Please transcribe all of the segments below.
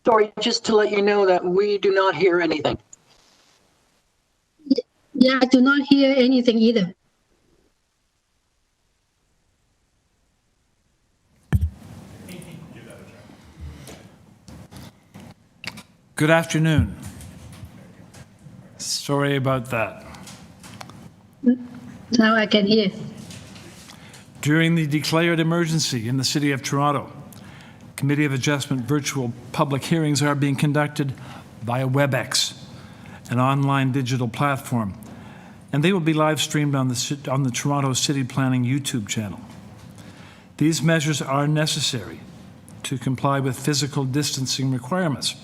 Sorry, just to let you know that we do not hear anything. Yeah, I do not hear anything either. Good afternoon. Sorry about that. Now I can hear. During the declared emergency in the City of Toronto, Committee of Adjustment virtual public hearings are being conducted via WebEx, an online digital platform, and they will be live streamed on the Toronto City Planning YouTube channel. These measures are necessary to comply with physical distancing requirements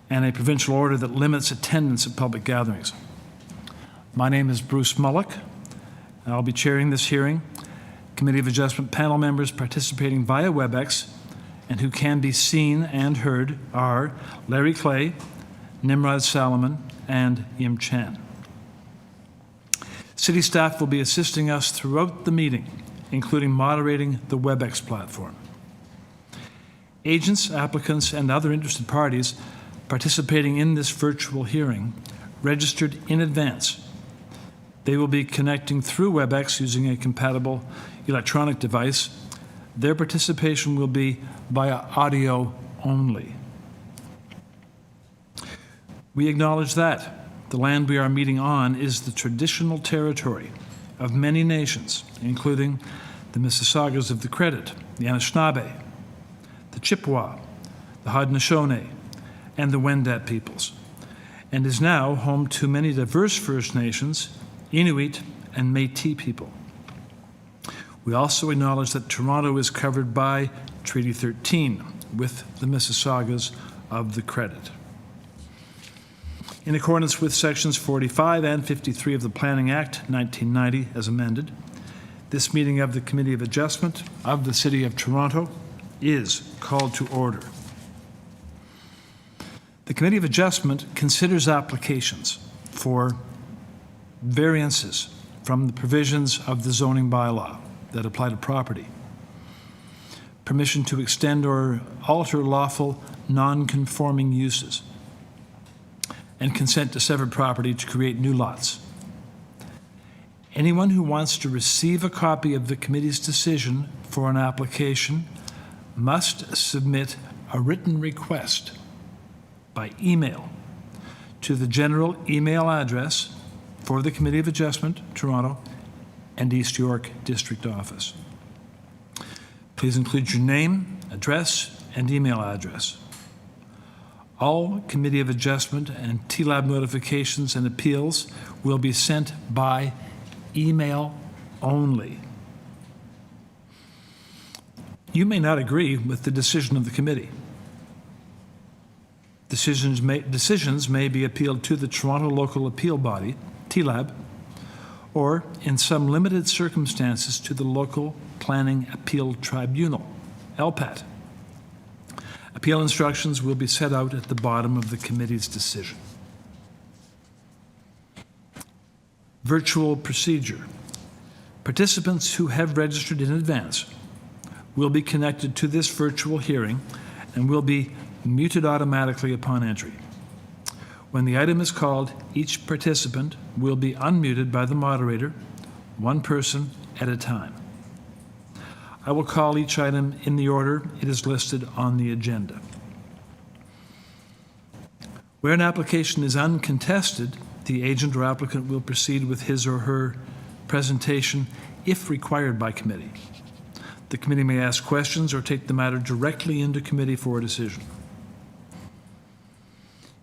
and a provincial order that limits attendance at public gatherings. My name is Bruce Mullock, and I'll be chairing this hearing. Committee of Adjustment panel members participating via WebEx and who can be seen and heard are Larry Clay, Nimrod Salomon, and Yim Chan. City staff will be assisting us throughout the meeting, including moderating the WebEx platform. Agents, applicants, and other interested parties participating in this virtual hearing registered in advance. They will be connecting through WebEx using a compatible electronic device. Their participation will be via audio only. We acknowledge that the land we are meeting on is the traditional territory of many nations, including the Mississaugas of the Credit, the Anishinaabe, the Chippewa, the Haudenosaunee, and the Wendat peoples, and is now home to many diverse First Nations, Inuit, and Métis people. We also acknowledge that Toronto is covered by Treaty 13 with the Mississaugas of the Credit. In accordance with Sections 45 and 53 of the Planning Act 1990 as amended, this meeting of the Committee of Adjustment of the City of Toronto is called to order. The Committee of Adjustment considers applications for variances from the provisions of the zoning bylaw that apply to property, permission to extend or alter lawful non-conforming uses, and consent to sever property to create new lots. Anyone who wants to receive a copy of the committee's decision for an application must submit a written request by email to the general email address for the Committee of Adjustment, Toronto, and East York District Office. Please include your name, address, and email address. All Committee of Adjustment and TLAB notifications and appeals will be sent by email only. You may not agree with the decision of the committee. Decisions may be appealed to the Toronto Local Appeal Body, TLAB, or in some limited circumstances to the Local Planning Appeal Tribunal, LPAT. Appeal instructions will be set out at the bottom of the committee's decision. Virtual procedure. Participants who have registered in advance will be connected to this virtual hearing and will be muted automatically upon entry. When the item is called, each participant will be unmuted by the moderator, one person at a time. I will call each item in the order it is listed on the agenda. Where an application is uncontested, the agent or applicant will proceed with his or her presentation if required by committee. The committee may ask questions or take the matter directly into committee for a decision.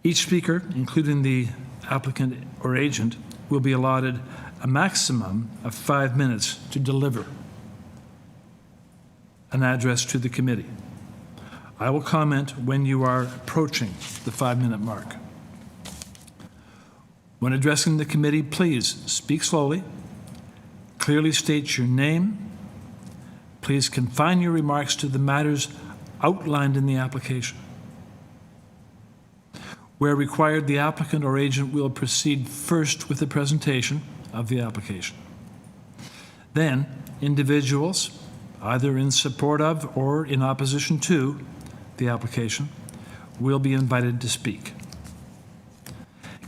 Each speaker, including the applicant or agent, will be allotted a maximum of 5 minutes to deliver an address to the committee. I will comment when you are approaching the 5-minute mark. When addressing the committee, please speak slowly, clearly state your name. Please confine your remarks to the matters outlined in the application. Where required, the applicant or agent will proceed first with the presentation of the application. Then, individuals, either in support of or in opposition to the application, will be invited to speak.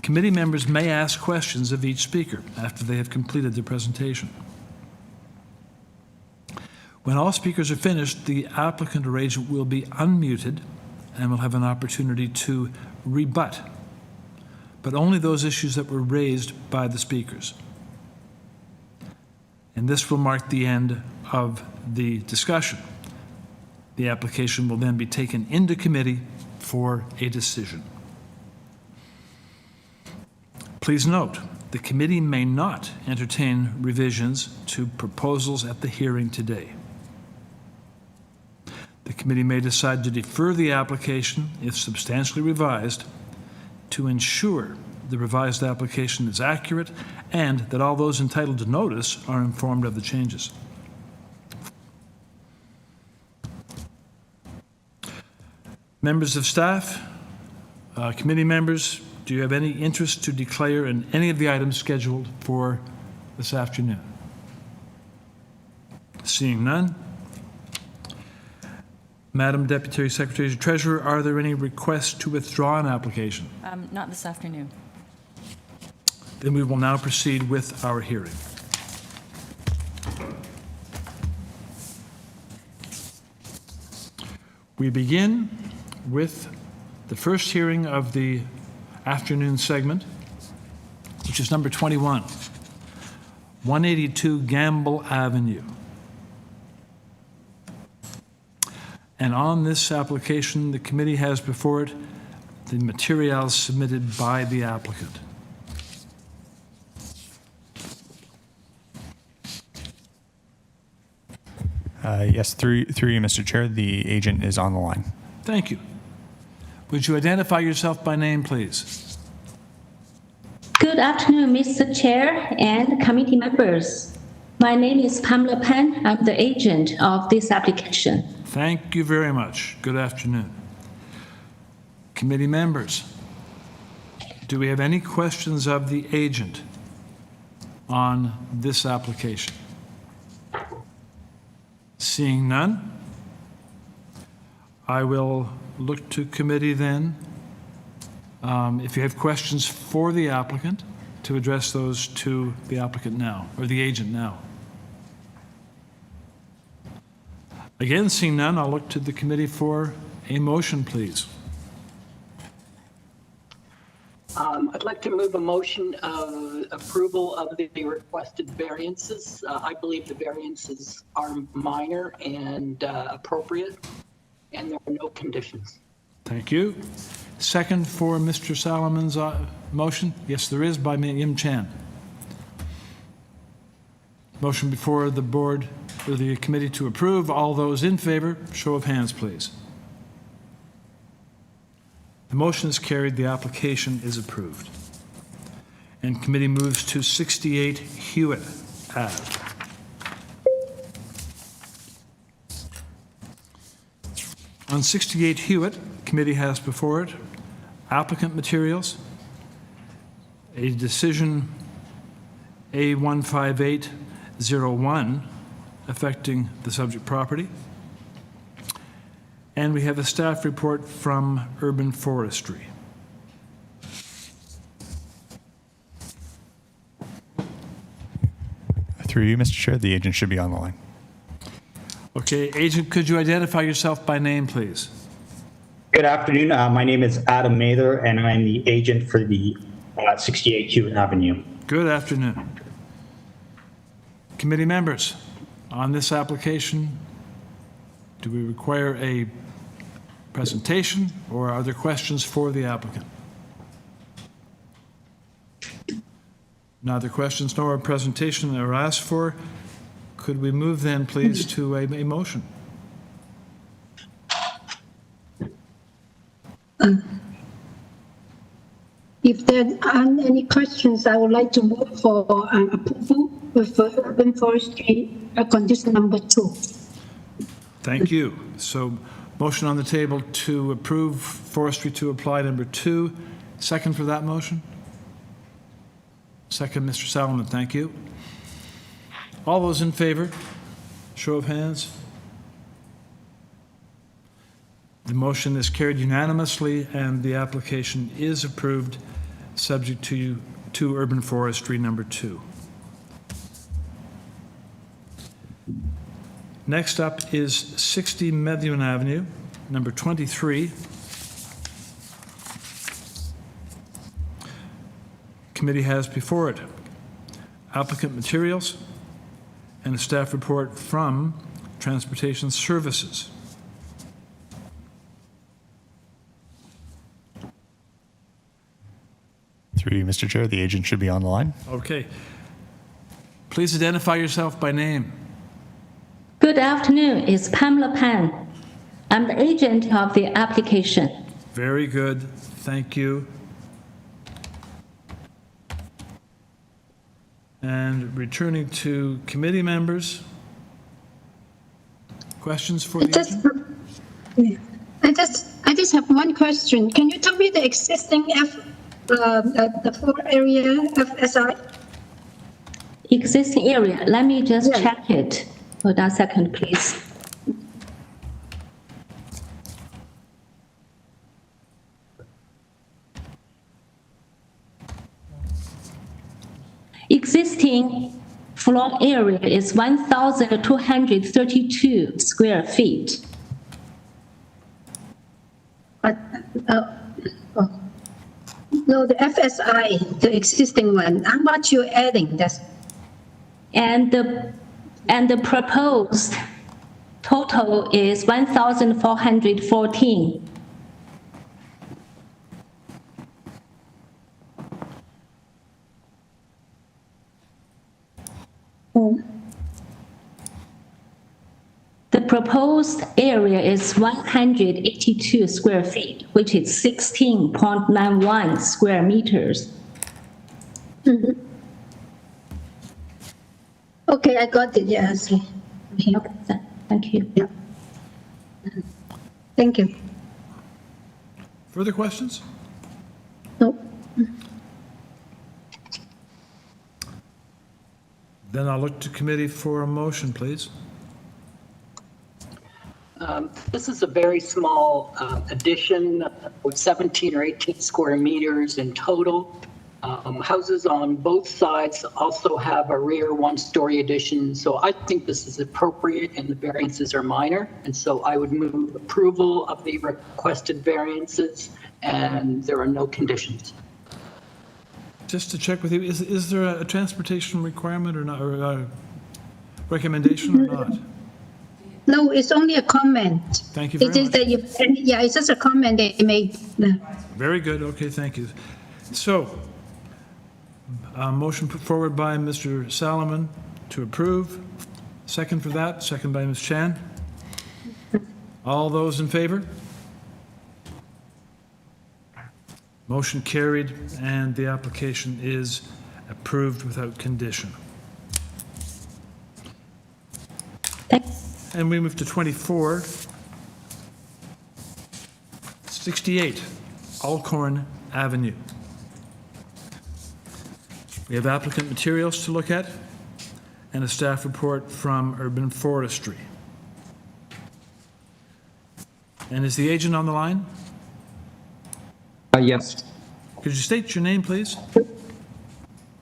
Committee members may ask questions of each speaker after they have completed their presentation. When all speakers are finished, the applicant or agent will be unmuted and will have an opportunity to rebut, but only those issues that were raised by the speakers. And this will mark the end of the discussion. The application will then be taken into committee for a decision. Please note, the committee may not entertain revisions to proposals at the hearing today. The committee may decide to defer the application if substantially revised to ensure the revised application is accurate and that all those entitled to notice are informed of the changes. Members of staff, committee members, do you have any interest to declare in any of the items scheduled for this afternoon? Seeing none. Madam Deputy Secretary Treasurer, are there any requests to withdraw an application? Not this afternoon. Then we will now proceed with our hearing. We begin with the first hearing of the afternoon segment, which is number 21, 182 Gamble Avenue. And on this application, the committee has before it the materials submitted by the applicant. Yes, through you, Mr. Chair, the agent is on the line. Thank you. Would you identify yourself by name, please? Good afternoon, Mr. Chair and committee members. My name is Pamela Pan. I'm the agent of this application. Thank you very much. Good afternoon. Committee members, do we have any questions of the agent on this application? Seeing none, I will look to committee then. If you have questions for the applicant, to address those to the applicant now, or the agent now. Again, seeing none, I'll look to the committee for a motion, please. I'd like to move a motion of approval of the requested variances. I believe the variances are minor and appropriate, and there are no conditions. Thank you. Second for Mr. Salomon's motion? Yes, there is, by Yim Chan. Motion before the board or the committee to approve. All those in favor, show of hands, please. The motion is carried. The application is approved. And committee moves to 68 Hewitt Ave. On 68 Hewitt, committee has before it applicant materials, a decision A15801 affecting the subject property, and we have a staff report from Urban Forestry. Through you, Mr. Chair, the agent should be on the line. Okay, agent, could you identify yourself by name, please? Good afternoon. My name is Adam Mather, and I'm the agent for the 68 Hewitt Avenue. Good afternoon. Committee members, on this application, do we require a presentation, or are there questions for the applicant? Neither questions nor a presentation are asked for. Could we move then, please, to a motion? If there aren't any questions, I would like to move for approval with urban forestry condition number 2. Thank you. So motion on the table to approve forestry to apply number 2. Second for that motion? Second, Mr. Salomon, thank you. All those in favor, show of hands. The motion is carried unanimously, and the application is approved, subject to urban forestry number 2. Next up is 60 METHUEN Avenue, number 23. Committee has before it applicant materials and a staff report from Transportation Services. Through you, Mr. Chair, the agent should be on the line. Okay. Please identify yourself by name. Good afternoon, it's Pamela Pan. I'm the agent of the application. Very good. Thank you. And returning to committee members. Questions for the agent? I just have one question. Can you tell me the existing the floor area FSI? Existing area, let me just Yeah. check it. Hold on a second, please. Existing floor area is 1,232 square feet. Oh. No, the FSI, the existing one. How much you adding? That's And the proposed total is 1,414. The proposed area is 182 square feet, which is 16.91 square meters. okay. I got it. Yeah, I see. Okay. Okay, thank you. Yeah. Thank you. Further questions? No. Then I'll look to committee for a motion, please. This is a very small addition with 17 or 18 square meters in total. Houses on both sides also have a rear one-story addition, so I think this is appropriate and the variances are minor. And so I would move approval of the requested variances, and there are no conditions. Just to check with you, is there a transportation requirement or not, or a recommendation or not? No, it's only a comment. Thank you very It is much. that yeah, it's just a comment they made. Very good. Okay, thank you. So, motion put forward by Mr. Salomon to approve. Second for that. Second by Ms. Chan. All those in favor? Motion carried, and the application is approved without condition. And we move to 24. 68 ALCORN Avenue. We have applicant materials to look at and a staff report from Urban Forestry. And is the agent on the line? Yes. Could you state your name, please?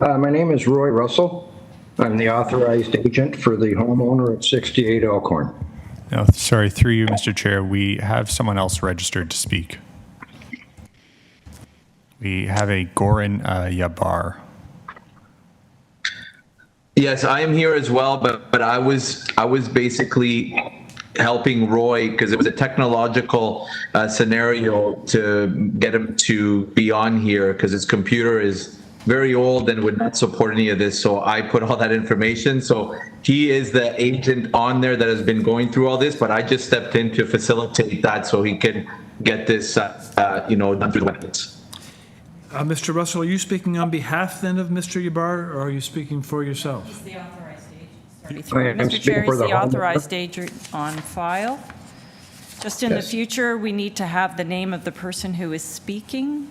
My name is Roy Russell. I'm the authorized agent for the homeowner at 68 Alcorn. No, sorry, through you, Mr. Chair, we have someone else registered to speak. We have a Goran Yabar. Yes, I am here as well, but I was basically helping Roy because it was a technological scenario to get him to be on here because his computer is very old and would not support any of this. So I put all that information. So he is the agent on there that has been going through all this, but I just stepped in to facilitate that so he can get this, done through the wetlands. Mr. Russell, are you speaking on behalf then of Mr. Yabar, or are you speaking for yourself? He's the authorized agent. I am Mr. speaking Chair, for he's the the homeowner. authorized agent on file. Just in the Yes. future, we need to have the name of the person who is speaking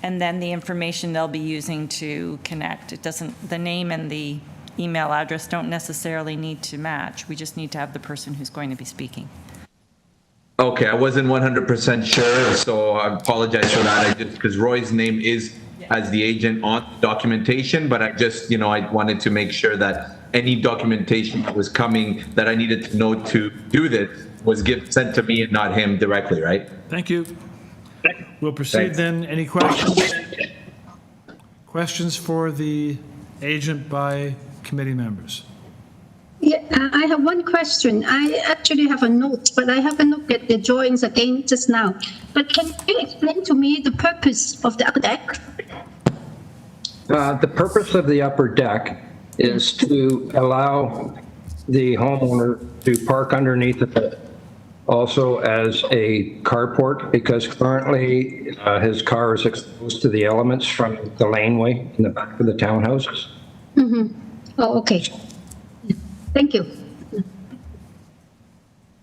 and then the information they'll be using to connect. It doesn't, the name and the email address don't necessarily need to match. We just need to have the person who's going to be speaking. Okay, I wasn't 100% sure, so I apologize for that. I just, because Roy's name is as the agent on documentation, but I just, I wanted to make sure that any documentation that was coming that I needed to know to do this was sent to me and not him directly, right? Thank you. We'll proceed Thanks. then. Any questions? Questions for the agent by committee members? Yeah, I have one question. I actually have a note, but I haven't looked at the drawings again just now. But can you explain to me the purpose of the upper deck? The purpose of the upper deck is to allow the homeowner to park underneath it, also as a carport, because currently his car is exposed to the elements from the laneway in the back of the townhouses. Oh, okay. Thank you.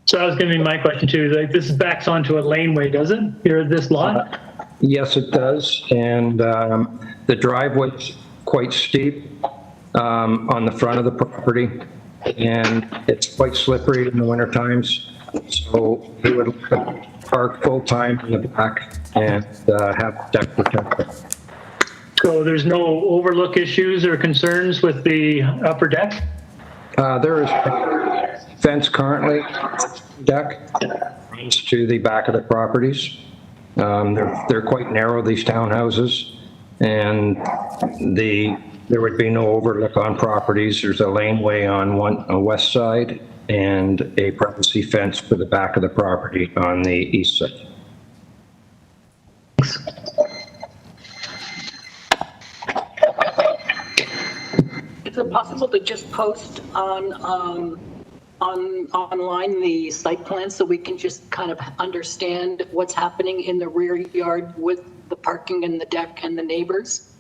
So that was going to be my question too. Like, this backs onto a laneway, does it? Here at this lot? Yes, it does, and the driveway's quite steep on the front of the property, and it's quite slippery in the winter times. So he would park full-time in the back and have deck protected. So there's no overlook issues or concerns with the upper deck? There is fence currently, deck runs to the back of the properties. They're quite narrow, these townhouses, and there would be no overlook on properties. There's a laneway on a west side and a privacy fence for the back of the property on the east side. Is it possible to just post online the site plan so we can just kind of understand what's happening in the rear yard with the parking and the deck and the neighbors?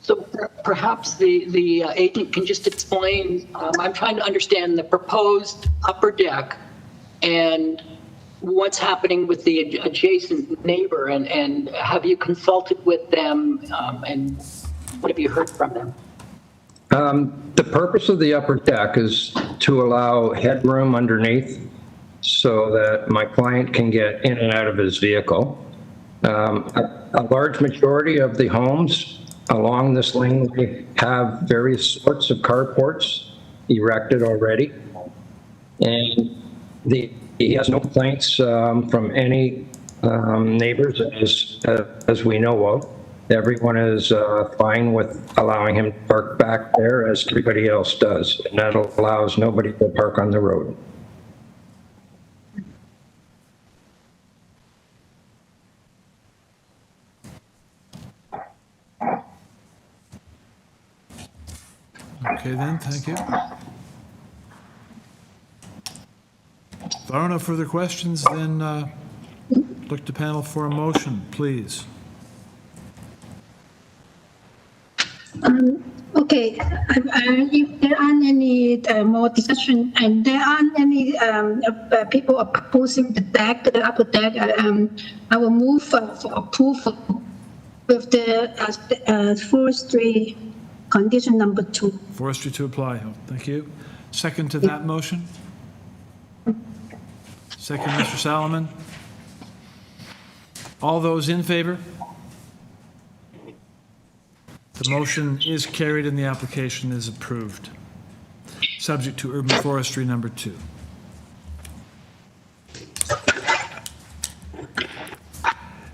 So perhaps the agent can just explain, I'm trying to understand the proposed upper deck and what's happening with the adjacent neighbor, and have you consulted with them, and what have you heard from them? The purpose of the upper deck is to allow headroom underneath so that my client can get in and out of his vehicle. A large majority of the homes along this laneway have various sorts of carports erected already, and he has no complaints from any neighbors as we know of. Everyone is fine with allowing him to park back there as everybody else does, and that allows nobody to park on the road. Okay then, thank you. If there are no further questions, then look to panel for a motion, please. Okay, if there aren't any more discussion and there aren't any people opposing the deck, the upper deck, I will move for approval with the forestry condition number 2. Forestry to apply. Oh, thank you. Second to that motion? Second, Mr. Salomon. All those in favor? The motion is carried and the application is approved, subject to urban forestry number 2.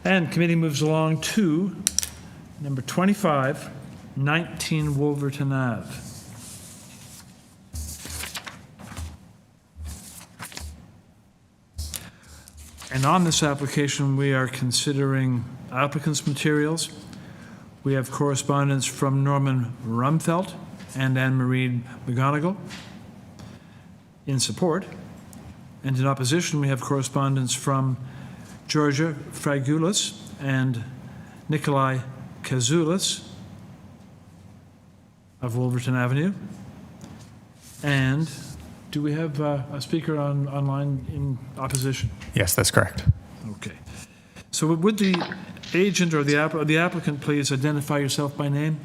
And committee moves along to number 25, 19 Wolverton Ave. And on this application, we are considering applicant's materials. We have correspondence from Norman Rumfeld and Anne-Marie McGonigal in support. And in opposition, we have correspondence from Georgia Fragulis and Nikolai Kazoulis of Wolverton Avenue. And do we have a speaker online in opposition? Yes, that's correct. Okay. So would the agent or the applicant please identify yourself by name?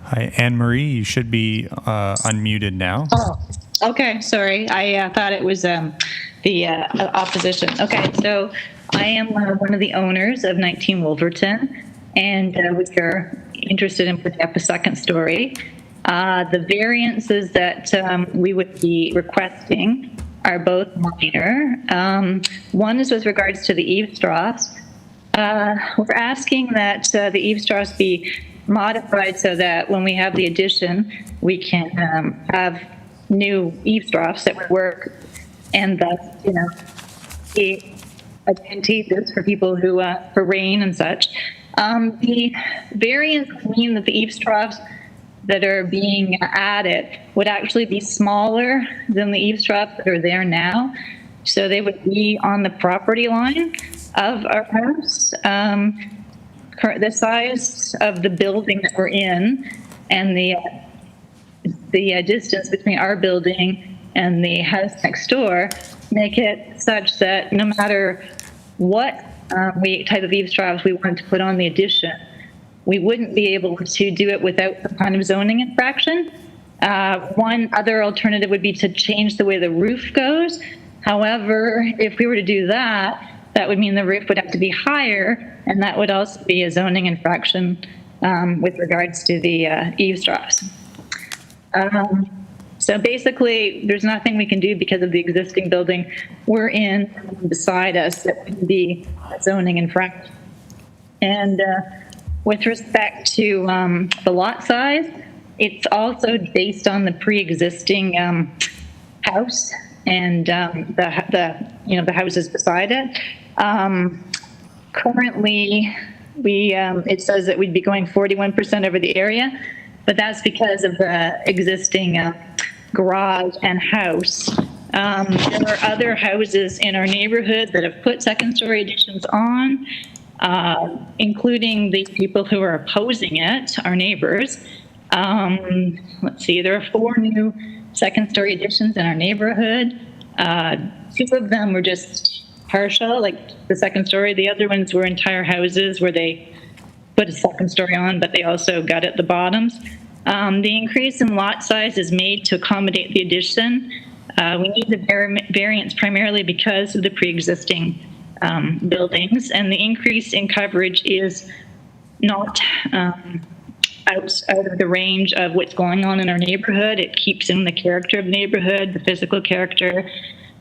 Hi, Anne Marie. You should be unmuted now. Oh, okay. Sorry. I thought it was the opposition. Okay. So I am one of the owners of 19 Wolverton, and we are interested in putting up a second story. The variances that we would be requesting are both minor. One is with regards to the eaves troughs. We're asking that the eaves troughs be modified so that when we have the addition, we can have new eaves troughs that would work, and thus, be advantageous for people who for rain and such. The variants mean that the eaves troughs that are being added would actually be smaller than the eaves troughs that are there now. So they would be on the property line of our house. The size of the building that we're in and the distance between our building and the house next door make it such that no matter what type of eaves troughs we wanted to put on the addition, we wouldn't be able to do it without some kind of zoning infraction. One other alternative would be to change the way the roof goes. However, if we were to do that, that would mean the roof would have to be higher, and that would also be a zoning infraction with regards to the eaves troughs. So basically, there's nothing we can do because of the existing building we're in beside us that would be a zoning infraction. And with respect to the lot size, it's also based on the pre-existing house and the houses beside it. Currently, it says that we'd be going 41% over the area, but that's because of the existing garage and house. There are other houses in our neighborhood that have put second-story additions on, including the people who are opposing it, our neighbors. Let's see, there are 4 new second-story additions in our neighborhood. 2 of them were just partial, like the second story. The other ones were entire houses where they put a second story on, but they also got at the bottoms. The increase in lot size is made to accommodate the addition. We need the variance primarily because of the pre-existing buildings, and the increase in coverage is not out of the range of what's going on in our neighborhood. It keeps in the character of the neighborhood, the physical character,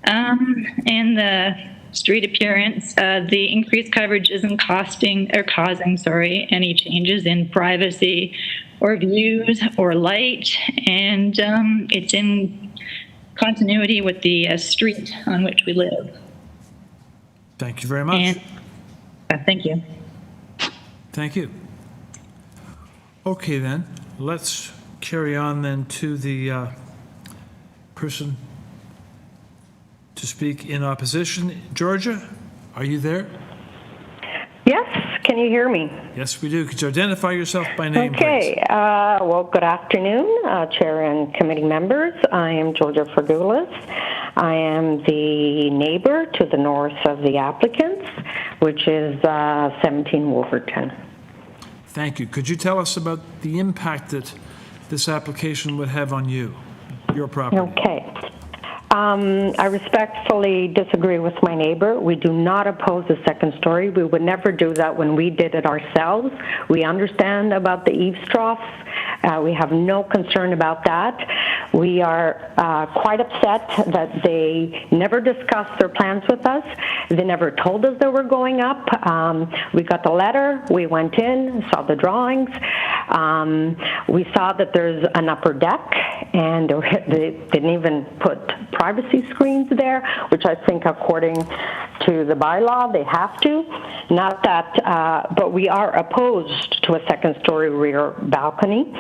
and the street appearance. The increased coverage isn't causing any changes in privacy or views or light, and it's in continuity with the street on which we live. Thank you very much. And, thank you. Thank you. Okay, then, let's carry on then to the person to speak in opposition. Georgia, are you there? Yes, can you hear me? Yes, we do. Could you identify yourself by name, Okay, please? well, good afternoon, Chair and committee members. I am Georgia Fergulis. I am the neighbor to the north of the applicants, which is 17 Wolverton. Thank you. Could you tell us about the impact that this application would have on you, your property? Okay. I respectfully disagree with my neighbor. We do not oppose the second story. We would never do that when we did it ourselves. We understand about the eaves troughs. We have no concern about that. We are quite upset that they never discussed their plans with us. They never told us they were going up. We got the letter. We went in, saw the drawings. We saw that there's an upper deck, and they didn't even put privacy screens there, which I think according to the bylaw, they have to. Not that, but we are opposed to a second-story rear balcony.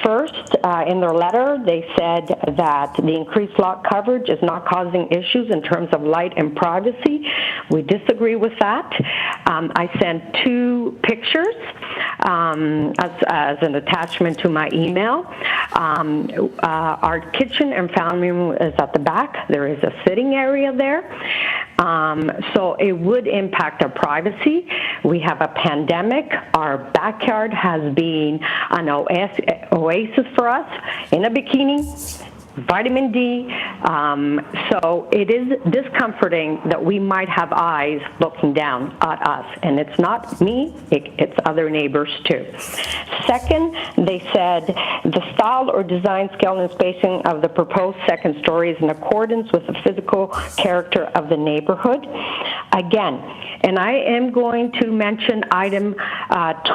First, in their letter, they said that the increased lot coverage is not causing issues in terms of light and privacy. We disagree with that. I sent 2 pictures as an attachment to my email. Our kitchen and family room is at the back. There is a sitting area there. So it would impact our privacy. We have a pandemic. Our backyard has been an oasis for us in a bikini. Vitamin D. So it is discomforting that we might have eyes looking down at us. And it's not me, it's other neighbors too. Second, they said the style or design scale and spacing of the proposed second story is in accordance with the physical character of the neighborhood. Again, and I am going to mention item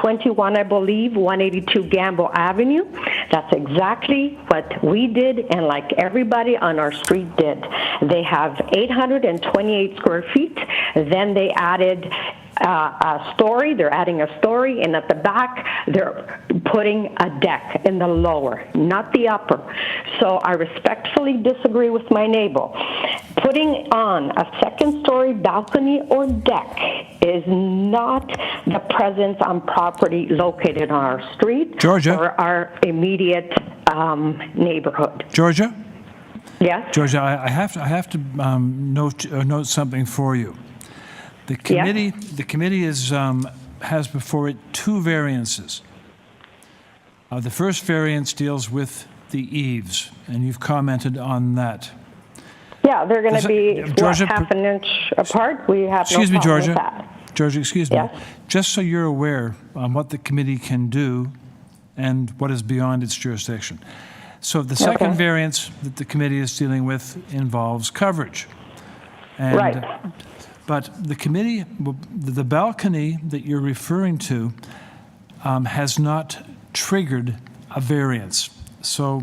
21, I believe, 182 Gamble Avenue. That's exactly what we did and like everybody on our street did. They have 828 square feet. Then they added a story. They're adding a story, and at the back, they're putting a deck in the lower, not the upper. So I respectfully disagree with my neighbor. Putting on a second-story balcony or deck is not the presence on property located on our street Georgia. or our immediate neighborhood. Georgia? Yes? Georgia, I have to note something for you. The committee has before it 2 variances. The first variance deals with the eaves, and you've commented on that. Yeah, they're going to be Georgia, half an inch apart. We have excuse no me, problem Georgia. with that. Georgia, excuse Yes? me. Just so you're aware what the committee can do and what is beyond its jurisdiction. So the second variance that the committee is dealing with involves coverage. And, right. But the committee, the balcony that you're referring to has not triggered a variance. So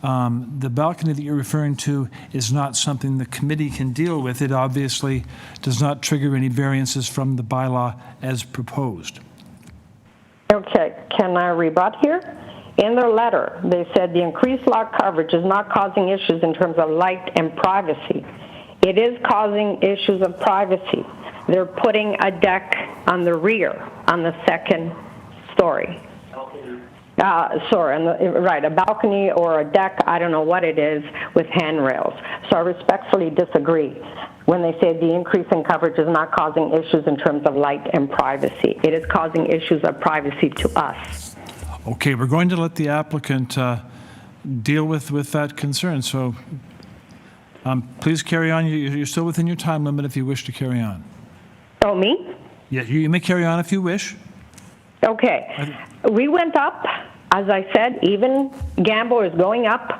the balcony that you're referring to is not something the committee can deal with. It obviously does not trigger any variances from the bylaw as proposed. Okay, can I rebut here? In their letter, they said the increased lot coverage is not causing issues in terms of light and privacy. It is causing issues of privacy. They're putting a deck on the rear, on the second story. A balcony or a deck, I don't know what it is, with handrails. So I respectfully disagree when they say the increase in coverage is not causing issues in terms of light and privacy. It is causing issues of privacy to us. Okay, we're going to let the applicant deal with that concern. So please carry on. You're still within your time limit if you wish to carry on. Oh, me? Yeah, you may carry on if you wish. Okay. We went up, as I said, even Gamble is going up.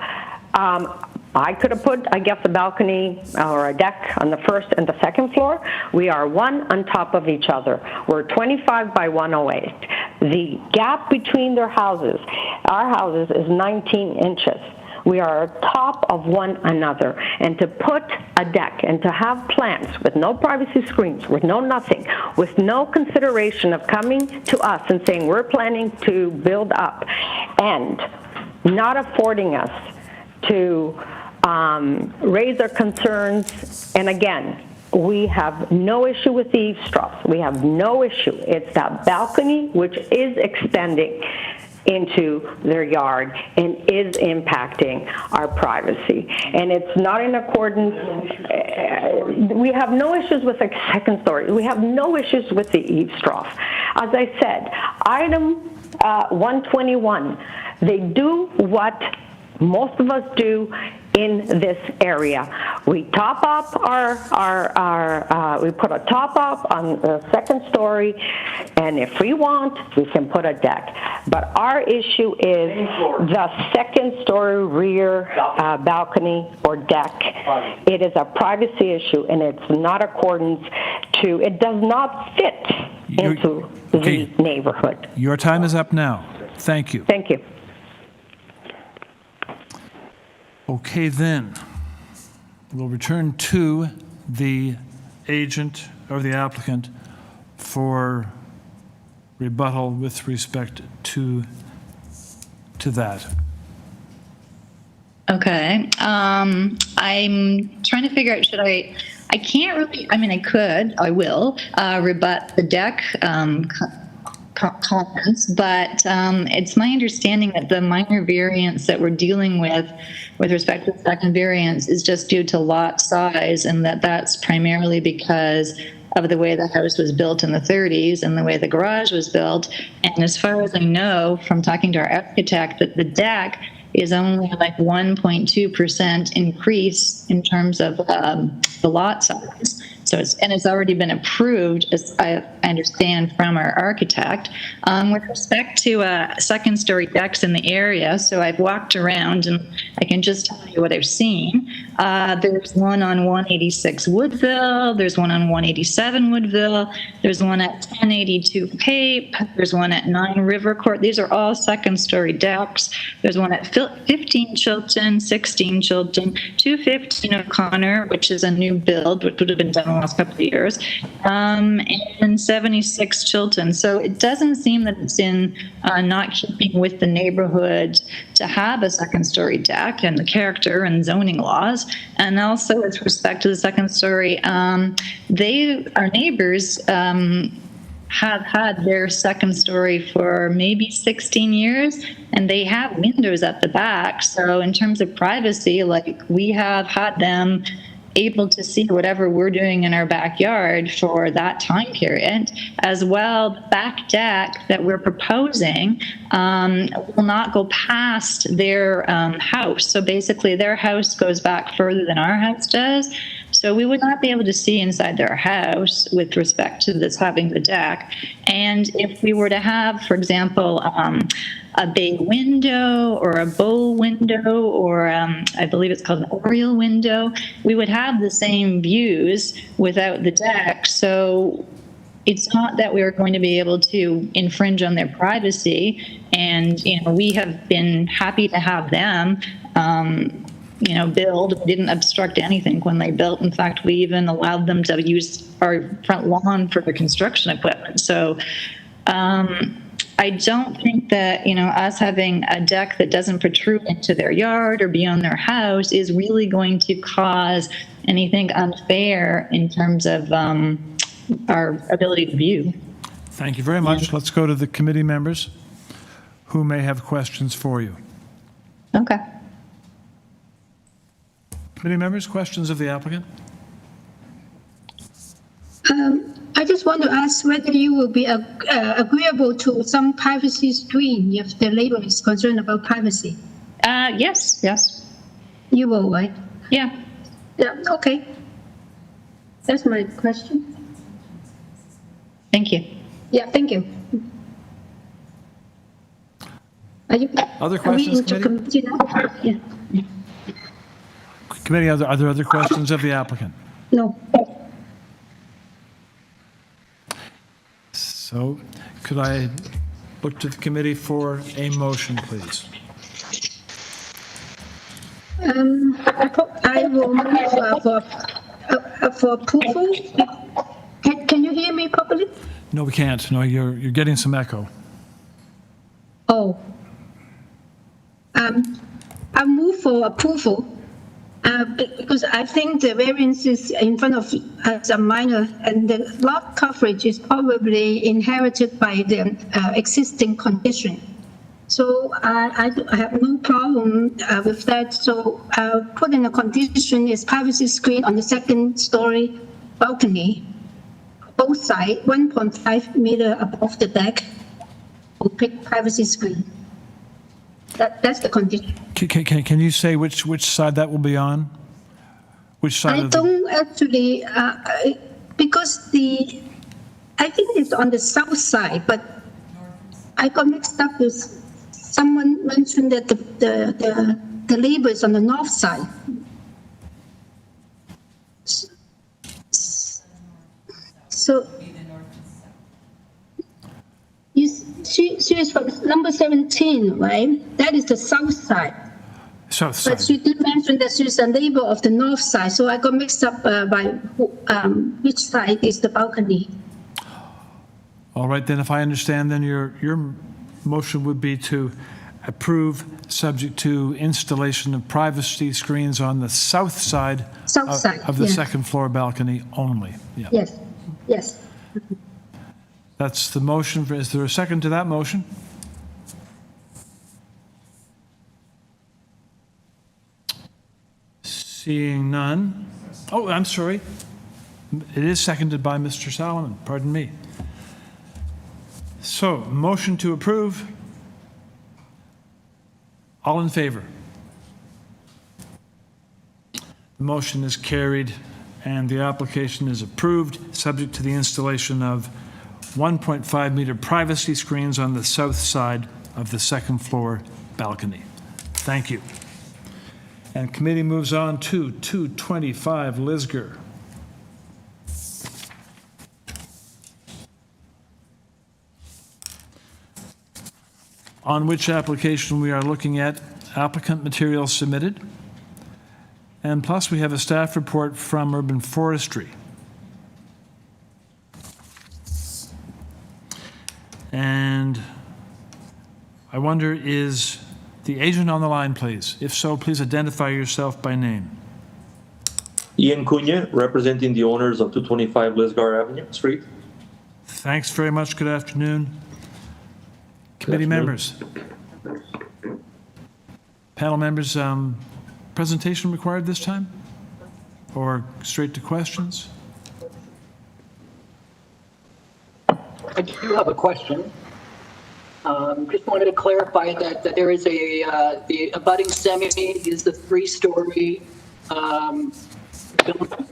I could have put, I guess, a balcony or a deck on the first and the second floor. We are one on top of each other. We're 25 by 108. The gap between their houses, our houses, is 19 inches. We are on top of one another. And to put a deck and to have plants with no privacy screens, with no nothing, with no consideration of coming to us and saying we're planning to build up and not affording us to raise our concerns. And again, we have no issue with the eavesdrops. We have no issue. It's that balcony which is extending into their yard and is impacting our privacy. And it's not in accordance. We have no issues with the second story. We have no issues with the eavesdrop. As I said, item 121, they do what most of us do in this area. We top up we put a top up on the second story, and if we want, we can put a deck. But our issue is the second story rear balcony or deck. It is a privacy issue, and it's not accordance to, it does not fit into the neighborhood. Your time is up now. Thank you. Thank you. Okay, then, we'll return to the agent or the applicant for rebuttal with respect to to that? Okay. I'm trying to figure out, I can't really, I mean, I will rebut the deck comments, but it's my understanding that the minor variance that we're dealing with respect to the second variance is just due to lot size, and that's primarily because of the way the house was built in the 30s and the way the garage was built. And as far as I know from talking to our architect, that the deck is only like 1.2% increase in terms of the lot size. So it's already been approved, as I understand from our architect. With respect to second story decks in the area, so I've walked around and I can just tell you what I've seen. There's one on 186 Woodville, there's one on 187 Woodville, there's one at 1082 Cape, there's one at 9 River Court. These are all second story decks. There's one at 15 Chilton, 16 Chilton, 215 O'Connor, which is a new build, which would have been done in the last couple of years, and 76 Chilton. So it doesn't seem that it's in not keeping with the neighborhood to have a second story deck and the character and zoning laws. And also with respect to the second story, our neighbors have had their second story for maybe 16 years, and they have windows at the back. So in terms of privacy, like, we have had them able to see whatever we're doing in our backyard for that time period. As well, the back deck that we're proposing will not go past their house. So basically their house goes back further than our house does. So we would not be able to see inside their house with respect to this having the deck. And if we were to have, for example, a bay window or a bow window, or I believe it's called an oriel window, we would have the same views without the deck. So it's not that we are going to be able to infringe on their privacy. And, we have been happy to have them build. We didn't obstruct anything when they built. In fact, we even allowed them to use our front lawn for the construction equipment. So I don't think that, us having a deck that doesn't protrude into their yard or beyond their house is really going to cause anything unfair in terms of our ability to view. Thank you very much. Let's go to the committee members who may have questions for you. Okay. Committee members, questions of the applicant? I just want to ask whether you will be agreeable to some privacy screen if the neighbor is concerned about privacy. Yes. You will, right? Yeah. Yeah, okay. That's my question. Thank you. Yeah, thank you. Other questions, committee? Yeah. Committee, are there other questions of the applicant? No. So could I look to the committee for a motion, please? I will move for approval. Can you hear me properly? No, we can't. No, you're getting some echo. Oh. I move for approval because I think the variances in front of us are minor, and the lot coverage is probably inherited by the existing condition. So I have no problem with that. So I'll put in a condition is privacy screen on the second story balcony, both sides, 1.5 meter above the deck, opaque privacy screen. That's the condition. Can you say which side that will be on? Which side? I don't actually, because I think it's on the south side, but I got mixed up with someone mentioned that the neighbor is on the north side. So she is from number 17, right? That is the south side. South side. But she did mention that she's a neighbor of the north side, so I got mixed up by which side is the balcony. All right, then if I understand, then your motion would be to approve, subject to installation of privacy screens on the south side of the yeah. second floor balcony only. Yeah. Yes, yes. That's the motion. Is there a second to that motion? Seeing none. Oh, I'm sorry. It is seconded by Mr. Solomon. Pardon me. So, motion to approve. All in favor? The motion is carried and the application is approved, subject to the installation of 1.5 meter privacy screens on the south side of the second floor balcony. Thank you. And committee moves on to 225 LISGAR. On which application we are looking at applicant materials submitted. And plus we have a staff report from Urban Forestry. And I wonder, is the agent on the line, please? If so, please identify yourself by name. Ian Cunha, representing the owners of 225 Lisgar Avenue Street. Thanks very much. Good afternoon. Committee members. Panel members, presentation required this time? Or straight to questions? I do have a question. Just wanted to clarify that there is the abutting semi is the 3-story building.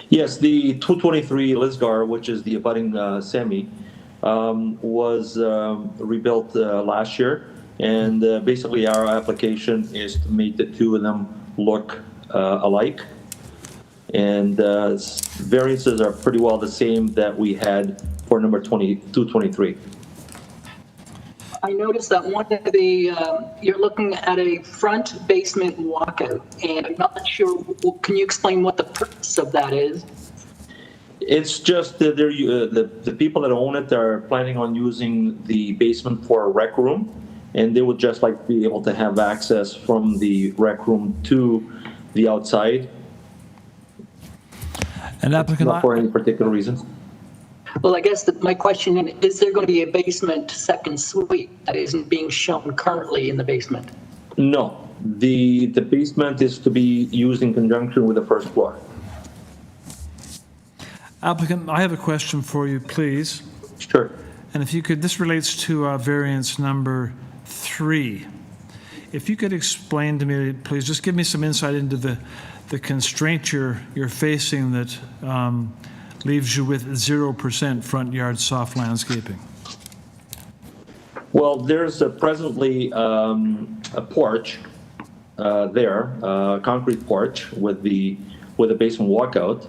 Yes, the 223 Lisgar, which is the abutting semi, was rebuilt last year. And basically our application is to make the two of them look alike. And variances are pretty well the same that we had for number 223. I noticed that one of the, you're looking at a front basement walkout, and I'm not sure, can you explain what the purpose of that is? It's just that the people that own it are planning on using the basement for a rec room, and they would just like to be able to have access from the rec room to the outside. And applicant, not for any particular reasons. Well, I guess my question is there going to be a basement second suite that isn't being shown currently in the basement? No, the basement is to be used in conjunction with the first floor. Applicant, I have a question for you, please. Sure. And if you could, this relates to variance number 3. If you could explain to me, please, just give me some insight into the constraint you're facing that leaves you with 0% front yard soft landscaping. Well, there's presently a porch there, a concrete porch with a basement walkout.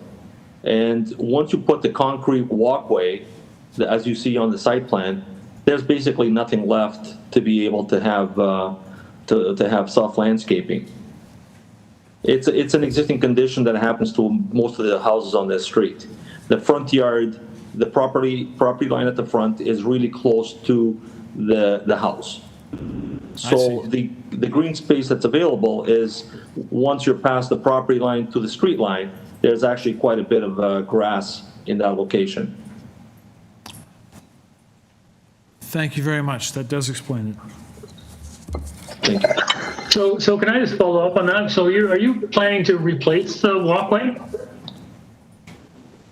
And once you put the concrete walkway, as you see on the site plan, there's basically nothing left to be able to have to have soft landscaping. It's an existing condition that happens to most of the houses on this street. The front yard, the property line at the front is really close to the house. So the green space that's available is once you're past the property line to the street line, there's actually quite a bit of grass in that location. Thank you very much. That does explain it. Thank you. So can I just follow up on that? So are you planning to replace the walkway?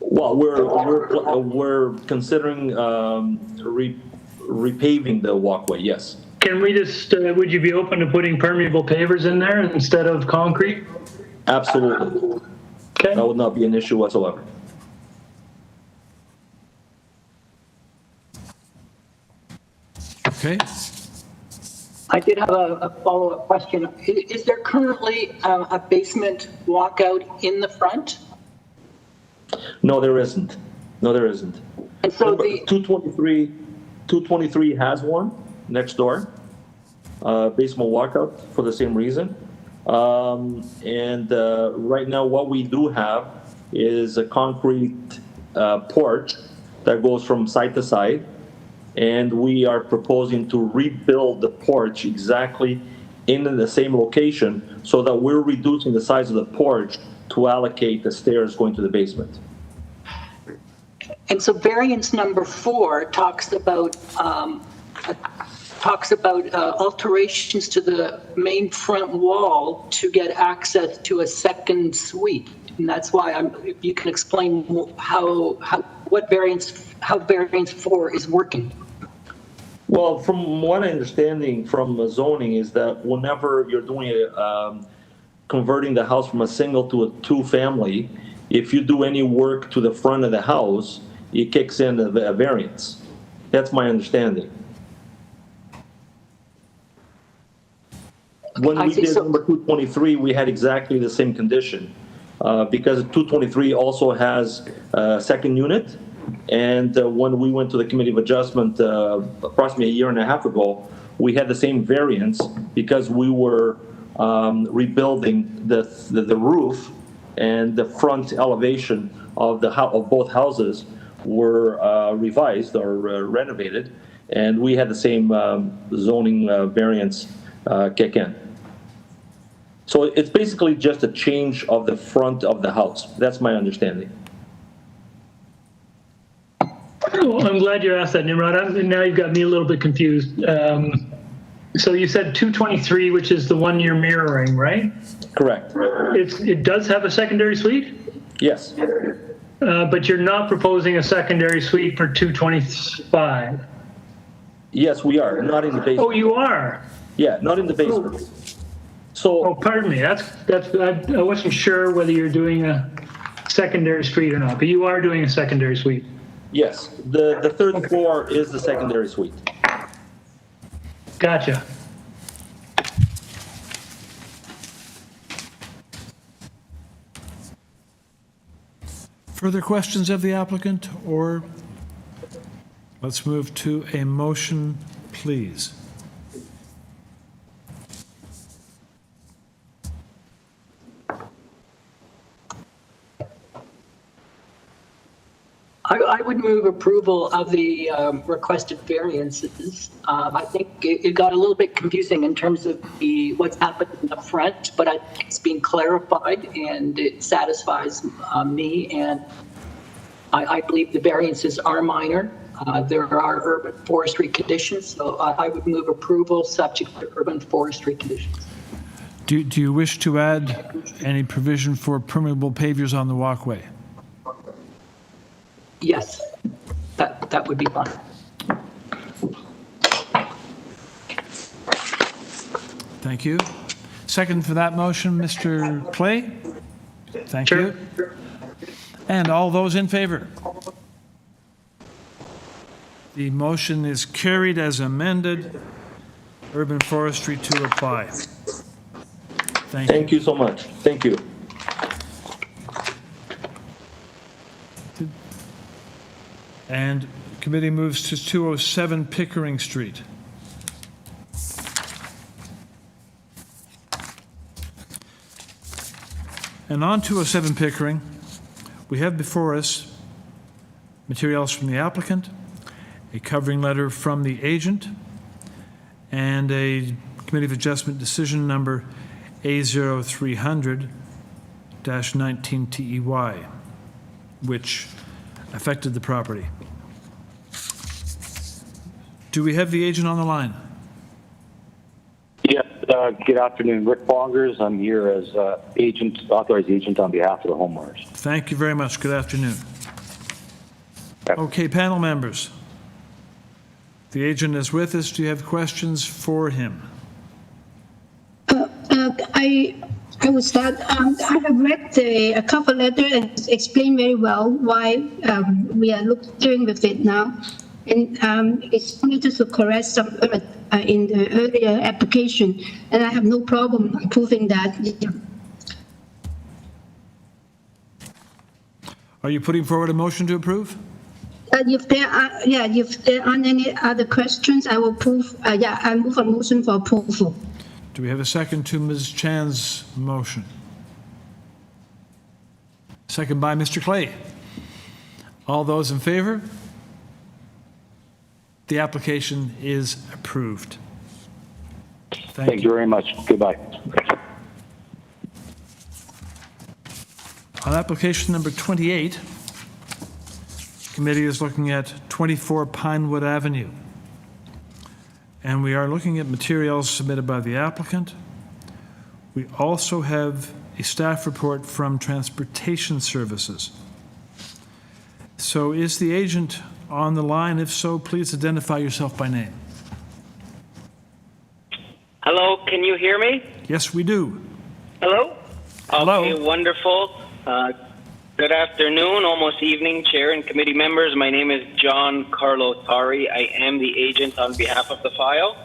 Well, we're considering repaving the walkway. Yes. Can we just? Would you be open to putting permeable pavers in there instead of concrete? Absolutely. Okay. That would not be an issue whatsoever. Okay. I did have a follow-up question. Is there currently a basement walkout in the front? No, there isn't. No, there isn't. And so the 223 has one next door, basement walkout for the same reason. And right now what we do have is a concrete porch that goes from side to side. and we are proposing to rebuild the porch exactly in the same location so that we're reducing the size of the porch to allocate the stairs going to the basement. And so variance number 4 talks about alterations to the main front wall to get access to a second suite. And that's why if you can explain how variance 4 is working. Well, from what I'm understanding from zoning is that whenever you're doing converting the house from a single to a 2-family, if you do any work to the front of the house, it kicks in a variance. That's my understanding. When we did number 223, we had exactly the same condition because 223 also has a second unit. And when we went to the Committee of Adjustment approximately a year and a half ago, we had the same variance because we were rebuilding the roof, and the front elevation of both houses were revised or renovated, and we had the same zoning variance kick in. So it's basically just a change of the front of the house. That's my understanding. Well, I'm glad you asked that, Nimrod. Now you've got me a little bit confused. So you said 223, which is the one you're mirroring, right? Correct. It does have a secondary suite? Yes. But you're not proposing a secondary suite for 225? Yes, we are. Not in the basement. Oh, you are? Yeah, not in the basement. So. Oh, pardon me. I wasn't sure whether you're doing a secondary suite or not, but you are doing a secondary suite. Yes, the third floor is the secondary suite. Gotcha. Further questions of the applicant, or let's move to a motion, please. I would move approval of the requested variances. I think it got a little bit confusing in terms of what's happened in the front, but I think it's being clarified and it satisfies me, and I believe the variances are minor. There are urban forestry conditions, so I would move approval subject to urban forestry conditions. Do you wish to add any provision for permeable pavers on the walkway? Yes, that would be fine. Thank you. Second for that motion, Mr. Clay? Thank you. And all those in favor? The motion is carried as amended. Urban forestry to apply. Thank you so much. Thank you. And committee moves to 207 Pickering Street. And on 207 Pickering, we have before us materials from the applicant, a covering letter from the agent, and a Committee of Adjustment decision number A0300-19TEY, which affected the property. Do we have the agent on the line? Yes, good afternoon. Rick Bongers. I'm here as authorized agent on behalf of the homeowners. Thank you very much. Good afternoon. Okay, panel members. The agent is with us. Do you have questions for him? I would start. I have read the cover letter and it's explained very well why we are looking with it now. And it's only just to correct some in the earlier application, and I have no problem approving that. Are you putting forward a motion to approve? If there aren't any other questions, I will approve. I move a motion for approval. Do we have a second to Ms. Chan's motion? Second by Mr. Clay. All those in favor? The application is approved. Thank you very much. Goodbye. On application number 28, committee is looking at 24 Pinewood Avenue. And we are looking at materials submitted by the applicant. We also have a staff report from Transportation Services. So is the agent on the line? If so, please identify yourself by name. Hello, can you hear me? Yes, we do. Hello? Hello. Okay, wonderful. Good afternoon, almost evening, Chair and committee members. My name is John Carlo Tari. I am the agent on behalf of the file.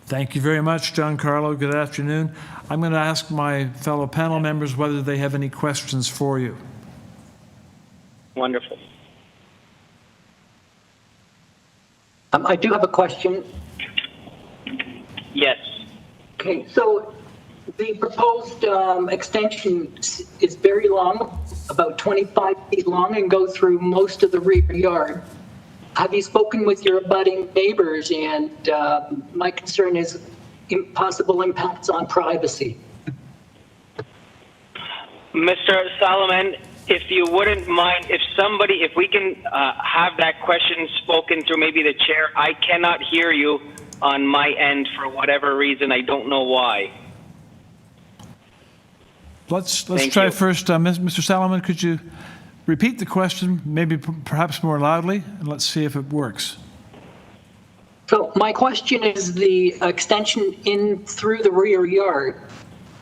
Thank you very much, John Carlo. Good afternoon. I'm going to ask my fellow panel members whether they have any questions for you. Wonderful. I do have a question. Yes. Okay, so the proposed extension is very long, about 25 feet long, and goes through most of the rear yard. Have you spoken with your abutting neighbors? And my concern is possible impacts on privacy. Mr. Solomon, if you wouldn't mind, if we can have that question spoken through maybe the chair. I cannot hear you on my end for whatever reason. I don't know why. Let's Thank try you. first, Mr. Salomon, could you repeat the question, maybe perhaps more loudly, and let's see if it works. So my question is the extension in through the rear yard,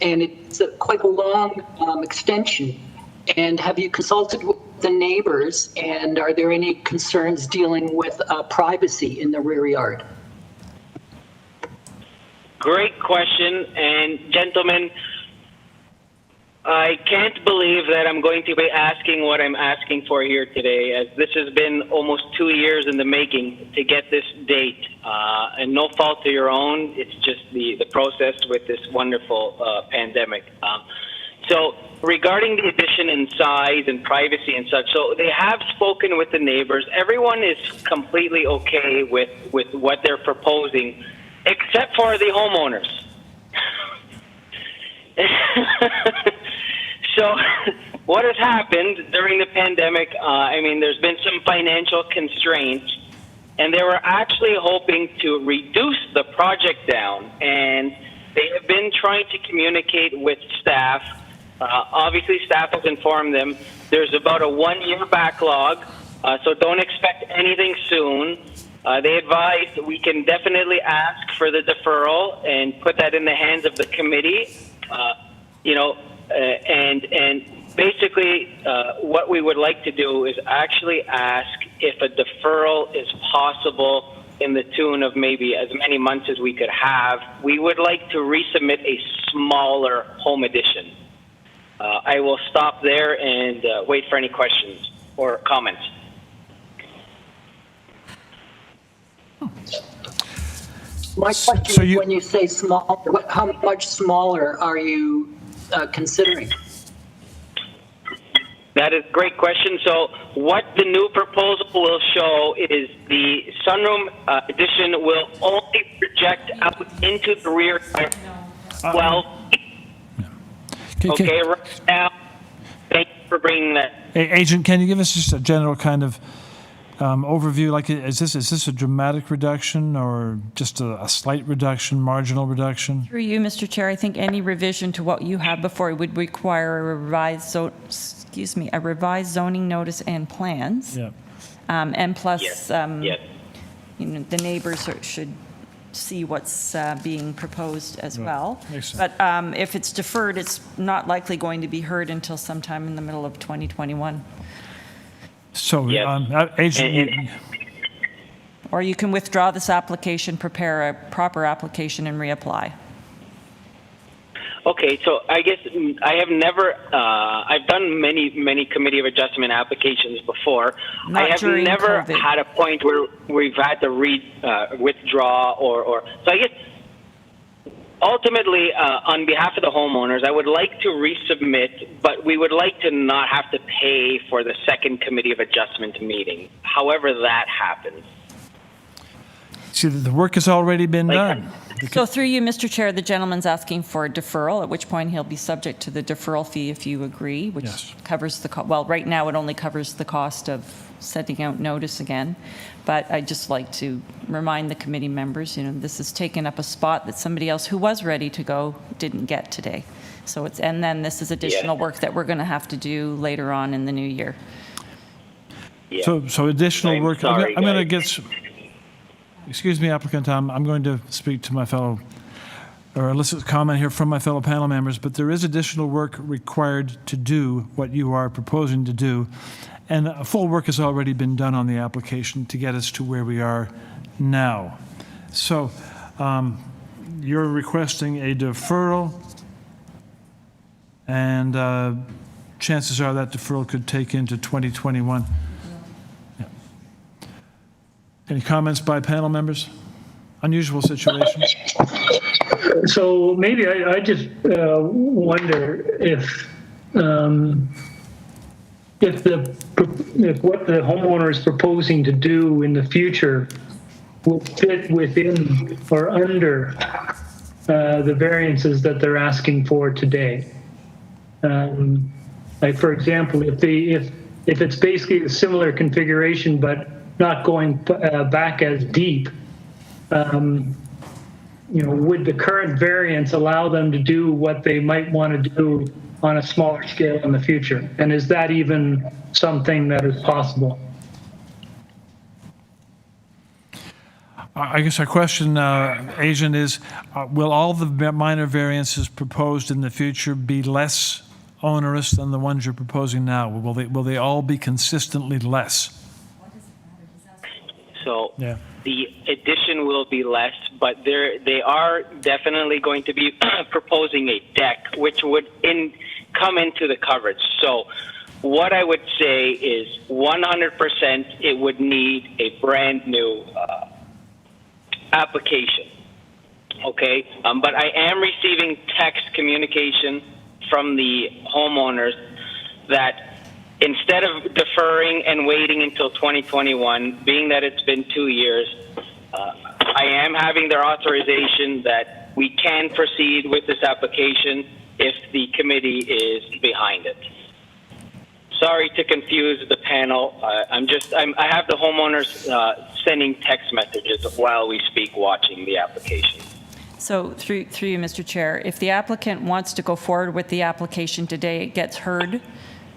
and it's quite a long extension. And have you consulted with the neighbors, and are there any concerns dealing with privacy in the rear yard? Great question. And gentlemen, I can't believe that I'm going to be asking what I'm asking for here today, as this has been almost 2 years in the making to get this date, and no fault of your own. It's just the process with this wonderful pandemic. So regarding the addition in size and privacy and such, so they have spoken with the neighbors. Everyone is completely okay with what they're proposing, except for the homeowners. So what has happened during the pandemic, there's been some financial constraints, and they were actually hoping to reduce the project down, and they have been trying to communicate with staff. Obviously, staff has informed them there's about a 1-year backlog, so don't expect anything soon. They advised we can definitely ask for the deferral and put that in the hands of the committee. And basically what we would like to do is actually ask if a deferral is possible in the tune of maybe as many months as we could have. We would like to resubmit a smaller home edition. I will stop there and wait for any questions or comments. My question is, when you say small, how much smaller are you considering? That is a great question. So what the new proposal will show is the sunroom addition will only project out into the rear 12. Okay, right now, thank you for bringing that. Hey, Agent, can you give us just a general kind of overview? Like, is this a dramatic reduction or just a slight reduction, marginal reduction? Through you, Mr. Chair, I think any revision to what you have before would require a revised zoning notice and plans. Yeah. And plus, Yes. the neighbors should see what's being proposed as well. Makes sense. But if it's deferred, it's not likely going to be heard until sometime in the middle of 2021. So, Agent, or you can withdraw this application, prepare a proper application, and reapply. Okay, so I guess I have never, I've done many committee of adjustment applications before. Not I have during never COVID. had a point where we've had to withdraw or, so I guess ultimately on behalf of the homeowners, I would like to resubmit, but we would like to not have to pay for the second committee of adjustment meeting, however that happens. See, the work has already been done. So through you, Mr. Chair, the gentleman's asking for a deferral, at which point he'll be subject to the deferral fee if you agree, which covers the, well, right now it only covers the cost of sending out notice again. But I'd just like to remind the committee members, this has taken up a spot that somebody else who was ready to go didn't get today. So it's, and then this is additional work that we're going to have to do later on in the new year. So additional work. sorry, I'm going to get. Excuse me, applicant. I'm going to speak to my fellow, or elicit a comment here from my fellow panel members. But there is additional work required to do what you are proposing to do, and full work has already been done on the application to get us to where we are now. So you're requesting a deferral, and chances are that deferral could take into 2021. Any comments by panel members? Unusual situation. So maybe I just wonder if what the homeowner is proposing to do in the future will fit within or under the variances that they're asking for today. Like for example, if it's basically a similar configuration but not going back as deep, would the current variance allow them to do what they might want to do on a smaller scale in the future? And is that even something that is possible? I guess our question, Agent, is will all the minor variances proposed in the future be less onerous than the ones you're proposing now? Will they all be consistently less? So the addition will be less, but they are definitely going to be proposing a deck, which would come into the coverage. So what I would say is 100% it would need a brand new application. Okay, but I am receiving text communication from the homeowners that instead of deferring and waiting until 2021, being that it's been 2 years, I am having their authorization that we can proceed with this application if the committee is behind it. Sorry to confuse the panel. I have the homeowners sending text messages while we speak, watching the application. So through you, Mr. Chair, if the applicant wants to go forward with the application today, it gets heard,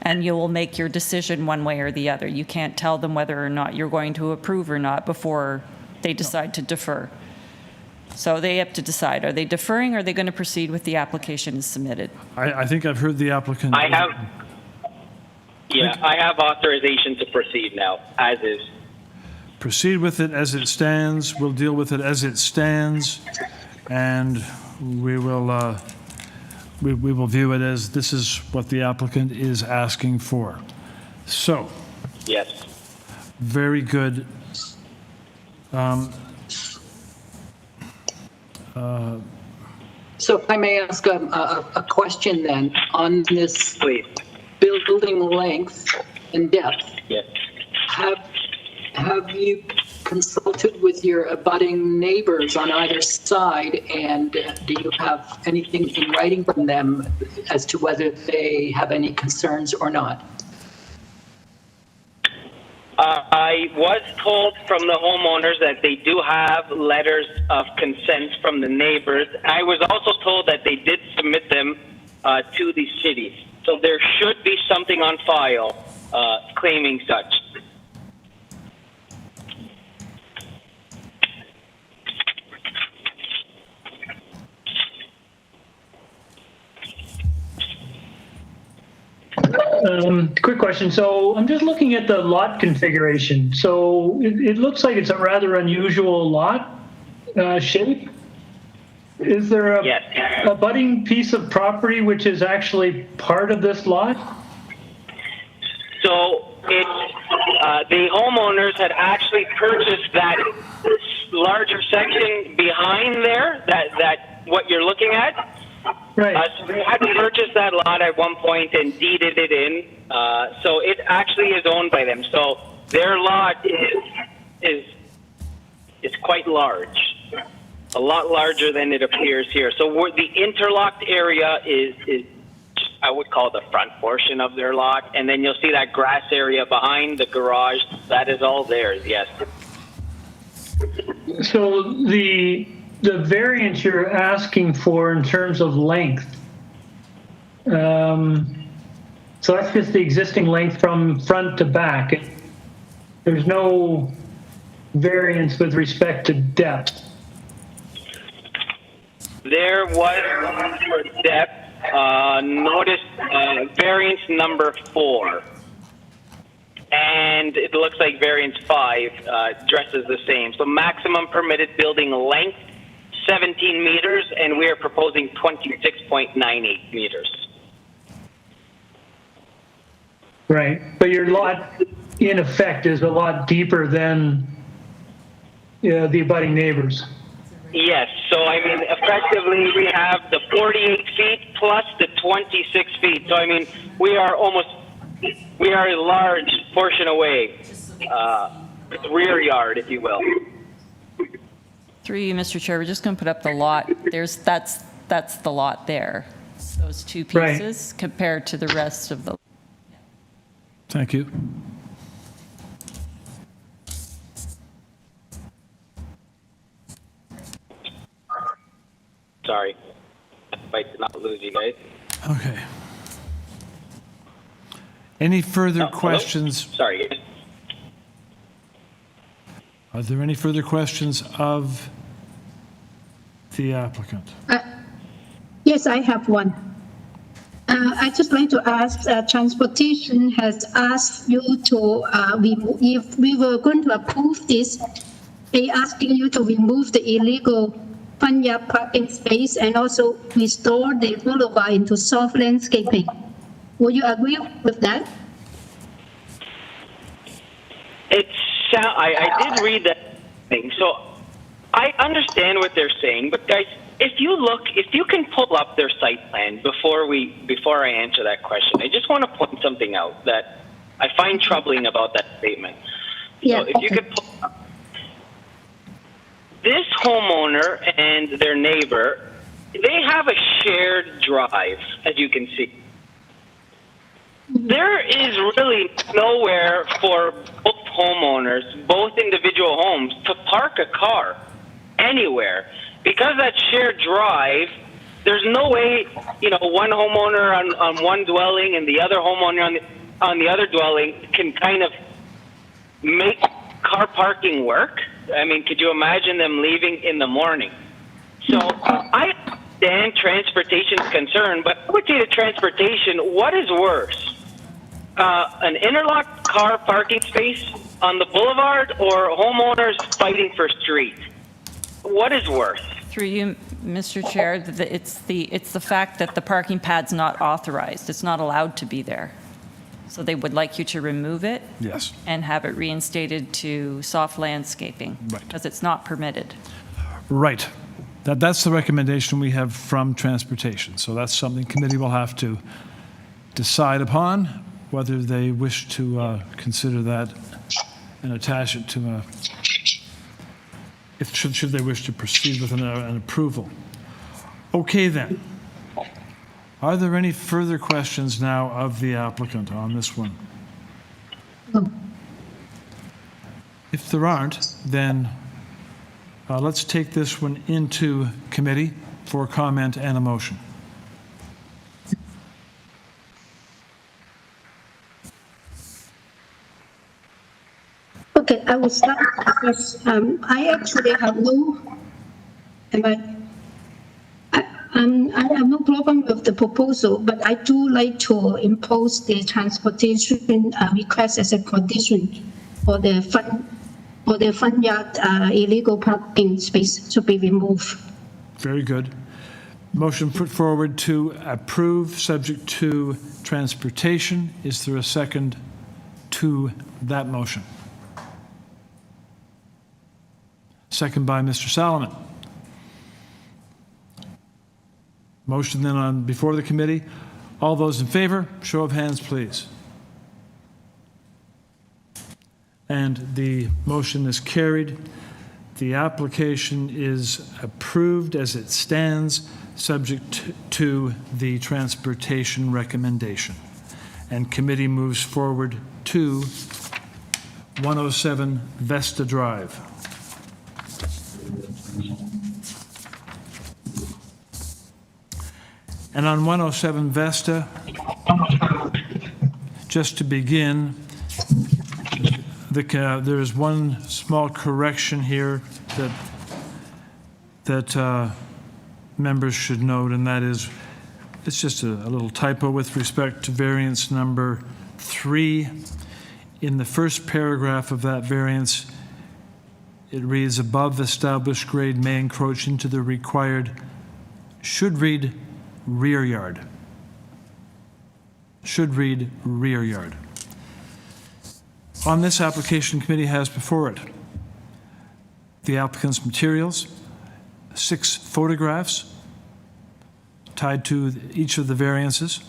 and you will make your decision one way or the other. You can't tell them whether or not you're going to approve or not before they decide to defer. So they have to decide, are they deferring or are they going to proceed with the application as submitted? I think I've heard the applicant. I have authorization to proceed now, as is. Proceed with it as it stands. We'll deal with it as it stands, and we will view it as this is what the applicant is asking for. So. Yes. Very good. So if I may ask a question then on this building length and depth. Yes. Have you consulted with your abutting neighbors on either side, and do you have anything in writing from them as to whether they have any concerns or not? I was told from the homeowners that they do have letters of consent from the neighbors. I was also told that they did submit them to the city. So there should be something on file claiming such. Quick question. So I'm just looking at the lot configuration. So it looks like it's a rather unusual lot shape. Is there a budding piece of property which is actually part of this lot? So the homeowners had actually purchased that larger section behind there, that what you're looking at. Right. So they had purchased that lot at one point and deeded it in. So it actually is owned by them. So their lot is It's quite large, a lot larger than it appears here. So the interlocked area is I would call the front portion of their lot, and then you'll see that grass area behind the garage. That is all theirs, yes. So the variance you're asking for in terms of length, so that's just the existing length from front to back. There's no variance with respect to depth. There was for depth, notice variance number 4. And it looks like variance 5 addresses the same. So maximum permitted building length, 17 meters, and we are proposing 26.98 meters. Right, but your lot, in effect, is a lot deeper than the abutting neighbors. Yes, so I mean, effectively, we have the 48 feet plus the 26 feet. So I mean, we are a large portion away, rear yard, if you will. Through you, Mr. Chair, we're just going to put up the lot. That's the lot there. Those two pieces compared to the rest of the. Thank you. Sorry, if I did not lose you guys. Okay. Any further questions? Sorry. Are there any further questions of the applicant? Yes, I have one. I'd just like to ask, transportation has asked you to, if we were going to approve this, they asking you to remove the illegal front yard parking space and also restore the boulevard into soft landscaping. Would you agree with that? I did read that thing, so I understand what they're saying, but guys, if you can pull up their site plan before I answer that question, I just want to point something out that I find troubling about that statement. Yeah, so if you could pull up. This homeowner and their neighbor, they have a shared drive, as you can see. There is really nowhere for both homeowners, both individual homes, to park a car anywhere. Because that shared drive, there's no way, one homeowner on one dwelling and the other homeowner on the other dwelling can kind of make car parking work. I mean, could you imagine them leaving in the morning? So I understand transportation's concern, but I would say to transportation, what is worse? An interlocked car parking space on the boulevard or homeowners fighting for street? What is worse? Through you, Mr. Chair, it's the fact that the parking pad's not authorized. It's not allowed to be there. So they would like you to remove it. Yes. And have it reinstated to soft landscaping. Right. Because it's not permitted. Right. That's the recommendation we have from transportation. So that's something committee will have to decide upon, whether they wish to consider that and attach it to should they wish to proceed with an approval. Okay then. Are there any further questions now of the applicant on this one? No. If there aren't, then let's take this one into committee for comment and a motion. Okay, I will start because I actually have I have no problem with the proposal, but I do like to impose the transportation request as a condition for the front yard illegal parking space to be removed. Very good. Motion put forward to approve subject to transportation. Is there a second to that motion? Second by Mr. Salomon. Motion then on before the committee. All those in favor, show of hands, please. And the motion is carried. The application is approved as it stands, subject to the transportation recommendation. And committee moves forward to 107 Vesta Drive. And on 107 Vesta, just to begin, there is one small correction here that members should note, and that is, it's just a little typo with respect to variance number 3. In the first paragraph of that variance, it reads, above established grade may encroach into the required, should read rear yard. Should read rear yard. On this application, committee has before it the applicant's materials, 6 photographs tied to each of the variances,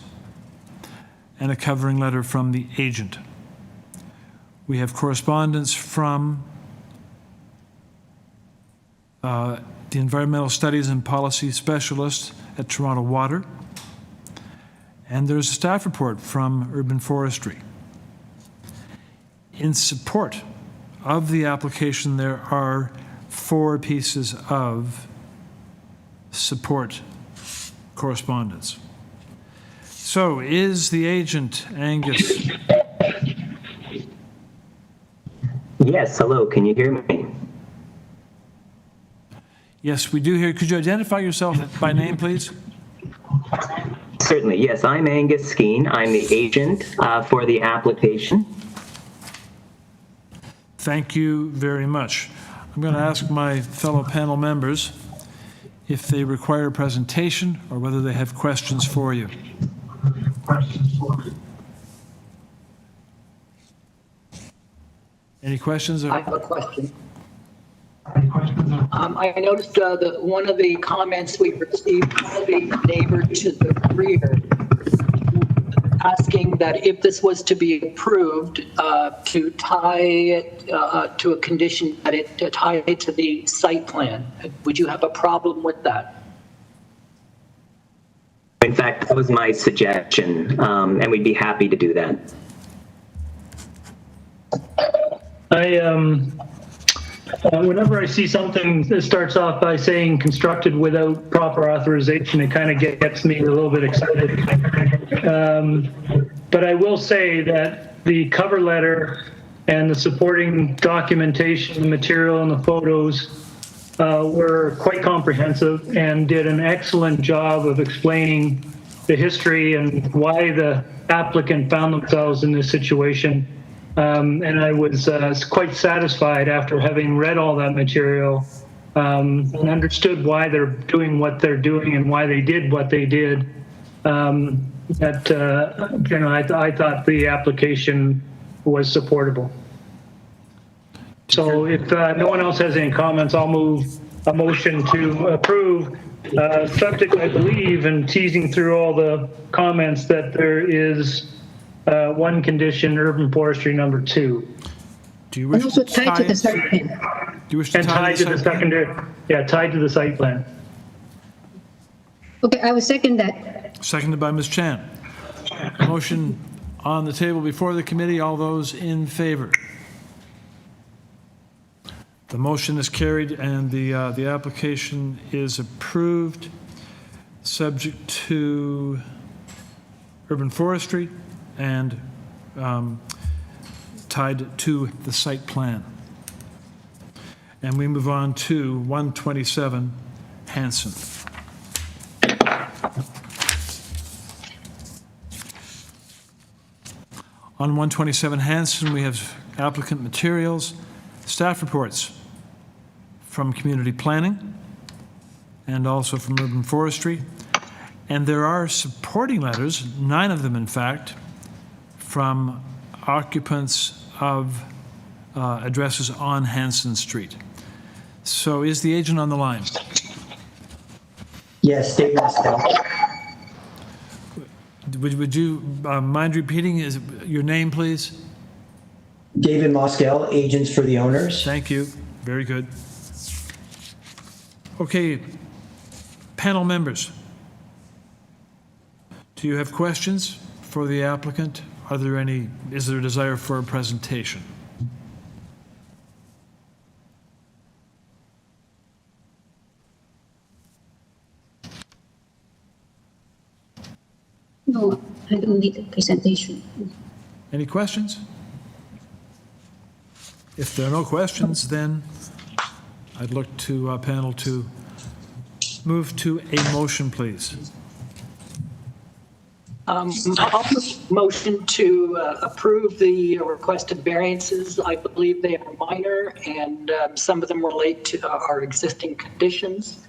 and a covering letter from the agent. We have correspondence from the Environmental Studies and Policy Specialist at Toronto Water, and there's a staff report from Urban Forestry. In support of the application, there are 4 pieces of support correspondence. So, is the agent, Angus? Yes, hello, can you hear me? Yes, we do hear. Could you identify yourself by name, please? Certainly, yes, I'm Angus Skeen. I'm the agent for the application. Thank you very much. I'm going to ask my fellow panel members if they require a presentation or whether they have questions for you. Any questions? I have a question. I noticed that one of the comments we received from the neighbor to the rear asking that if this was to be approved, to tie it to a condition that it tie it to the site plan. Would you have a problem with that? In fact, that was my suggestion, and we'd be happy to do that. Whenever I see something that starts off by saying constructed without proper authorization, it kind of gets me a little bit excited. But I will say that the cover letter and the supporting documentation, the material and the photos were quite comprehensive and did an excellent job of explaining the history and why the applicant found themselves in this situation. And I was quite satisfied after having read all that material and understood why they're doing what they're doing and why they did what they did. I thought the application was supportable. So if no one else has any comments, I'll move a motion to approve, subject, I believe, and teasing through all the comments, that there is one condition, urban forestry number 2. Do you wish and also to tied to the site plan. Do you wish to and tie tied to the secondary? Yeah, tied to the site plan. Okay, I will second that. Seconded by Ms. Chan. Motion on the table before the committee. All those in favor? The motion is carried and the application is approved, subject to urban forestry and tied to the site plan. And we move on to 127 Hanson. On 127 Hanson, we have applicant materials, staff reports from community planning and also from urban forestry. And there are supporting letters, 9 of them in fact, from occupants of addresses on Hanson Street. So is the agent on the line? Yes, David Mostel. Would you mind repeating your name, please? David Mostel, agents for the owners. Thank you. Very good. Okay, panel members, do you have questions for the applicant? Is there a desire for a presentation? No, I don't need a presentation. Any questions? If there are no questions, then I'd look to panel to move to a motion, please. I'll motion to approve the requested variances. I believe they are minor, and some of them relate to our existing conditions.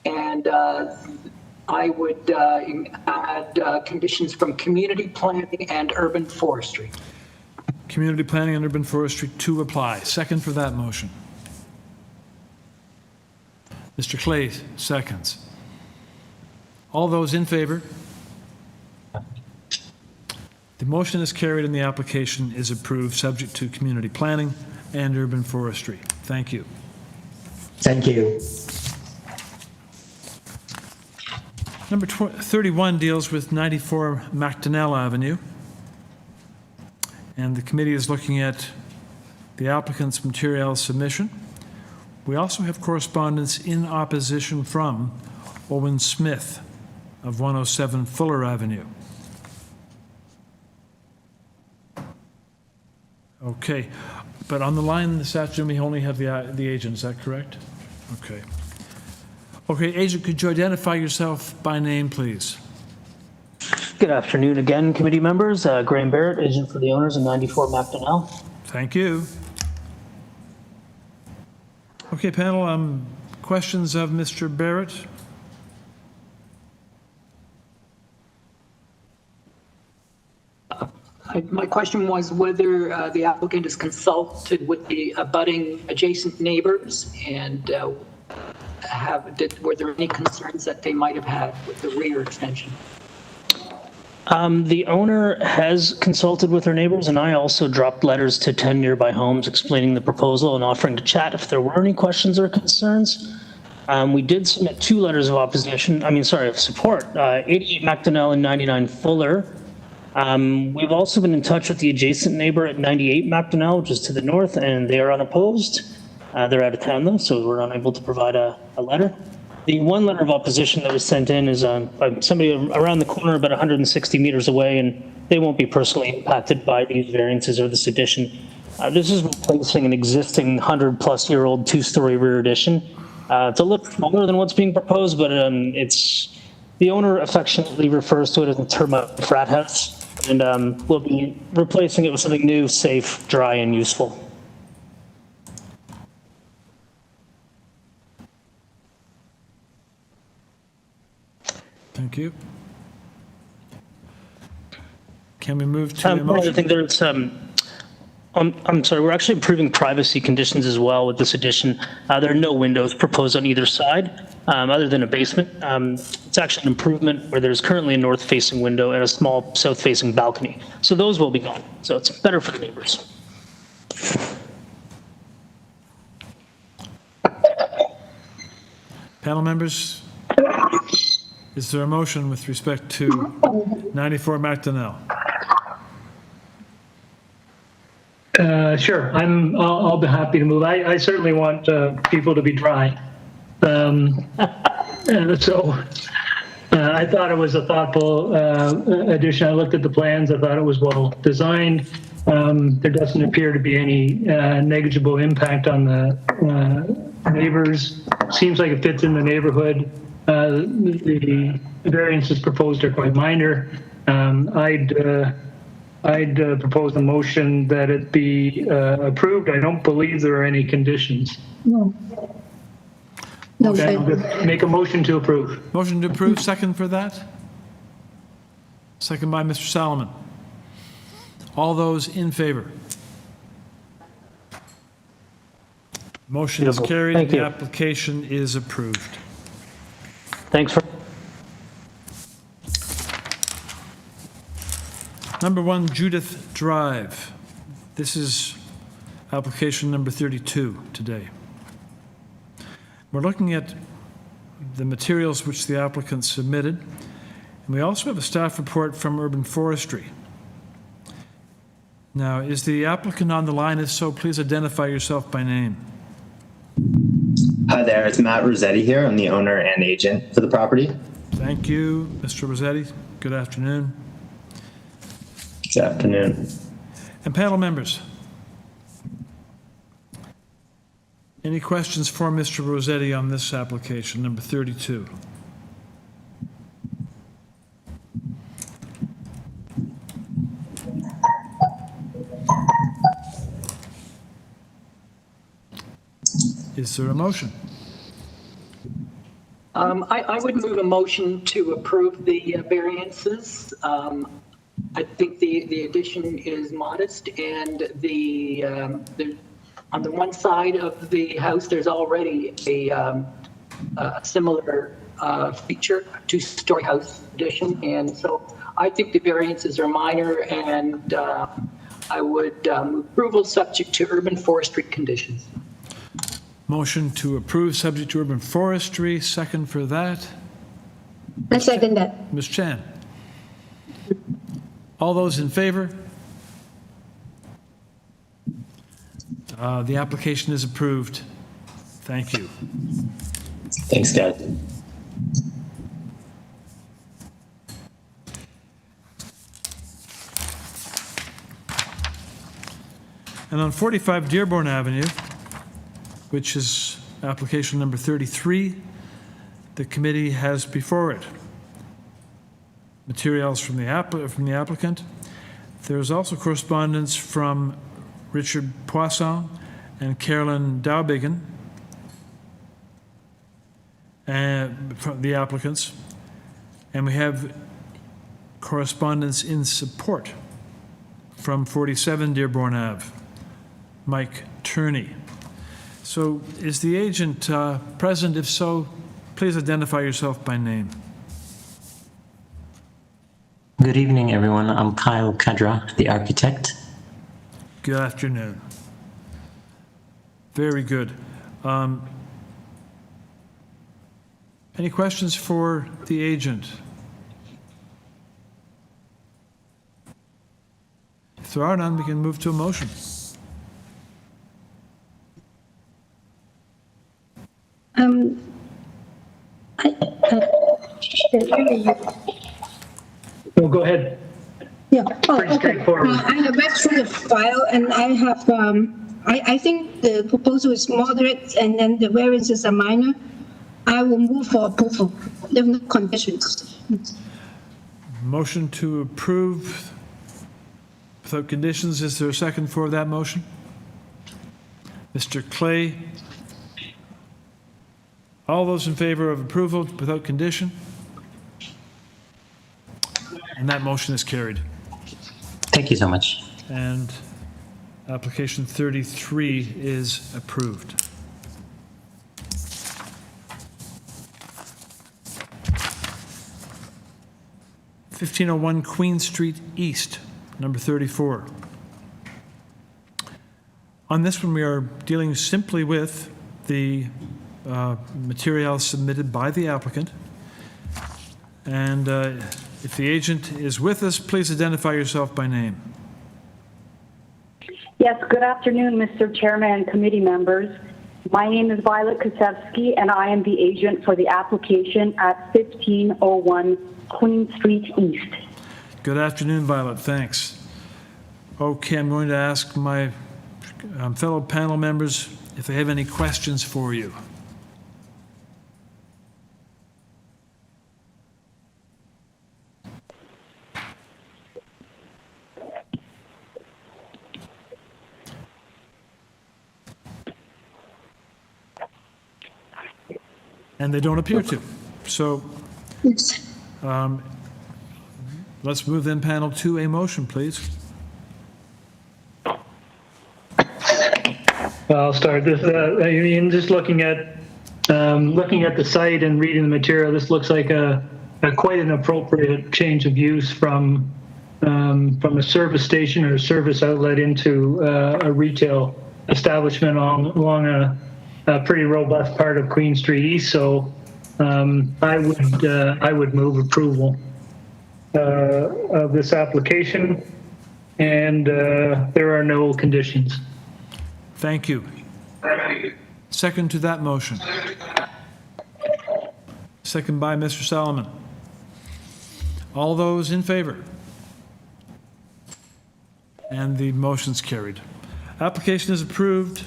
And I would add conditions from community planning and urban forestry. Community planning and urban forestry to apply. Second for that motion. Mr. Clay seconds. All those in favor? The motion is carried and the application is approved, subject to community planning and urban forestry. Thank you. Thank you. Number 31 deals with 94 MACDONELL Avenue. And the committee is looking at the applicant's material submission. We also have correspondence in opposition from Owen Smith of 107 Fuller Avenue. Okay, but on the line this afternoon, we only have the agent, is that correct? Okay. Okay, agent, could you identify yourself by name, please? Good afternoon again, committee members. Graham Barrett, agent for the owners of 94 MACDONELL. Thank you. Okay, panel, questions of Mr. Barrett? My question was whether the applicant is consulted with the abutting adjacent neighbors, and were there any concerns that they might have had with the rear extension? The owner has consulted with her neighbors, and I also dropped letters to 10 nearby homes explaining the proposal and offering to chat if there were any questions or concerns. We did submit 2 letters of support, 88 MACDONELL and 99 Fuller. We've also been in touch with the adjacent neighbor at 98 MACDONELL, which is to the north, and they are unopposed. They're out of town though, so we're unable to provide a letter. The one letter of opposition that was sent in is by somebody around the corner about 160 meters away, and they won't be personally impacted by these variances or this addition. This is replacing an existing 100-plus-year-old 2-story rear addition. It's a little smaller than what's being proposed, but the owner affectionately refers to it as a termite frat house, and we'll be replacing it with something new, safe, dry, and useful. Thank you. Can we move to the motion? I think there's I'm sorry, we're actually approving privacy conditions as well with this addition. There are no windows proposed on either side other than a basement. It's actually an improvement where there's currently a north-facing window and a small south-facing balcony. So those will be gone. So it's better for the neighbors. Panel members, is there a motion with respect to 94 MACDONELL? Sure, I'll be happy to move. I certainly want people to be dry. So I thought it was a thoughtful addition. I looked at the plans. I thought it was well designed. There doesn't appear to be any negligible impact on the neighbors. Seems like it fits in the neighborhood. The variances proposed are quite minor. I'd propose a motion that it be approved. I don't believe there are any conditions. No. No. Okay, I'll just make a motion to approve. Motion to approve, second for that? Second by Mr. Solomon. All those in favor? Motion is carried. Thank you. The application is approved. Thanks for. Number 1, Judith Drive. This is application number 32 today. We're looking at the materials which the applicant submitted. And we also have a staff report from Urban Forestry. Now, is the applicant on the line? If so, please identify yourself by name. Hi there, it's Matt Rossetti here. I'm the owner and agent for the property. Thank you, Mr. Rossetti. Good afternoon. Good afternoon. And panel members, any questions for Mr. Rossetti on this application, number 32? Is there a motion? I would move a motion to approve the variances. I think the addition is modest, and on the one side of the house, there's already a similar feature, two-story house addition, and so I think the variances are minor, and I would move approval subject to urban forestry conditions. Motion to approve subject to urban forestry. Second for that. I second that. Ms. Chan. All those in favor? The application is approved. Thank you. Thanks, guys. And on 45 Dearborn Avenue, which is application number 33, the committee has before it materials from the applicant. There's also correspondence from Richard Poisson and Carolyn Daubigan, from the applicants, and we have correspondence in support from 47 Dearborn Ave, Mike Turney. So is the agent present? If so, please identify yourself by name. Good evening, everyone. I'm Kyle Kadra, the architect. Good afternoon. Very good. Any questions for the agent? If there are none, we can move to a motion. Well, go ahead. Yeah. Pretty straightforward. I have read through the file, and I have, I think the proposal is moderate, and then the variances are minor. I will move for approval. There are no conditions. Motion to approve without conditions. Is there a second for that motion? Mr. Clay. All those in favor of approval without condition? And that motion is carried. Thank you so much. And application 33 is approved. (1501) Queen Street East, number 34. On this one, we are dealing simply with the material submitted by the applicant. And if the agent is with us, please identify yourself by name. Yes, good afternoon, Mr. Chairman and committee members. My name is Violet Kosevsky, and I am the agent for the application at 1501 Queen Street East. Good afternoon, Violet. Thanks. Okay, I'm going to ask my fellow panel members if they have any questions for you. And they don't appear to. So let's move then, panel, to a motion, please. I'll start this. I mean, just looking at the site and reading the material, this looks like a quite an appropriate change of use from a service station or a service outlet into a retail establishment along a pretty robust part of Queen Street East. So I would move approval of this application, and there are no conditions. Thank you. Second to that motion. Second by Mr. Solomon. All those in favor? And the motion's carried. Application is approved.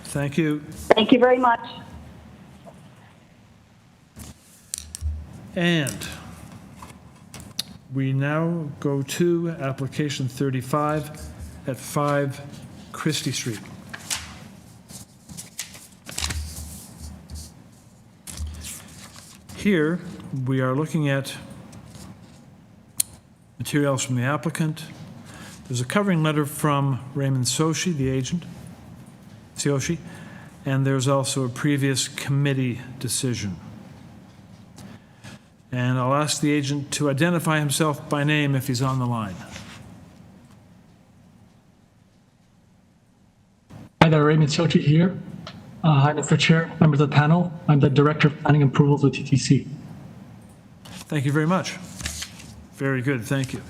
Thank you. Thank you very much. And we now go to application 35 at 5 Christie Street. Here, we are looking at materials from the applicant. There's a covering letter from Raymond Soshi, the agent, Sioshi, and there's also a previous committee decision. And I'll ask the agent to identify himself by name if he's on the line. Hi there, Raymond Sochi here. Hi, Mr. Chair, members of the panel. I'm the Director of Planning Approvals with TTC. Thank you very much. Very good, thank you.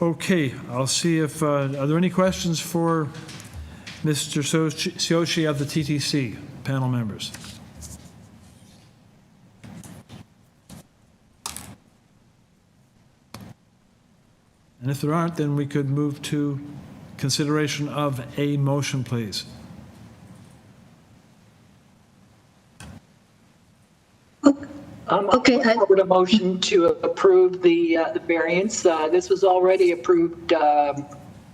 Okay, I'll see if, are there any questions for Mr. Sioshi of the TTC, panel members? And if there aren't, then we could move to consideration of a motion, please. Okay, I would a motion to approve the variance. This was already approved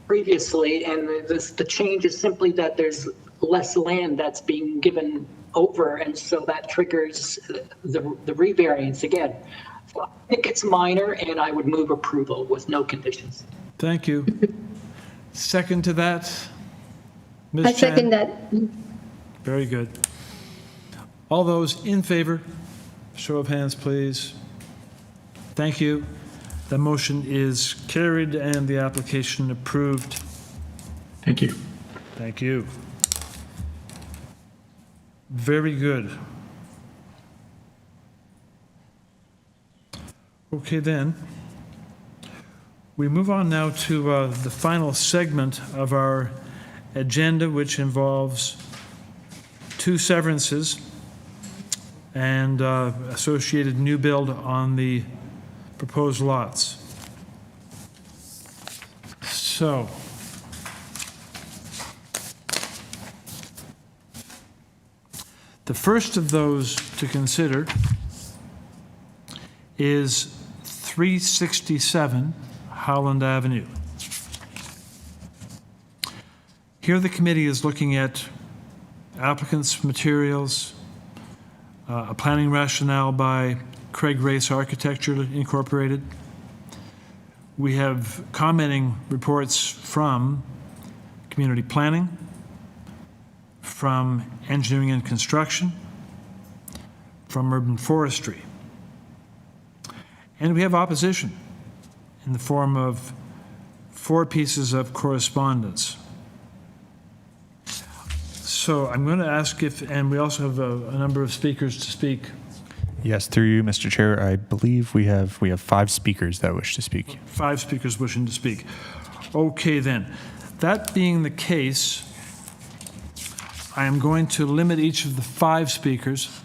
previously, and the change is simply that there's less land that's being given over, and so that triggers the revariance again. So I think it's minor, and I would move approval with no conditions. Thank you. Second to that, Ms. I second Chan? that. Very good. All those in favor? Show of hands, please. Thank you. The motion is carried and the application approved. Thank you. Thank you. Very good. Okay, then. We move on now to the final segment of our agenda, which involves 2 severances and associated new build on the proposed lots. So, the first of those to consider is 367 Howland Avenue. Here the committee is looking at applicants' materials, a planning rationale by Craig Race Architecture Incorporated. We have commenting reports from community planning, from engineering and construction, from urban forestry. And we have opposition in the form of 4 pieces of correspondence. So I'm going to ask if, and we also have a number of speakers to speak. Yes, through you, Mr. Chair, I believe we have 5 speakers that wish to speak. 5 speakers wishing to speak. Okay, then. That being the case, I am going to limit each of the 5 speakers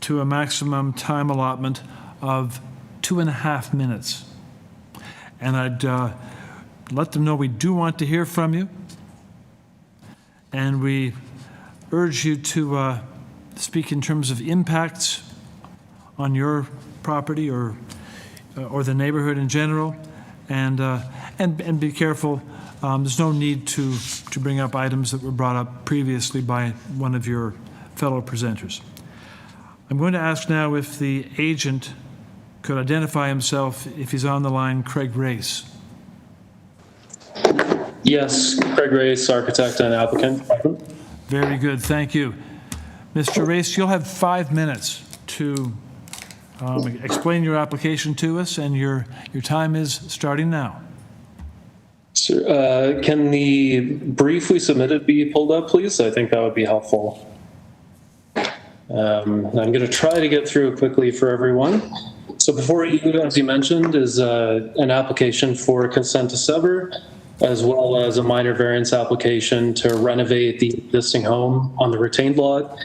to a maximum time allotment of 2.5 minutes. And I'd let them know we do want to hear from you. And we urge you to speak in terms of impacts on your property or the neighborhood in general, and be careful. There's no need to bring up items that were brought up previously by one of your fellow presenters. I'm going to ask now if the agent could identify himself, if he's on the line. Craig Race. Yes, Craig Race, architect and applicant. Very good, thank you. Mr. Race, you'll have 5 minutes to explain your application to us, and your time is starting now. Sir, can the brief we submitted be pulled up, please? I think that would be helpful. I'm going to try to get through it quickly for everyone. So before you, as you mentioned, is an application for consent to sever, as well as a minor variance application to renovate the existing home on the retained lot,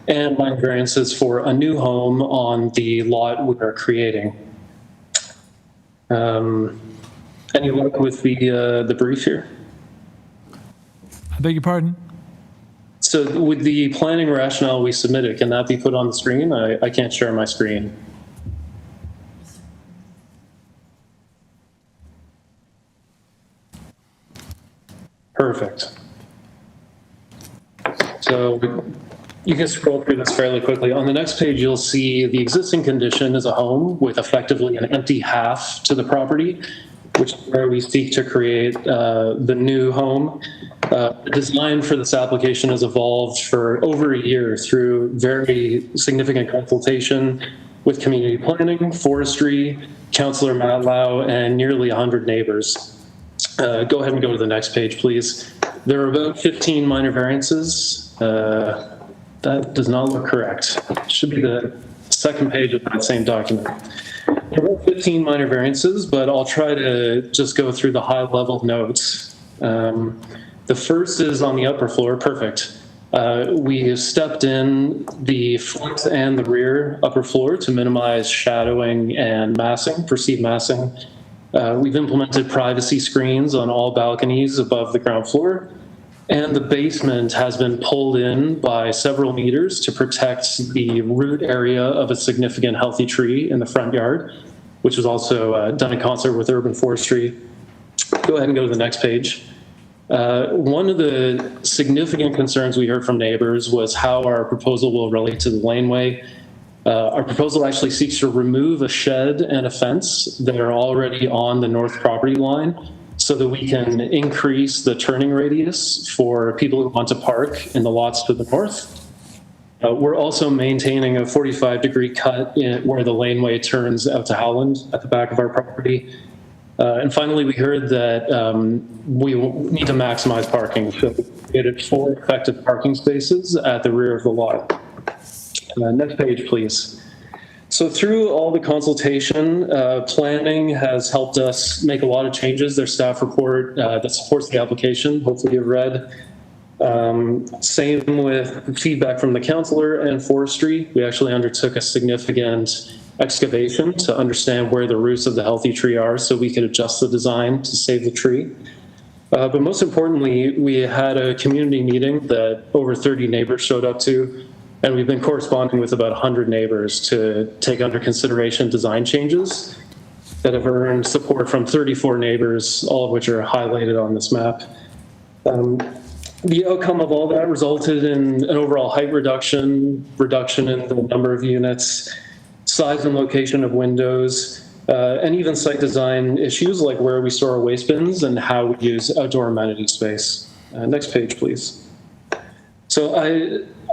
and minor variances for a new home on the lot we are creating. Any luck with the brief here? I beg your pardon? So with the planning rationale we submitted, can that be put on the screen? I can't share my screen. Perfect. So you can scroll through this fairly quickly. On the next page, you'll see the existing condition is a home with effectively an empty half to the property, which is where we seek to create the new home. The design for this application has evolved for over a year through very significant consultation with community planning, forestry, Councillor Matlow, and nearly 100 neighbors. Go ahead and go to the next page, please. There are about 15 minor variances. That does not look correct. It should be the second page of that same document. There are 15 minor variances, but I'll try to just go through the high-level notes. The first is on the upper floor. Perfect. We stepped in the front and the rear upper floor to minimize shadowing and massing, perceived massing. We've implemented privacy screens on all balconies above the ground floor, and the basement has been pulled in by several meters to protect the root area of a significant healthy tree in the front yard, which was also done in concert with urban forestry. Go ahead and go to the next page. One of the significant concerns we heard from neighbors was how our proposal will relate to the laneway. Our proposal actually seeks to remove a shed and a fence that are already on the north property line so that we can increase the turning radius for people who want to park in the lots to the north. We're also maintaining a 45-degree cut where the laneway turns out to Howland at the back of our property. And finally, we heard that we need to maximize parking. So we created 4 effective parking spaces at the rear of the lot. Next page, please. So through all the consultation, planning has helped us make a lot of changes. Their staff report that supports the application, hopefully you've read. Same with feedback from the councillor and forestry. We actually undertook a significant excavation to understand where the roots of the healthy tree are so we could adjust the design to save the tree. But most importantly, we had a community meeting that over 30 neighbors showed up to, and we've been corresponding with about 100 neighbors to take under consideration design changes that have earned support from 34 neighbors, all of which are highlighted on this map. The outcome of all that resulted in an overall height reduction in the number of units, size and location of windows, and even site design issues like where we store our waste bins and how we use outdoor amenity space. Next page, please. So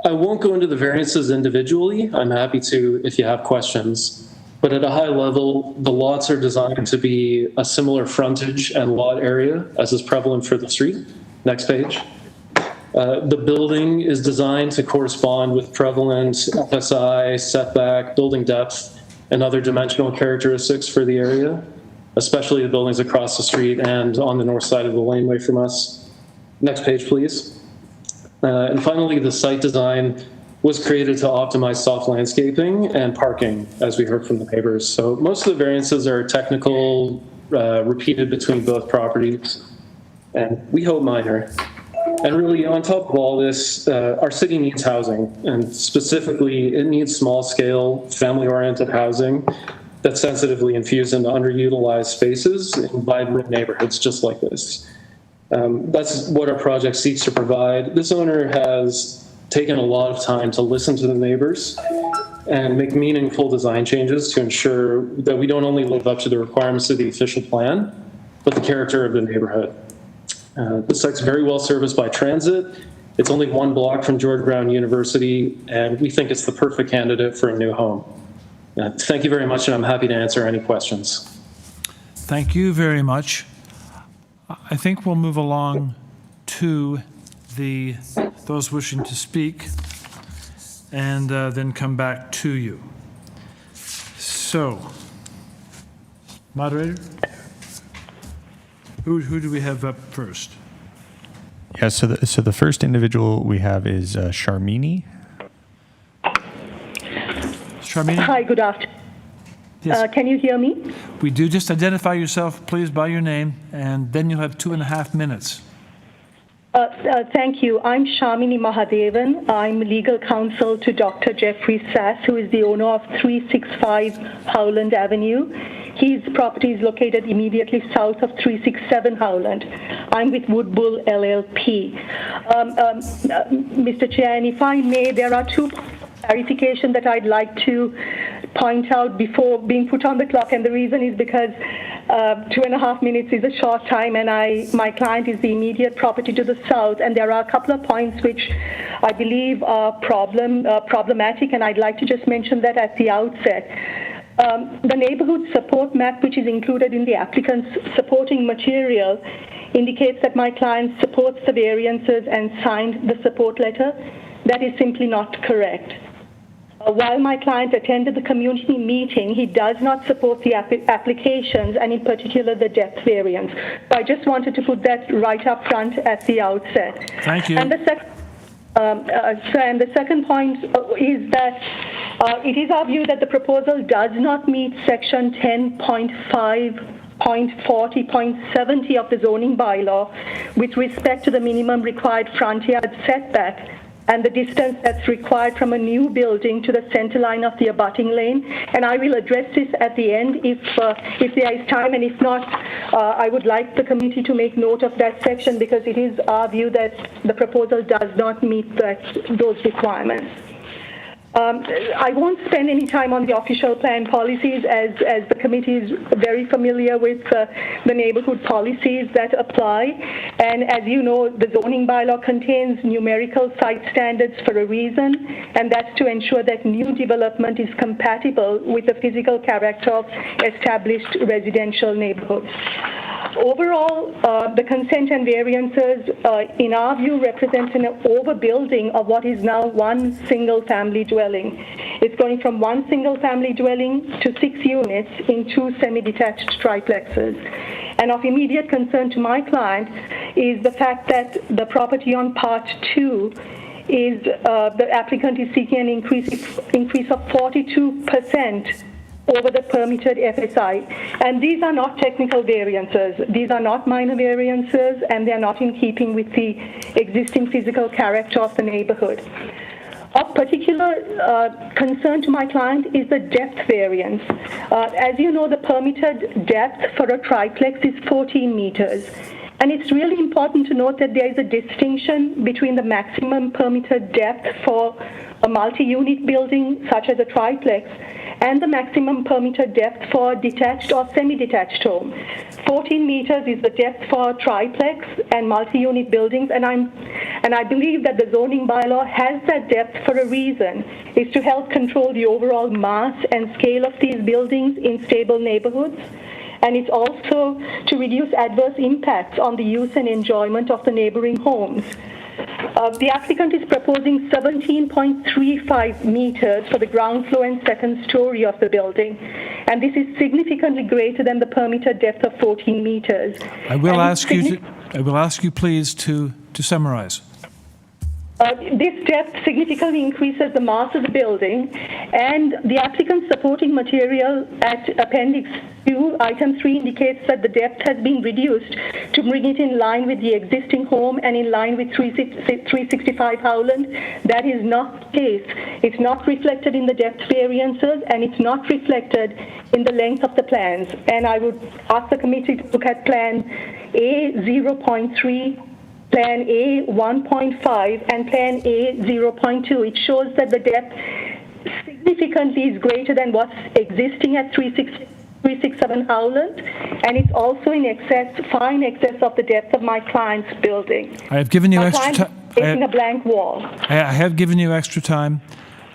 I won't go into the variances individually. I'm happy to if you have questions. But at a high level, the lots are designed to be a similar frontage and lot area as is prevalent for the street. Next page. The building is designed to correspond with prevalent FSI, setback, building depth, and other dimensional characteristics for the area, especially the buildings across the street and on the north side of the laneway from us. Next page, please. And finally, the site design was created to optimize soft landscaping and parking, as we heard from the neighbors. So most of the variances are technical, repeated between both properties, and we hope minor. And really, on top of all this, our city needs housing, and specifically, it needs small-scale, family-oriented housing that's sensitively infused into underutilized spaces in vibrant neighborhoods just like this. That's what our project seeks to provide. This owner has taken a lot of time to listen to the neighbors and make meaningful design changes to ensure that we don't only live up to the requirements of the official plan, but the character of the neighborhood. The site's very well serviced by transit. It's only 1 block from George Brown University, and we think it's the perfect candidate for a new home. Thank you very much, and I'm happy to answer any questions. Thank you very much. I think we'll move along to those wishing to speak. and then come back to you. So, moderator, who do we have up first? Yeah, so the first individual we have is Sharmini. Sharmini? Hi, good afternoon. Yes. Can you hear me? We do. Just identify yourself, please, by your name, and then you'll have 2.5 minutes. Thank you. I'm Shamini Mahadevan. I'm legal counsel to Dr. Jeffrey Sass, who is the owner of 365 Howland Avenue. His property is located immediately south of 367 Howland. I'm with Woodbull LLP. Mr. Chair, and if I may, there are two clarifications that I'd like to point out before being put on the clock, and the reason is because 2.5 minutes is a short time, and my client is the immediate property to the south, and there are a couple of points which I believe are problematic, and I'd like to just mention that at the outset. The neighborhood support map, which is included in the applicant's supporting material, indicates that my client supports the variances and signed the support letter. That is simply not correct. While my client attended the community meeting, he does not support the applications, and in particular the depth variance. So I just wanted to put that right up front at the outset. Thank you. And the second point is that it is our view that the proposal does not meet section 10.5.40.70 of the zoning bylaw with respect to the minimum required front yard setback and the distance that's required from a new building to the center line of the abutting lane. And I will address this at the end if there is time, and if not, I would like the committee to make note of that section because it is our view that the proposal does not meet those requirements. I won't spend any time on the official plan policies as the committee is very familiar with the neighborhood policies that apply. And as you know, the zoning bylaw contains numerical site standards for a reason, and that's to ensure that new development is compatible with the physical character of established residential neighborhoods. Overall, the consent and variances, in our view, represent an overbuilding of what is now one single-family dwelling. It's going from one single-family dwelling to 6 units in 2 semi-detached triplexes. And of immediate concern to my client is the fact that the property on Part 2 is the applicant is seeking an increase of 42% over the permitted FSI. And these are not technical variances. These are not minor variances, and they are not in keeping with the existing physical character of the neighborhood. Of particular concern to my client is the depth variance. As you know, the permitted depth for a triplex is 14 meters. And it's really important to note that there is a distinction between the maximum permitted depth for a multi-unit building, such as a triplex, and the maximum permitted depth for detached or semi-detached home. 14 meters is the depth for triplex and multi-unit buildings, and I believe that the zoning bylaw has that depth for a reason. It's to help control the overall mass and scale of these buildings in stable neighborhoods. And it's also to reduce adverse impacts on the use and enjoyment of the neighboring homes. The applicant is proposing 17.35 meters for the ground floor and second story of the building, and this is significantly greater than the permitted depth of 14 meters. I will ask you please to summarize. This depth significantly increases the mass of the building, and the applicant's supporting material at Appendix 2, Item 3 indicates that the depth has been reduced to bring it in line with the existing home and in line with 365 Howland. That is not the case. It's not reflected in the depth variances, and it's not reflected in the length of the plans. And I would ask the committee to look at Plan A 0.3, Plan A 1.5, and Plan A 0.2. It shows that the depth significantly is greater than what's existing at 367 Howland, and it's also in excess, far in excess of the depth of my client's building. I have given you extra time. Facing a blank wall. I have given you extra time,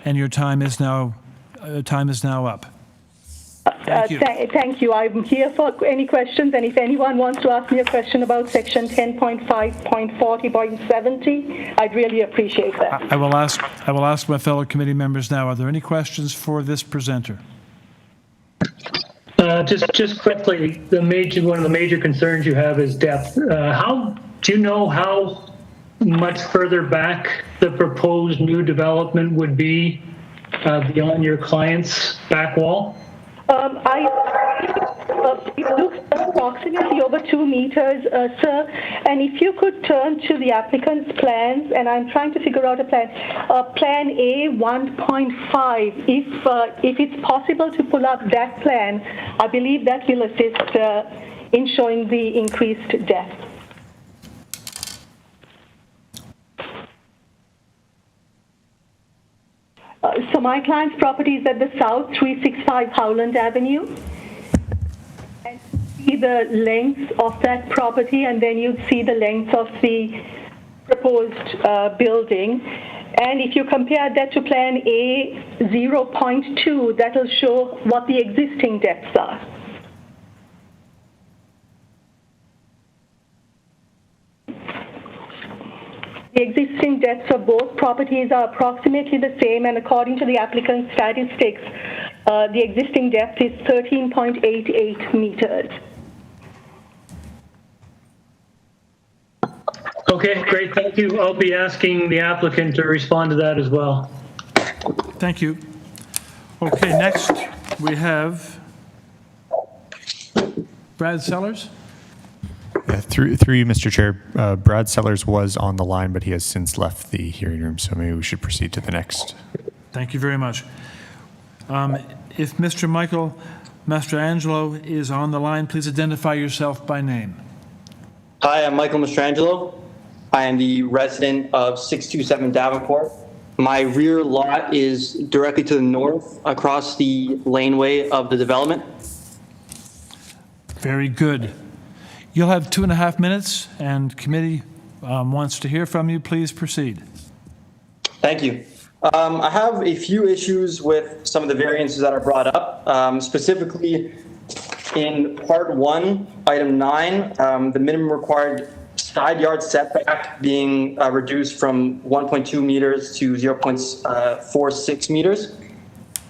and your time is now up. Thank you. Thank you. I'm here for any questions, and if anyone wants to ask me a question about section 10.5.40.70, I'd really appreciate that. I will ask my fellow committee members now. Are there any questions for this presenter? Just quickly, one of the major concerns you have is depth. Do you know how much further back the proposed new development would be beyond your client's back wall? It looks approximately over 2 meters, sir. And if you could turn to the applicant's plans, and I'm trying to figure out a plan. Plan A 1.5. If it's possible to pull up that plan, I believe that will assist in showing the increased depth. So my client's property is at the south, 365 Howland Avenue. And you see the length of that property, and then you'd see the length of the proposed building. And if you compare that to Plan A 0.2, that'll show what the existing depths are. The existing depths of both properties are approximately the same, and according to the applicant's statistics, the existing depth is 13.88 meters. Okay, great, thank you. I'll be asking the applicant to respond to that as well. Thank you. Okay, next we have Brad Sellers. Through you, Mr. Chair, Brad Sellers was on the line, but he has since left the hearing room, so maybe we should proceed to the next. Thank you very much. If Mr. Michael Mastrangelo is on the line, please identify yourself by name. Hi, I'm Michael Mastrangelo. I am the resident of 627 Davenport. My rear lot is directly to the north across the laneway of the development. Very good. You'll have 2.5 minutes, and committee wants to hear from you. Please proceed. Thank you. I have a few issues with some of the variances that are brought up, specifically in Part 1, Item 9, the minimum required side yard setback being reduced from 1.2 meters to 0.46 meters.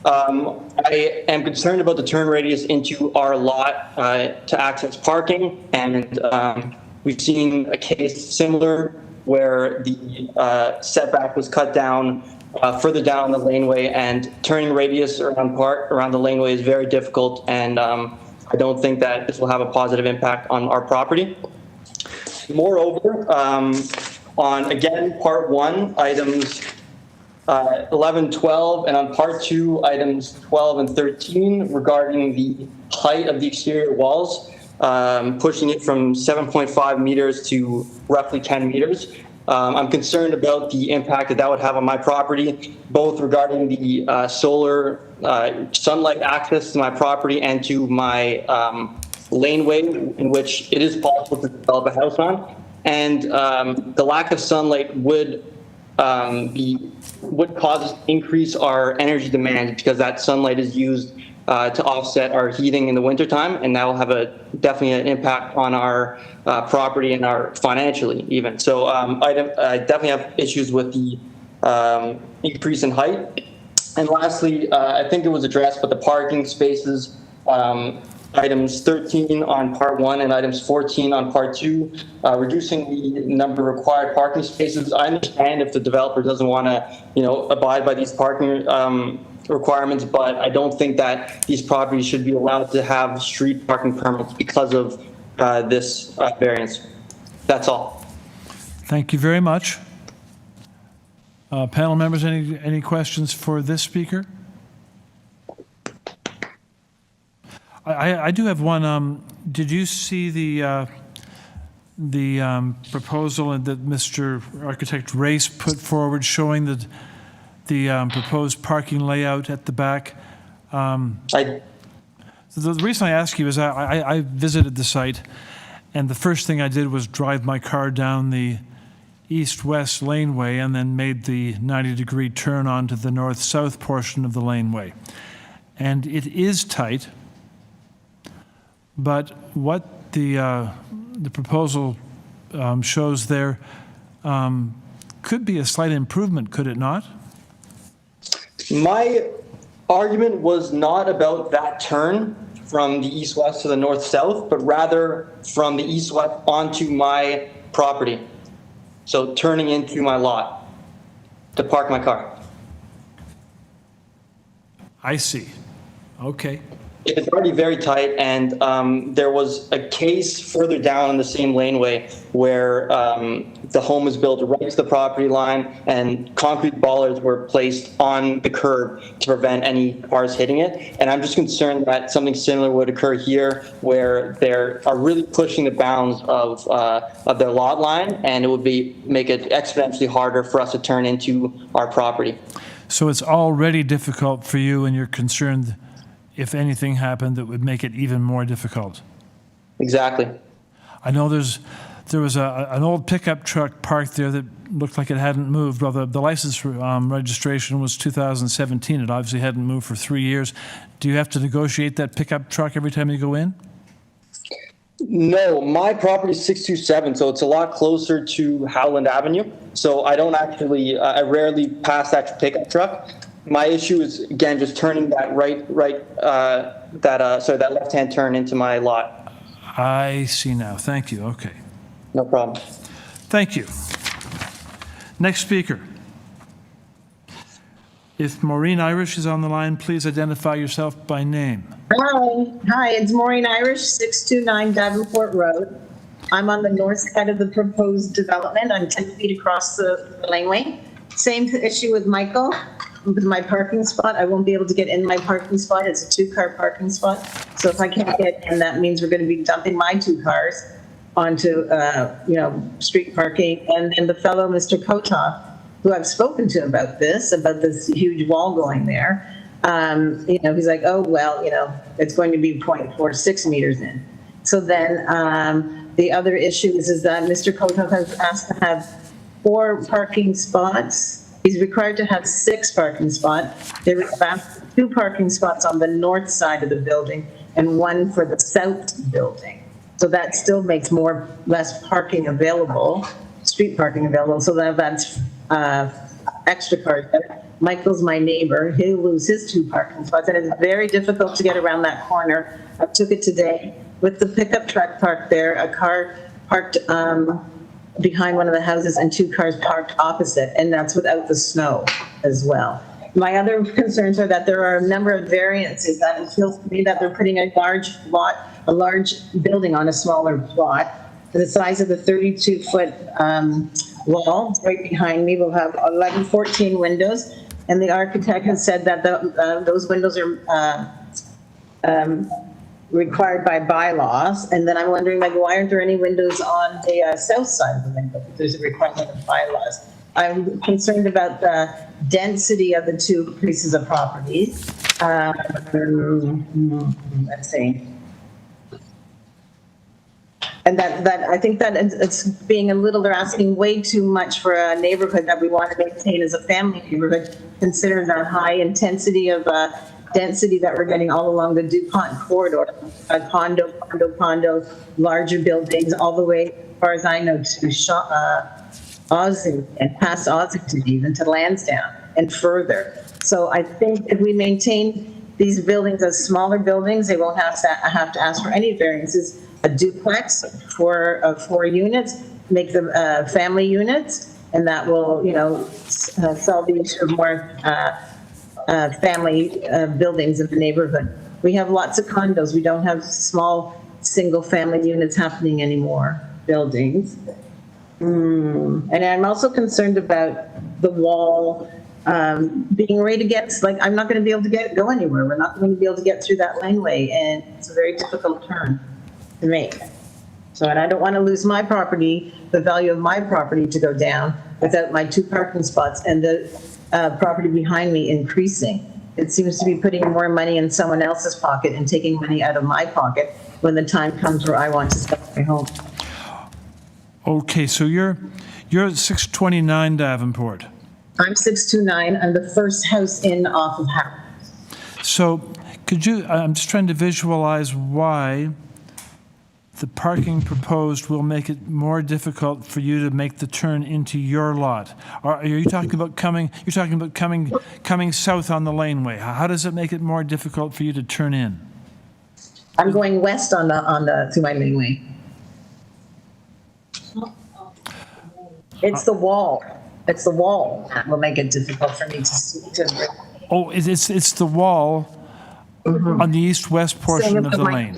I am concerned about the turn radius into our lot to access parking, and we've seen a case similar where the setback was cut down further down the laneway, and turning radius around the laneway is very difficult, and I don't think that this will have a positive impact on our property. Moreover, on, again, Part 1, items 11, 12, and on Part 2, items 12 and 13 regarding the height of the exterior walls, pushing it from 7.5 meters to roughly 10 meters. I'm concerned about the impact that would have on my property, both regarding the solar sunlight access to my property and to my laneway, in which it is possible to develop a house on. And the lack of sunlight would cause us to increase our energy demand, because that sunlight is used to offset our heating in the wintertime, and that will have definitely an impact on our property and our financially even. So I definitely have issues with the increase in height. And lastly, I think it was addressed, but the parking spaces, items 13 on Part 1 and items 14 on Part 2, reducing the number of required parking spaces. I understand if the developer doesn't want to, abide by these parking requirements, but I don't think that these properties should be allowed to have street parking permits because of this variance. That's all. Thank you very much. Panel members, any questions for this speaker? I do have one. Did you see the proposal that Mr. Architect Race put forward showing the proposed parking layout at the back? So the reason I ask you is I visited the site, and the first thing I did was drive my car down the east-west laneway and then made the 90-degree turn onto the north-south portion of the laneway. And it is tight. but what the proposal shows there could be a slight improvement, could it not? My argument was not about that turn from the east-west to the north-south, but rather from the east-west onto my property. So turning into my lot to park my car. I see. Okay. It's already very tight, and there was a case further down in the same laneway where the home was built right to the property line, and concrete bollards were placed on the curb to prevent any cars hitting it. And I'm just concerned that something similar would occur here, where they are really pushing the bounds of their lot line, and it would make it exponentially harder for us to turn into our property. So it's already difficult for you, and you're concerned if anything happened that would make it even more difficult. Exactly. I know there was an old pickup truck parked there that looked like it hadn't moved. Well, the license registration was 2017. It obviously hadn't moved for 3 years. Do you have to negotiate that pickup truck every time you go in? No, my property is 627, so it's a lot closer to Howland Avenue. So I don't actually, I rarely pass that pickup truck. My issue is, again, just turning that that left-hand turn into my lot. I see now. Thank you. Okay. No problem. Thank you. Next speaker. If Maureen Irish is on the line, please identify yourself by name. Hi, it's Maureen Irish, 629 Davenport Road. I'm on the north side of the proposed development. I'm 10 feet across the laneway. Same issue with Michael. With my parking spot, I won't be able to get in my parking spot. It's a 2-car parking spot. So if I can't get in, that means we're going to be dumping my 2 cars onto, street parking. And then the fellow, Mr. Kotoff, who I've spoken to about this huge wall going there, he's like, oh, well, it's going to be 0.46 meters in. So then the other issue is that Mr. Kotoff has asked to have 4 parking spots. He's required to have 6 parking spots. There are 2 parking spots on the north side of the building and 1 for the south building. So that still makes less parking available, street parking available. So that's extra cars. Michael's my neighbor. He'll lose his 2 parking spots, and it's very difficult to get around that corner. I took it today with the pickup truck parked there, a car parked behind one of the houses and 2 cars parked opposite, and that's without the snow as well. My other concerns are that there are a number of variances that it feels to me that they're putting a large building on a smaller plot. The size of the 32-foot wall right behind me will have 14 windows, and the architect has said that those windows are required by bylaws. And then I'm wondering, why aren't there any windows on the south side of the window if there's a requirement of bylaws? I'm concerned about the density of the 2 pieces of property. Let's see. And that I think that it's being they're asking way too much for a neighborhood that we want to maintain as a family neighborhood, considering the high intensity of density that we're getting all along the DuPont corridor, condo, larger buildings, all the way, as far as I know, to Ossington and past Ossington, even to Lansdowne and further. So I think if we maintain these buildings as smaller buildings, they won't have to ask for any variances. A duplex for 4 units, make them family units, and that will, solve the issue of more family buildings in the neighborhood. We have lots of condos. We don't have small single-family units happening anymore, buildings. And I'm also concerned about the wall being right against, I'm not going to be able to go anywhere. We're not going to be able to get through that laneway, and it's a very difficult turn to make. So, and I don't want to lose my property, the value of my property to go down without my 2 parking spots and the property behind me increasing. It seems to be putting more money in someone else's pocket and taking money out of my pocket when the time comes where I want to sell my home. Okay, so you're at 629 Davenport. I'm 629. I'm the first house in off of Howland. So could you, I'm just trying to visualize why the parking proposed will make it more difficult for you to make the turn into your lot. Are you talking about coming south on the laneway? How does it make it more difficult for you to turn in? I'm going west on the to my laneway. It's the wall. It's the wall that will make it difficult for me to. Oh, it's the wall on the east-west portion of the lane.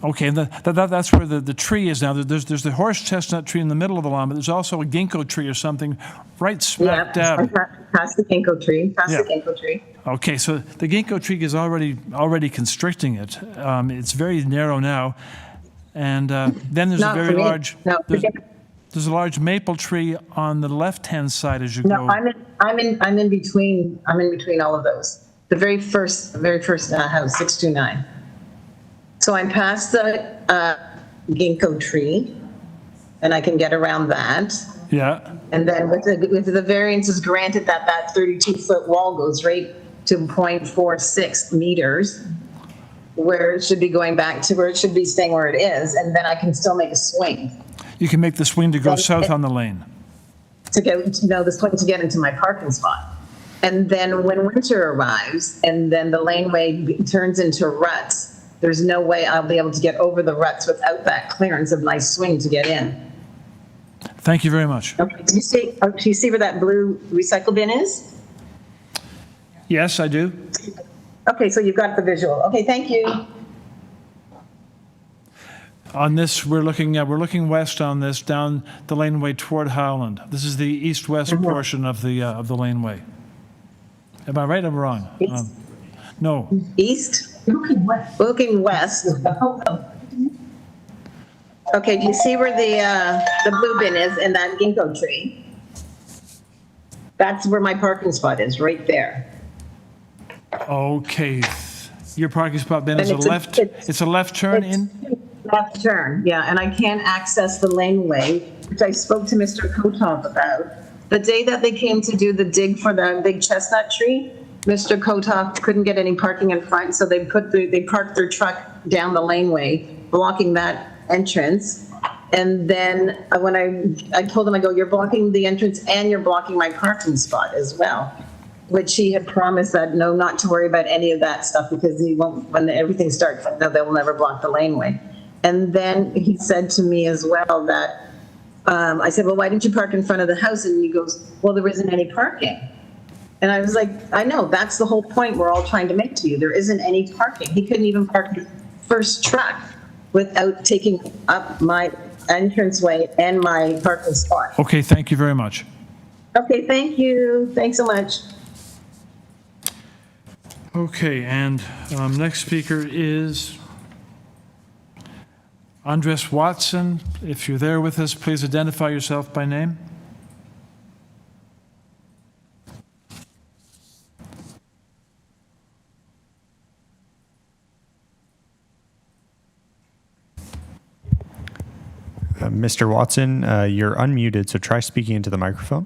Okay, and that's where the tree is now. There's the horse chestnut tree in the middle of the lawn, but there's also a ginkgo tree or something right smack dab. Past the ginkgo tree. The ginkgo tree. Okay, so the ginkgo tree is already constricting it. It's very narrow now, and then there's there's a large maple tree on the left-hand side as you go. No, I'm in between. I'm in between all of those. The very first house, 629. So I'm past the ginkgo tree, and I can get around that. Yeah. And then with the variances granted that 32-foot wall goes right to 0.46 meters, where it should be going back to where it should be staying where it is, and then I can still make a swing. You can make the swing to go south on the lane. The swing to get into my parking spot. And then when winter arrives, and then the laneway turns into ruts, there's no way I'll be able to get over the ruts without that clearance of my swing to get in. Thank you very much. Okay, do you see where that blue recycle bin is? Yes, I do. Okay, so you've got the visual. Okay, thank you. On this, we're looking west on this, down the laneway toward Howland. This is the east-west portion of the laneway. Am I right or wrong? No. East? Looking west. Okay, do you see where the blue bin is in that ginkgo tree? That's where my parking spot is, right there. Okay. Your parking spot bin is it's a left turn in? Left turn, yeah, and I can't access the laneway, which I spoke to Mr. Kotov about. The day that they came to do the dig for the big chestnut tree, Mr. Kotov couldn't get any parking in front, so they parked their truck down the laneway, blocking that entrance. And then when I told him, I go, you're blocking the entrance and you're blocking my parking spot as well, which he had promised that no, not to worry about any of that stuff because he won't, when everything starts, no, they will never block the laneway. And then he said to me as well that, I said, well, why didn't you park in front of the house? And he goes, well, there isn't any parking. And I was like, I know, that's the whole point we're all trying to make to you. There isn't any parking. He couldn't even park his first truck without taking up my entranceway and my parking spot. Okay, thank you very much. Okay, thank you. Thanks so much. Okay, and next speaker is Andres Watson. If you're there with us, please identify yourself by name. Mr. Watson, you're unmuted, so try speaking into the microphone.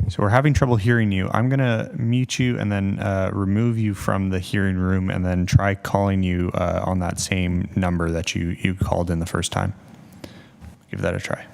So we're having trouble hearing you. I'm going to mute you and then remove you from the hearing room and then try calling you on that same number that you called in the first time. Give that a try.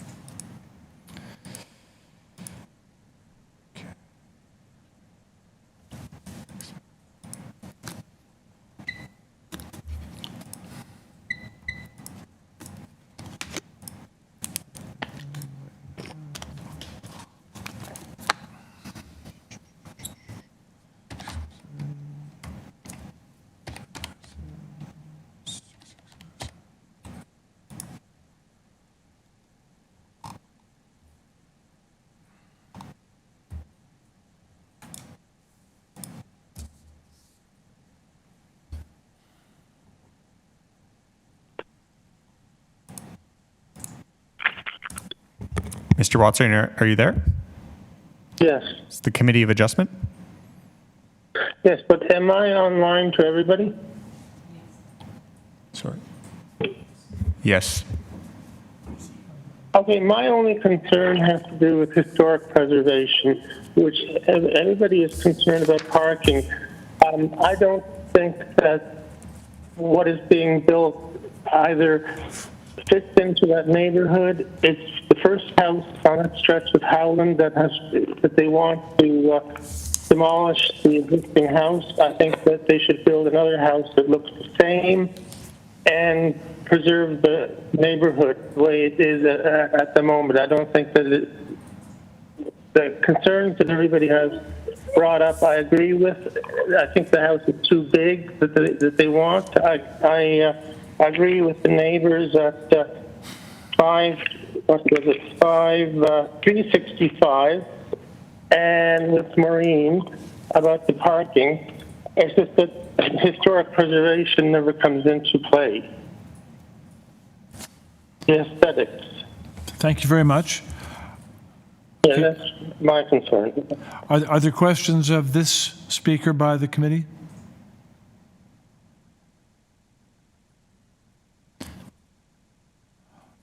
Mr. Watson, are you there? Yes. It's the Committee of Adjustment? Yes, but am I online to everybody? Sorry. Yes. Okay, my only concern has to do with historic preservation, which everybody is concerned about parking. I don't think that what is being built either fits into that neighborhood. It's the first house on that stretch of Howland that they want to demolish the existing house. I think that they should build another house that looks the same and preserve the neighborhood the way it is at the moment. I don't think that the concerns that everybody has brought up, I agree with. I think the house is too big that they want. I agree with the neighbors at 365 and with Maureen about the parking. It's just that historic preservation never comes into play. The aesthetics. Thank you very much. Yeah, that's my concern. Are there questions of this speaker by the committee?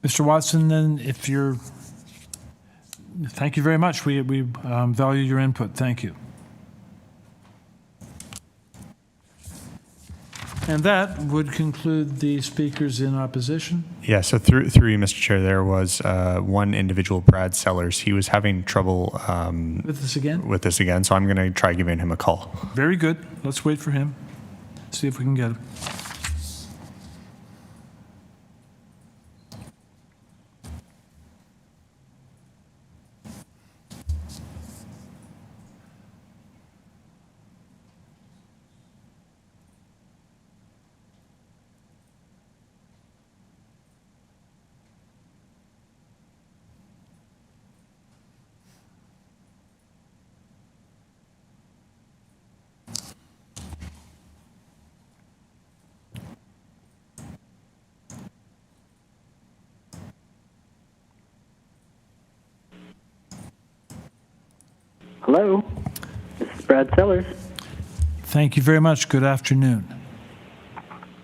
Mr. Watson, then, if you're... Thank you very much. We value your input. Thank you. And that would conclude the speakers in opposition. Yeah, so through you, Mr. Chair, there was one individual, Brad Sellers. He was having trouble with this again, so I'm going to try giving him a call. Very good. Let's wait for him. See if we can get him. Hello, this is Brad Sellers. Thank you very much. Good afternoon.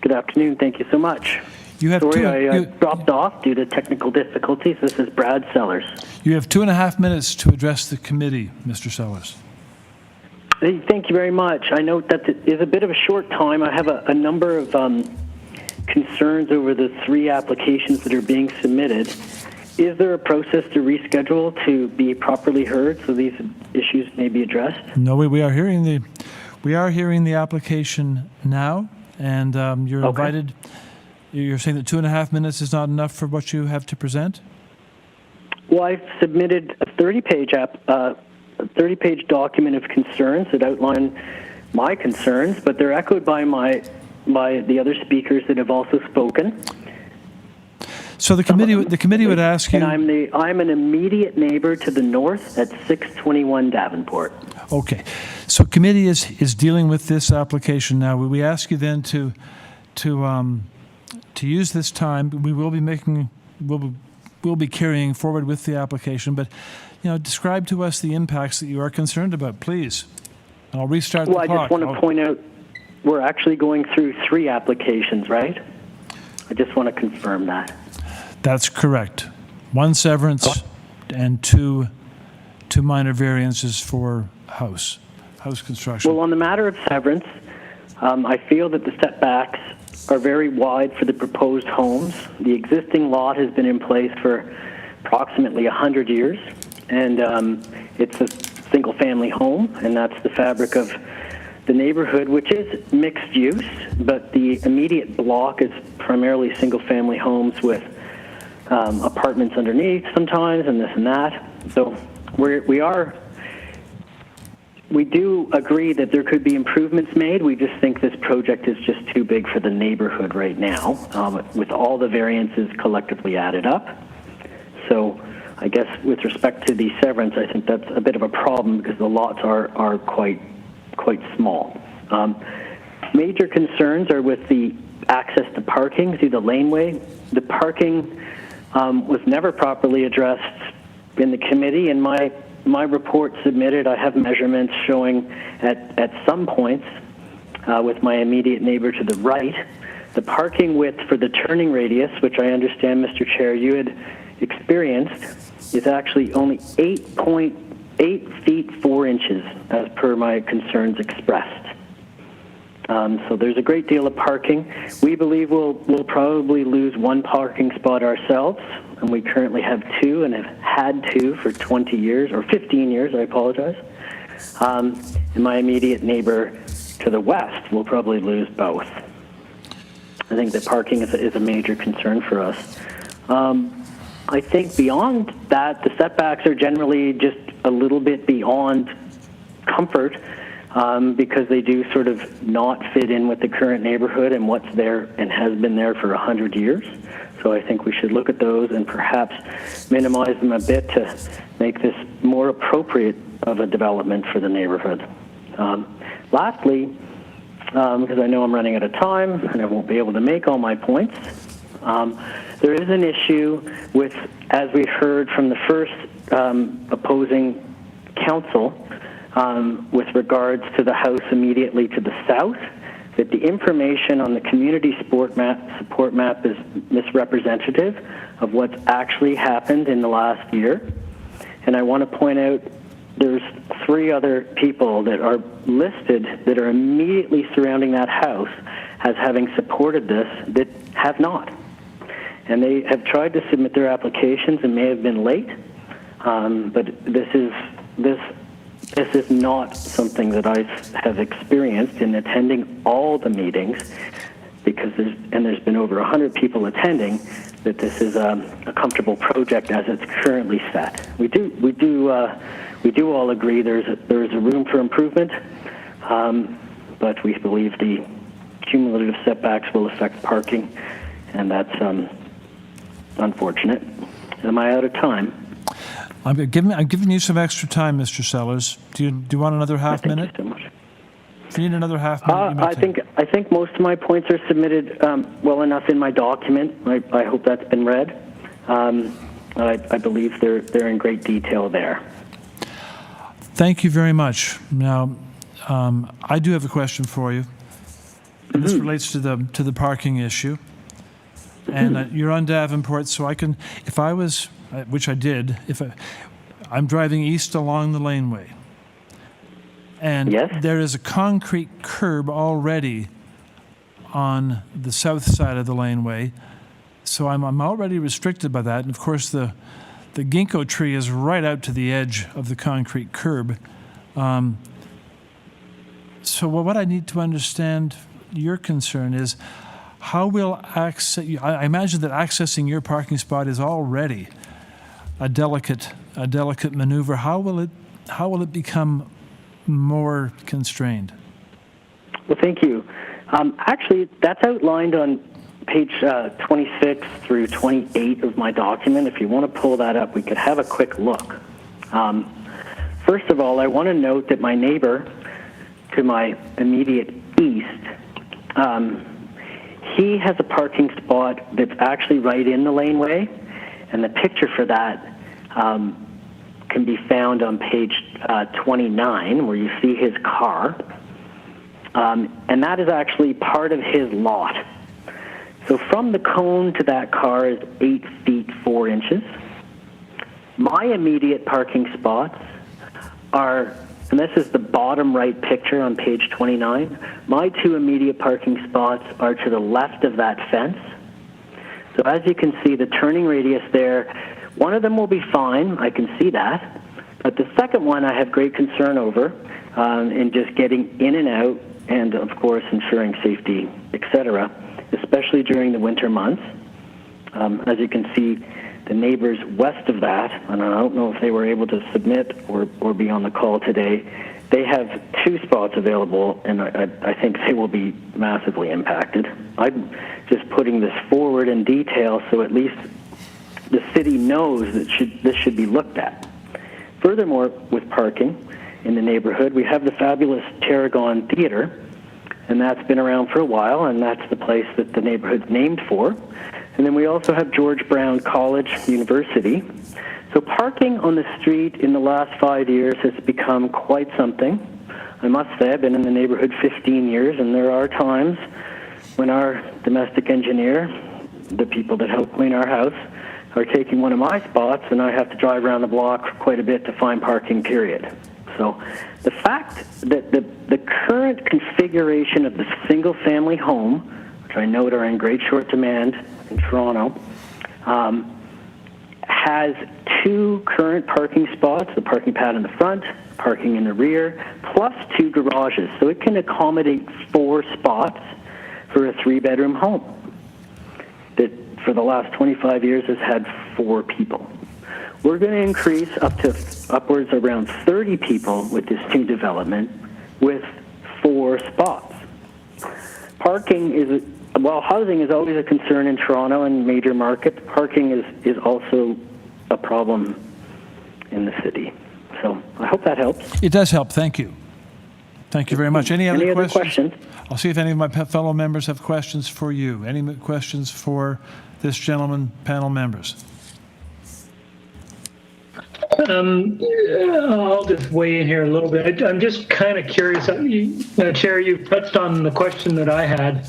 Good afternoon. Thank you so much. Sorry, I dropped off due to technical difficulties. This is Brad Sellers. You have 2.5 minutes to address the committee, Mr. Sellers. Hey, thank you very much. I note that it is a bit of a short time. I have a number of concerns over the 3 applications that are being submitted. Is there a process to reschedule to be properly heard so these issues may be addressed? No, we are hearing the application now, and you're invited. You're saying that 2.5 minutes is not enough for what you have to present? Well, I've submitted a 30-page document of concerns that outline my concerns, but they're echoed by the other speakers that have also spoken. So the committee would ask you. And I'm an immediate neighbor to the north at 621 Davenport. Okay, so committee is dealing with this application now. We ask you then to use this time. We will be we'll be carrying forward with the application, but describe to us the impacts that you are concerned about, please. And I'll restart the clock. Well, I just want to point out we're actually going through 3 applications, right? I just want to confirm that. That's correct. 1 severance and two minor variances for house construction. Well, on the matter of severance, I feel that the setbacks are very wide for the proposed homes. The existing lot has been in place for approximately 100 years, and it's a single-family home, and that's the fabric of the neighborhood, which is mixed use, but the immediate block is primarily single-family homes with apartments underneath sometimes, and this and that. So we do agree that there could be improvements made. We just think this project is just too big for the neighborhood right now, with all the variances collectively added up. So I guess with respect to the severance, I think that's a bit of a problem because the lots are quite small. Major concerns are with the access to parking through the laneway. The parking was never properly addressed in the committee. In my report submitted, I have measurements showing at some points with my immediate neighbor to the right, the parking width for the turning radius, which I understand, Mr. Chair, you had experienced is actually only 8.8 feet 4 inches, as per my concerns expressed. So there's a great deal of parking. We believe we'll probably lose one parking spot ourselves, and we currently have 2 and have had 2 for 20 years, or 15 years, I apologize. And my immediate neighbor to the west will probably lose both. I think that parking is a major concern for us. I think beyond that, the setbacks are generally just a little bit beyond comfort, because they do sort of not fit in with the current neighborhood and what's there and has been there for 100 years. So I think we should look at those and perhaps minimize them a bit to make this more appropriate of a development for the neighborhood. Lastly, because I know I'm running out of time and I won't be able to make all my points, there is an issue with, as we heard from the first opposing council, with regards to the house immediately to the south, that the information on the community support map is misrepresentative of what's actually happened in the last year. And I want to point out there's 3 other people that are listed that are immediately surrounding that house as having supported this that have not. And they have tried to submit their applications and may have been late, but this is not something that I have experienced in attending all the meetings, because there's been over 100 people attending, that this is a comfortable project as it's currently set. We do all agree there's a room for improvement, but we believe the cumulative setbacks will affect parking, and that's unfortunate. Am I out of time? I'm giving you some extra time, Mr. Sellers. Do you want another half minute? Thank you so much. If you need another half minute, I think most of my points are submitted well enough in my document. I hope that's been read. I believe they're in great detail there. Thank you very much. Now, I do have a question for you. And this relates to the parking issue. And you're on Davenport, so I can, if I was, which I did, I'm driving east along the laneway, and there is a concrete curb already on the south side of the laneway, so I'm already restricted by that. And of course, the ginkgo tree is right out to the edge of the concrete curb. So what I need to understand your concern is, how will I imagine that accessing your parking spot is already a delicate maneuver. How will it become more constrained? Well, thank you. Actually, that's outlined on page 26 through 28 of my document. If you want to pull that up, we could have a quick look. First of all, I want to note that my neighbor to my immediate east, he has a parking spot that's actually right in the laneway, and the picture for that can be found on page 29, where you see his car, and that is actually part of his lot. So from the cone to that car is 8 feet 4 inches. My immediate parking spots are, and this is the bottom right picture on page 29, my 2 immediate parking spots are to the left of that fence. So as you can see, the turning radius there, one of them will be fine, I can see that, but the second one I have great concern over in just getting in and out, and of course ensuring safety, etc., especially during the winter months. As you can see, the neighbors west of that, and I don't know if they were able to submit or be on the call today, they have 2 spots available, and I think they will be massively impacted. I'm just putting this forward in detail so at least the city knows that this should be looked at. Furthermore, with parking in the neighborhood, we have the fabulous Tarragon Theater, and that's been around for a while, and that's the place that the neighborhood's named for. And then we also have George Brown College University. So parking on the street in the last 5 years has become quite something. I must say, I've been in the neighborhood 15 years, and there are times when our domestic engineer, the people that help clean our house, are taking one of my spots, and I have to drive around the block quite a bit to find parking, period. So the fact that the current configuration of the single-family home, which I note are in great short demand in Toronto, has 2 current parking spots, the parking pad in the front, parking in the rear, plus 2 garages. So it can accommodate 4 spots for a 3-bedroom home that for the last 25 years has had 4 people. We're going to increase up to upwards around 30 people with this new development with 4 spots. Parking is, while housing is always a concern in Toronto and major markets, parking is also a problem in the city. So I hope that helps. It does help. Thank you. Thank you very much. Any other questions? I'll see if any of my fellow members have questions for you. Any questions for this gentleman, panel members? I'll just weigh in here a little bit. I'm just kind of curious. Chair, you touched on the question that I had,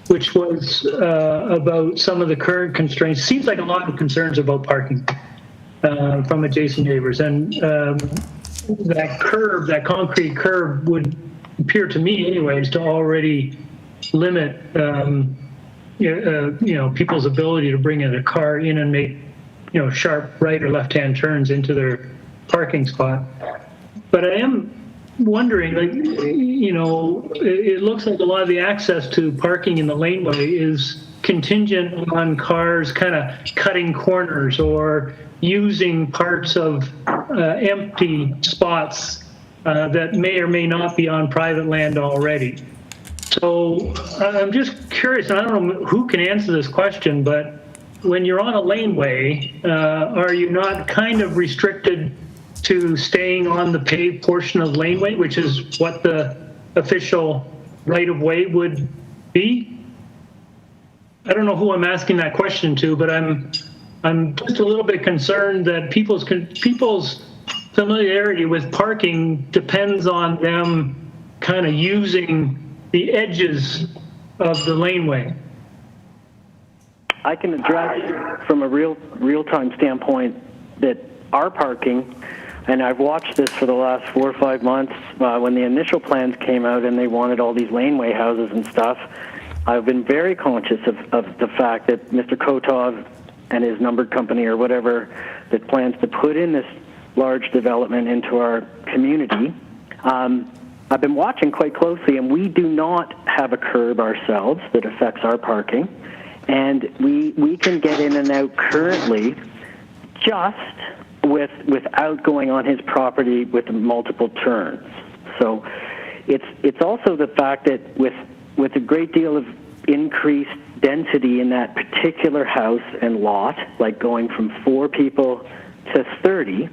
which was about some of the current constraints. Seems like a lot of concerns about parking from adjacent neighbors. And that curb, that concrete curb would appear to me anyways to already limit people's ability to bring in a car in and make sharp right or left-hand turns into their parking spot. But I am wondering, it looks like a lot of the access to parking in the laneway is contingent on cars kind of cutting corners or using parts of empty spots that may or may not be on private land already. So I'm just curious, and I don't know who can answer this question, but when you're on a laneway, are you not kind of restricted to staying on the paved portion of laneway, which is what the official right-of-way would be? I don't know who I'm asking that question to, but I'm just a little bit concerned that people's familiarity with parking depends on them kind of using the edges of the laneway. I can address from a real-time standpoint that our parking, and I've watched this for the last 4 or 5 months, when the initial plans came out and they wanted all these laneway houses and stuff, I've been very conscious of the fact that Mr. Kotov and his numbered company or whatever that plans to put in this large development into our community, I've been watching quite closely, and we do not have a curb ourselves that affects our parking. And we can get in and out currently just without going on his property with multiple turns. So it's also the fact that with a great deal of increased density in that particular house and lot, like going from 4 people to 30,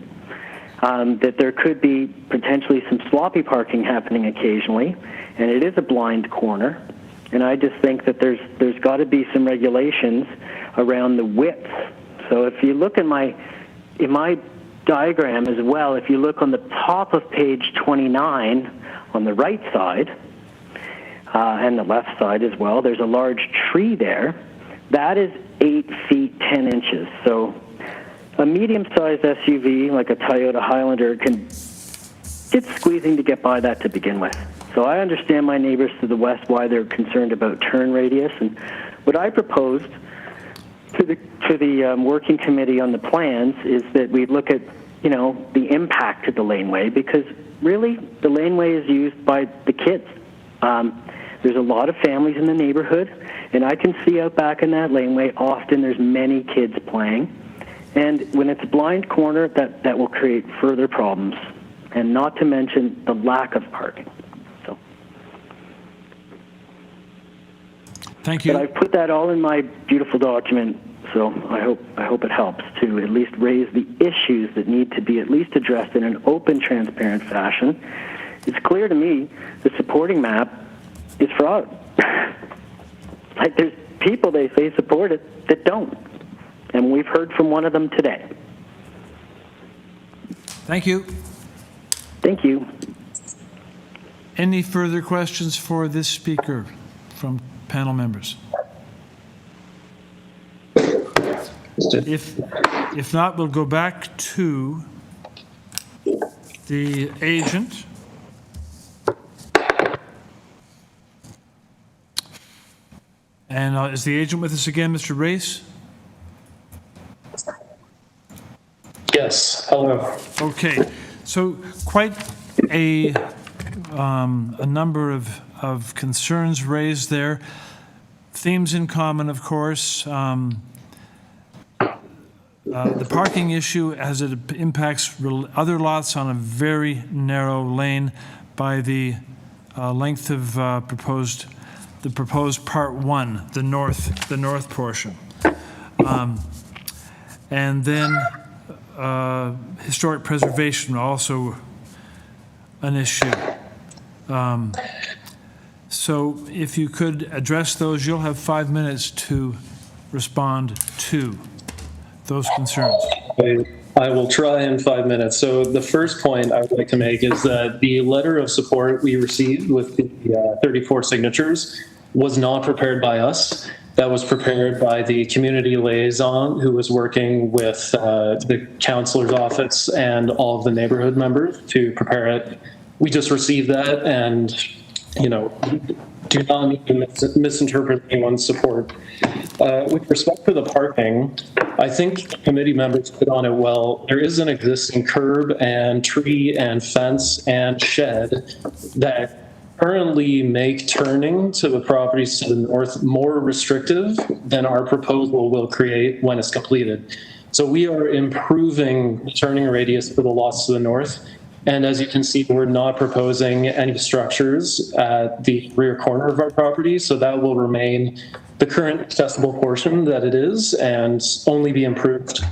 that there could be potentially some sloppy parking happening occasionally, and it is a blind corner. And I just think that there's got to be some regulations around the width. So if you look in my diagram as well, if you look on the top of page 29 on the right side and the left side as well, there's a large tree there. That is 8 feet 10 inches. So a medium-sized SUV like a Toyota Highlander it's squeezing to get by that to begin with. So I understand my neighbors to the west why they're concerned about turn radius, and what I proposed to the working committee on the plans is that we look at the impact to the laneway, because really the laneway is used by the kids. There's a lot of families in the neighborhood, and I can see out back in that laneway often there's many kids playing, and when it's a blind corner that will create further problems, and not to mention the lack of parking. Thank you. But I've put that all in my beautiful document, so I hope it helps to at least raise the issues that need to be at least addressed in an open, transparent fashion. It's clear to me the supporting map is fraud. Like, there's people they say support it that don't, and we've heard from one of them today. Thank you. Thank you. Any further questions for this speaker from panel members? If not, we'll go back to the agent. And is the agent with us again, Mr. Race? Yes, hello. Okay, so quite a number of concerns raised there. Themes in common, of course. The parking issue, as it impacts other lots on a very narrow lane by the length of the proposed part one, the north portion. And then historic preservation, also an issue. So if you could address those, you'll have 5 minutes to respond to those concerns. I will try in 5 minutes. So the first point I would like to make is that the letter of support we received with the 34 signatures was not prepared by us. That was prepared by the community liaison who was working with the councillor's office and all of the neighborhood members to prepare it. We just received that, and do not need to misinterpret anyone's support. With respect to the parking, I think committee members put on it well. There is an existing curb and tree and fence and shed that currently make turning to the properties to the north more restrictive than our proposal will create when it's completed. So we are improving the turning radius for the lots to the north. And as you can see, we're not proposing any structures at the rear corner of our property, so that will remain the current accessible portion that it is and only be improved.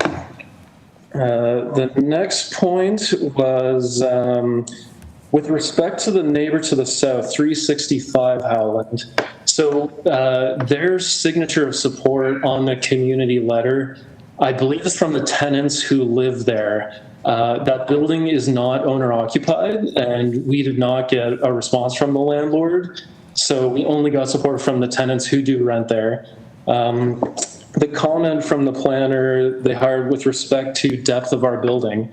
The next point was with respect to the neighbor to the south, 365 Howland. So their signature of support on the community letter, I believe, is from the tenants who live there. That building is not owner occupied, and we did not get a response from the landlord. So we only got support from the tenants who do rent there. The comment from the planner they hired with respect to depth of our building,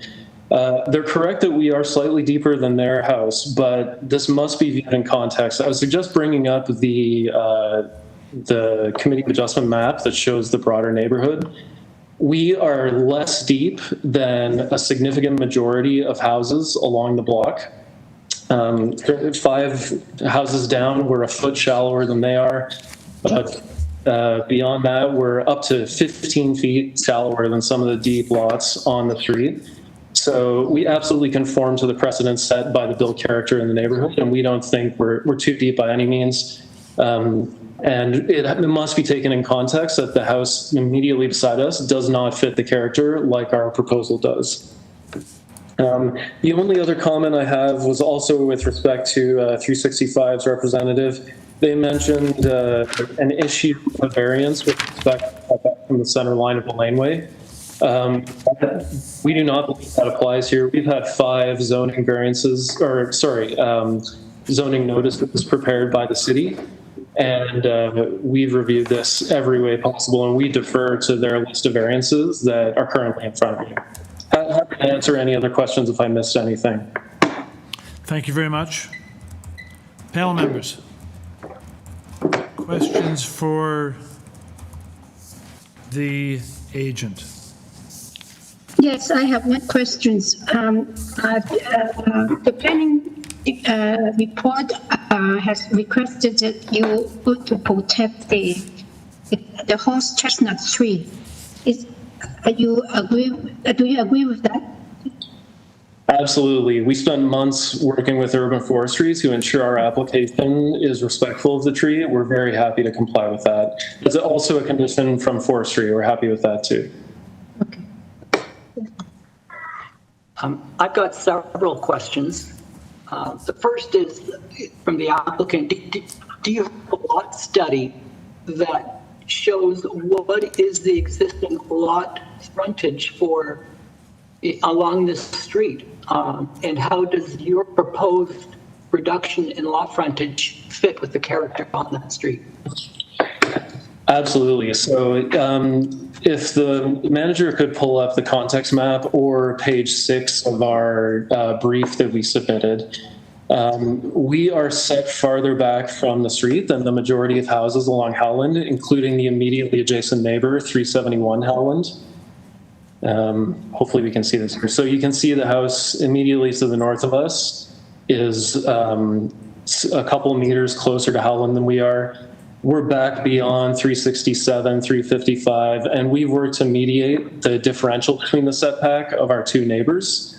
they're correct that we are slightly deeper than their house, but this must be viewed in context. I would suggest bringing up the committee adjustment map that shows the broader neighborhood. We are less deep than a significant majority of houses along the block. 5 houses down, we're a foot shallower than they are. But beyond that, we're up to 15 feet shallower than some of the deep lots on the street. So we absolutely conform to the precedents set by the built character in the neighborhood, and we don't think we're too deep by any means. And it must be taken in context that the house immediately beside us does not fit the character like our proposal does. The only other comment I have was also with respect to 365's representative. They mentioned an issue of variance with respect from the center line of the laneway. We do not believe that applies here. We've had 5 zoning variances, or sorry, zoning notices prepared by the city. And we've reviewed this every way possible, and we defer to their list of variances that are currently in front of you. Happy to answer any other questions if I missed anything. Thank you very much. Panel members, questions for the agent? Yes, I have one questions. The planning report has requested that you would to protect the horse chestnut tree. Do you agree with that? Absolutely. We spend months working with urban forestry to ensure our application is respectful of the tree. We're very happy to comply with that. It's also a condition from forestry. We're happy with that too. I've got several questions. The first is from the applicant. Do you have a lot study that shows what is the existing lot frontage for along this street? And how does your proposed reduction in lot frontage fit with the character on that street? Absolutely. So If the manager could pull up the context map or page 6 of our brief that we submitted, we are set farther back from the street than the majority of houses along Howland, including the immediately adjacent neighbor, 371 Howland. Hopefully we can see this here. So you can see the house immediately to the north of us is a couple meters closer to Howland than we are. We're back beyond 367, 355, and we've worked to mediate the differential between the setback of our two neighbors.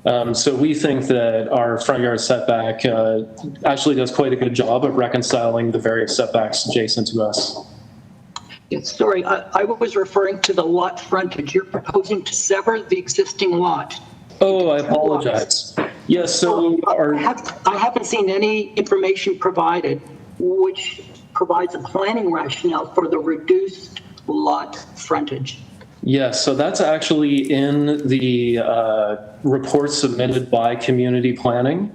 So we think that our front yard setback actually does quite a good job of reconciling the various setbacks adjacent to us. Yes, sorry, I was referring to the lot frontage. You're proposing to sever the existing lot. Oh, I apologize. Yes, so I haven't seen any information provided which provides a planning rationale for the reduced lot frontage. Yes, so that's actually in the report submitted by community planning.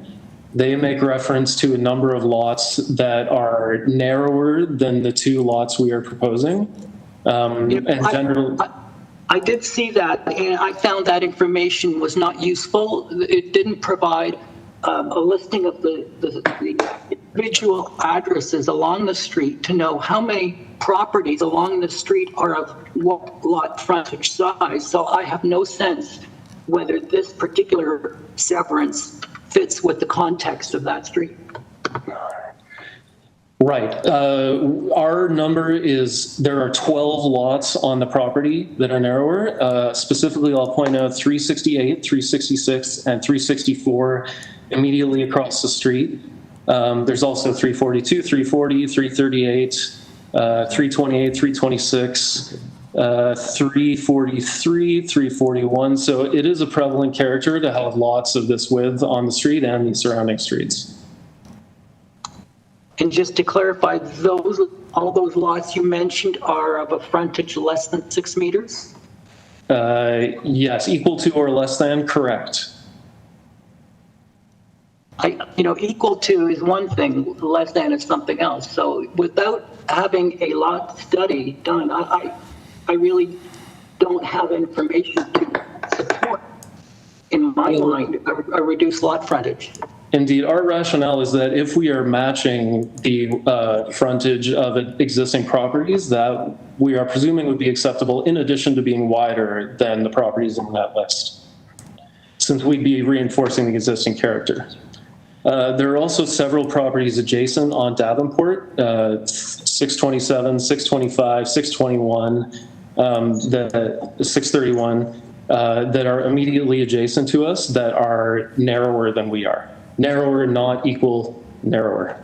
They make reference to a number of lots that are narrower than the 2 lots we are proposing. I did see that, and I found that information was not useful. It didn't provide a listing of the individual addresses along the street to know how many properties along the street are of what lot frontage size. So I have no sense whether this particular severance fits with the context of that street. Right. Our number is there are 12 lots on the property that are narrower. Specifically, I'll point out 368, 366, and 364 immediately across the street. There's also 342, 340, 338, 328, 326, 343, 341. So it is a prevalent character to have lots of this width on the street and the surrounding streets. And just to clarify, all those lots you mentioned are of a frontage less than 6 meters? Yes, equal to or less than, correct. Equal to is one thing, less than is something else. So without having a lot study done, I really don't have information to support, in my mind, a reduced lot frontage. Indeed, our rationale is that if we are matching the frontage of existing properties, that we are presuming would be acceptable in addition to being wider than the properties in that list, since we'd be reinforcing the existing character. There are also several properties adjacent on Davenport, 627, 625, 621, 631, that are immediately adjacent to us that are narrower than we are. Narrower, not equal, narrower.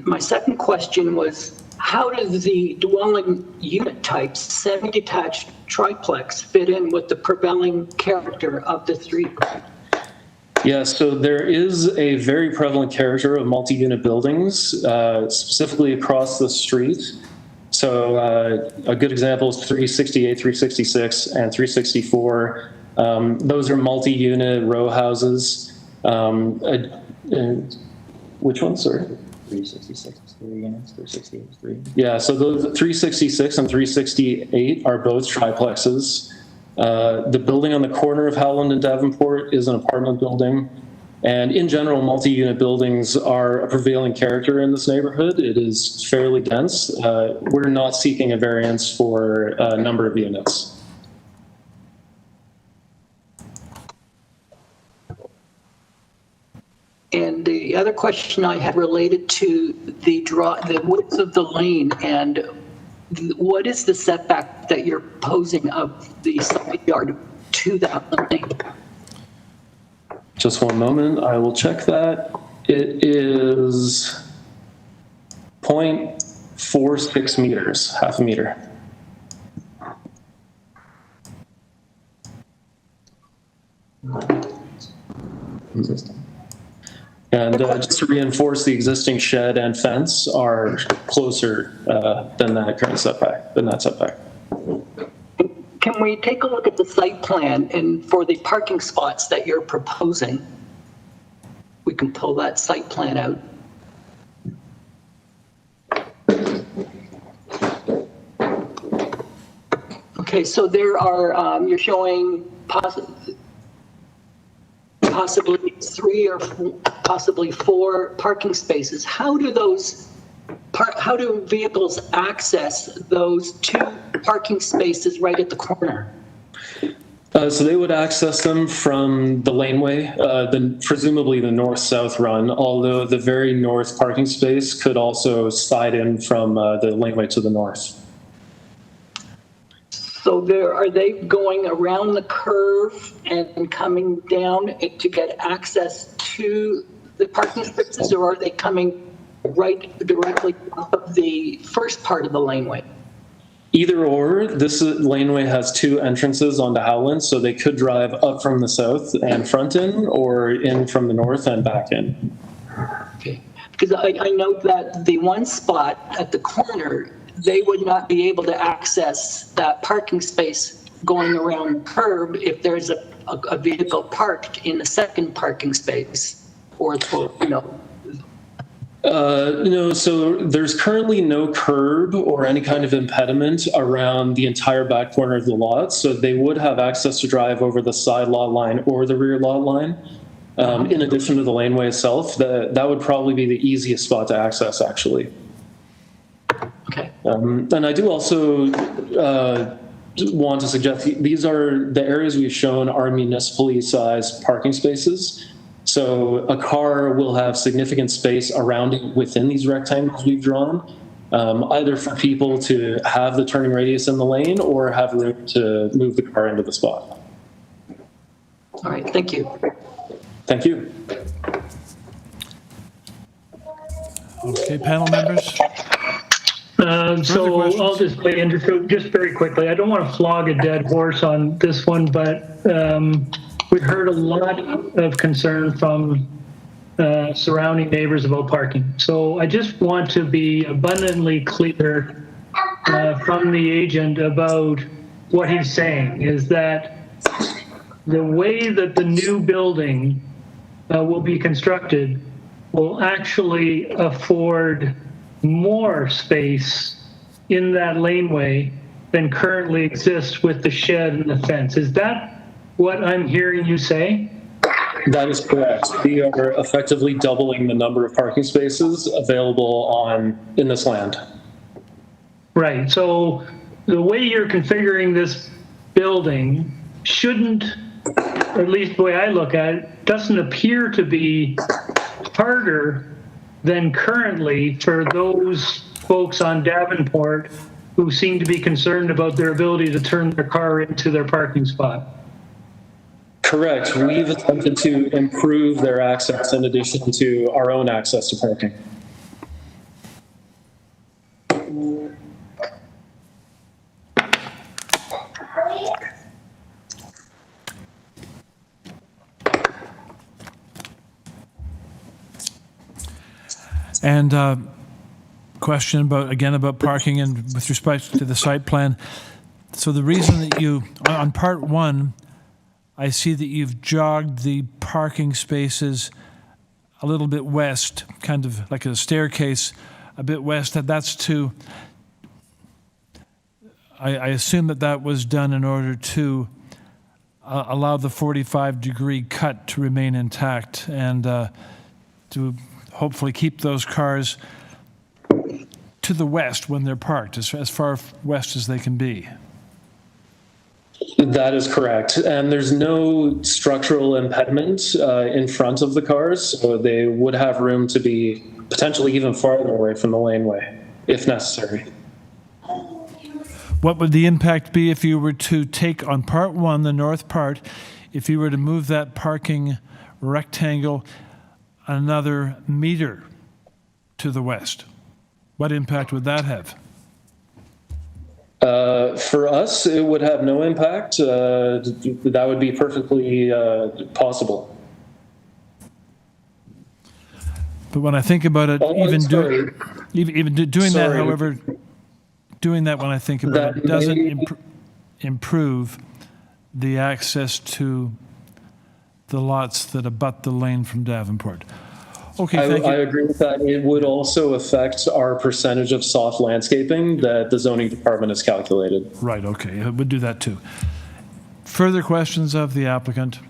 My second question was, how does the dwelling unit type, semi-detached triplex, fit in with the prevailing character of the street? Yeah, so there is a very prevalent character of multi-unit buildings, specifically across the street. So a good example is 368, 366, and 364. Those are multi-unit row houses. Which one, sorry? 366 is 3 units, 368 is 3. Yeah, so those 366 and 368 are both triplexes. The building on the corner of Howland and Davenport is an apartment building. And in general, multi-unit buildings are a prevailing character in this neighborhood. It is fairly dense. We're not seeking a variance for a number of units. And the other question I had related to the width of the lane, and what is the setback that you're posing of the side yard to that lane? Just one moment, I will check that. It is 0.46 meters, half a meter. And just to reinforce, the existing shed and fence are closer than that current setback, Can we take a look at the site plan, and for the parking spots that you're proposing, we can pull that site plan out. Okay, so there are, you're showing possibly 3 or possibly 4 parking spaces. How do vehicles access those 2 parking spaces right at the corner? So they would access them from the laneway, presumably the north-south run, although the very north parking space could also slide in from the laneway to the north. So are they going around the curve and coming down to get access to the parking spaces, or are they coming directly off of the first part of the laneway? Either or. This laneway has 2 entrances onto Howland, so they could drive up from the south and front in, or in from the north and back in. Okay, because I note that the one spot at the corner, they would not be able to access that parking space going around the curb if there's a vehicle parked in the second parking space, or you know. No, so there's currently no curb or any kind of impediment around the entire back corner of the lot, so they would have access to drive over the side lot line or the rear lot line. In addition to the laneway itself, that would probably be the easiest spot to access, actually. Okay. And I do also want to suggest these are the areas we've shown are municipally sized parking spaces. So a car will have significant space around it within these rectangles we've drawn, either for people to have the turning radius in the lane or have room to move the car into the spot. All right, thank you. Thank you. Okay, panel members? So I'll just play in just very quickly. I don't want to flog a dead horse on this one, but we've heard a lot of concern from surrounding neighbors about parking. So I just want to be abundantly clear from the agent about what he's saying, is that the way that the new building will be constructed will actually afford more space in that laneway than currently exists with the shed and the fence. Is that what I'm hearing you say? That is correct. We are effectively doubling the number of parking spaces available in this land. Right. So the way you're configuring this building shouldn't, or at least the way I look at it, doesn't appear to be harder than currently for those folks on Davenport who seem to be concerned about their ability to turn their car into their parking spot. Correct. We've attempted to improve their access in addition to our own access to parking. And question about parking and with respect to the site plan. So the reason that you, on part 1, I see that you've jogged the parking spaces a little bit west, kind of like a staircase, a bit west. That's to, I assume that was done in order to allow the 45-degree cut to remain intact and to hopefully keep those cars to the west when they're parked, as far west as they can be. That is correct. And there's no structural impediment in front of the cars, so they would have room to be potentially even farther away from the laneway, if necessary. What would the impact be if you were to take on part 1, the north part, if you were to move that parking rectangle another meter to the west? What impact would that have? For us, it would have no impact. That would be perfectly possible. But when I think about it, even doing that, however, doing that when I think about it, doesn't improve the access to the lots that abut the lane from Davenport. Okay, thank you. I agree with that. It would also affect our percentage of soft landscaping that the zoning department has calculated. Right, okay, it would do that too. Further questions of the applicant?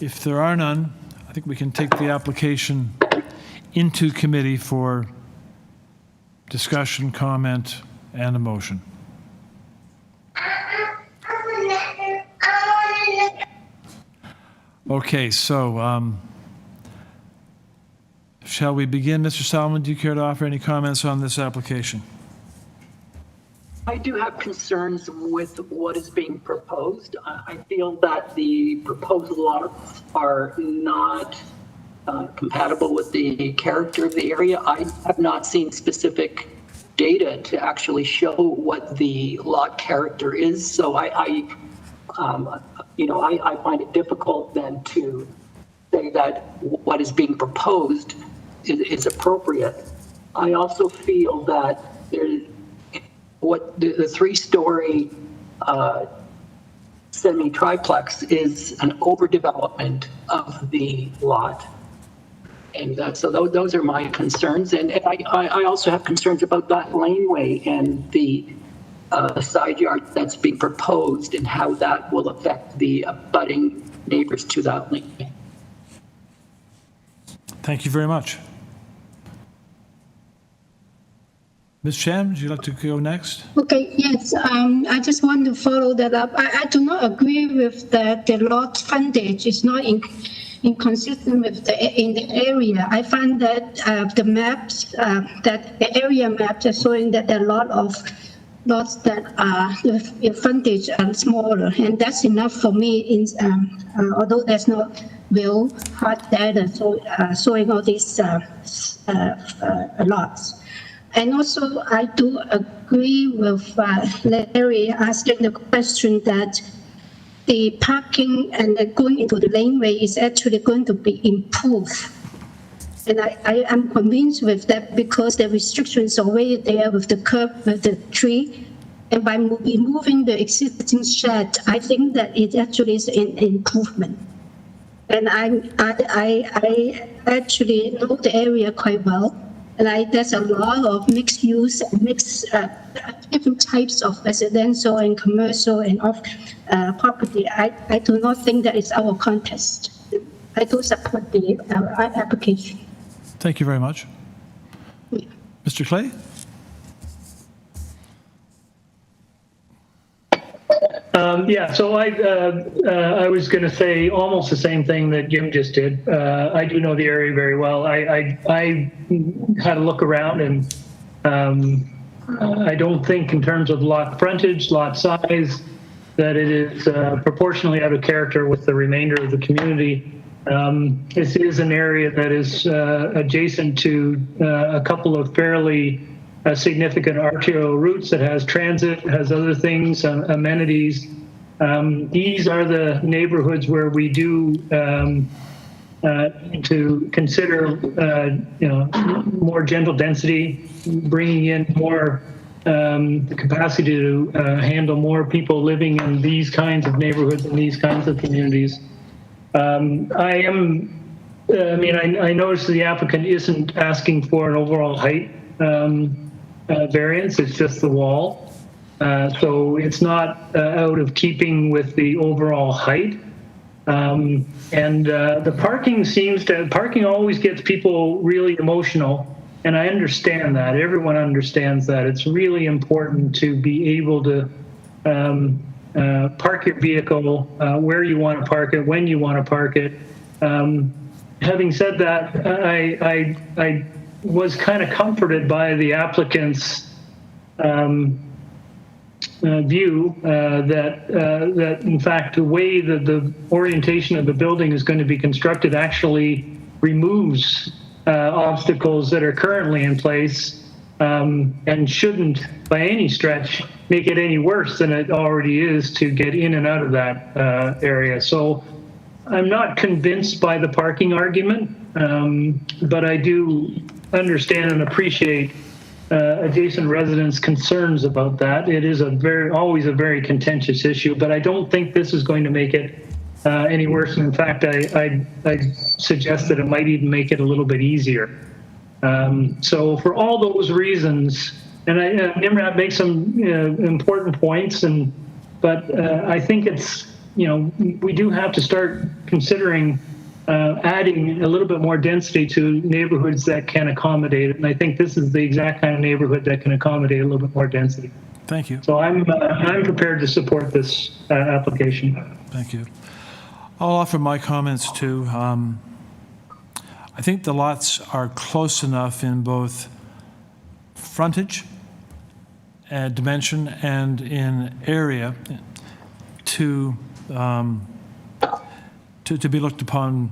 If there are none, I think we can take the application into committee for discussion, comment, and a motion. Okay, so shall we begin? Mr. Solomon, do you care to offer any comments on this application? I do have concerns with what is being proposed. I feel that the proposed lots are not compatible with the character of the area. I have not seen specific data to actually show what the lot character is. So I find it difficult then to say that what is being proposed is appropriate. I also feel that the three-story semi-triplex is an overdevelopment of the lot. And so those are my concerns. And I also have concerns about that laneway and the side yard that's being proposed and how that will affect the abutting neighbors to that laneway. Thank you very much. Ms. Chan, would you like to go next? Okay, yes, I just want to follow that up. I do not agree with that the lot frontage is not inconsistent with in the area. I find that the maps, that the area maps are showing that there are a lot of lots that are the frontage are smaller, and that's enough for me. Although there's no real hard data showing all these lots. And also, I do agree with Larry asking the question that the parking and going into the laneway is actually going to be improved. And I am convinced with that because the restrictions are already there with the curb, with the tree. And by removing the existing shed, I think that it actually is an improvement. And I actually know the area quite well. And there's a lot of mixed use, different types of residential and commercial and property. I do not think that it's our contest. I do support the application. Thank you very much. Yeah. Mr. Clay? So I was going to say almost the same thing that Jim just did. I do know the area very well. I had a look around, and I don't think in terms of lot frontage, lot size, that it is proportionally out of character with the remainder of the community. This is an area that is adjacent to a couple of fairly significant RTO routes that has transit, has other things, amenities. These are the neighborhoods where we do to consider, more gentle density, bringing in more the capacity to handle more people living in these kinds of neighborhoods and these kinds of communities. I noticed the applicant isn't asking for an overall height variance, it's just the wall. So it's not out of keeping with the overall height. The parking always gets people really emotional. And I understand that. Everyone understands that. It's really important to be able to park your vehicle where you want to park it, when you want to park it. Having said that, I was kind of comforted by the applicant's view that in fact the way that the orientation of the building is going to be constructed actually removes obstacles that are currently in place and shouldn't by any stretch make it any worse than it already is to get in and out of that area. So I'm not convinced by the parking argument, but I do understand and appreciate adjacent residents' concerns about that. It is always a very contentious issue, but I don't think this is going to make it any worse. And in fact, I suggest that it might even make it a little bit easier. So for all those reasons, and Nimrod makes some important points, but I think it's, we do have to start considering adding a little bit more density to neighborhoods that can accommodate it. And I think this is the exact kind of neighborhood that can accommodate a little bit more density. Thank you. So I'm prepared to support this application. Thank you. I'll offer my comments too. I think the lots are close enough in both frontage and dimension and in area to be looked upon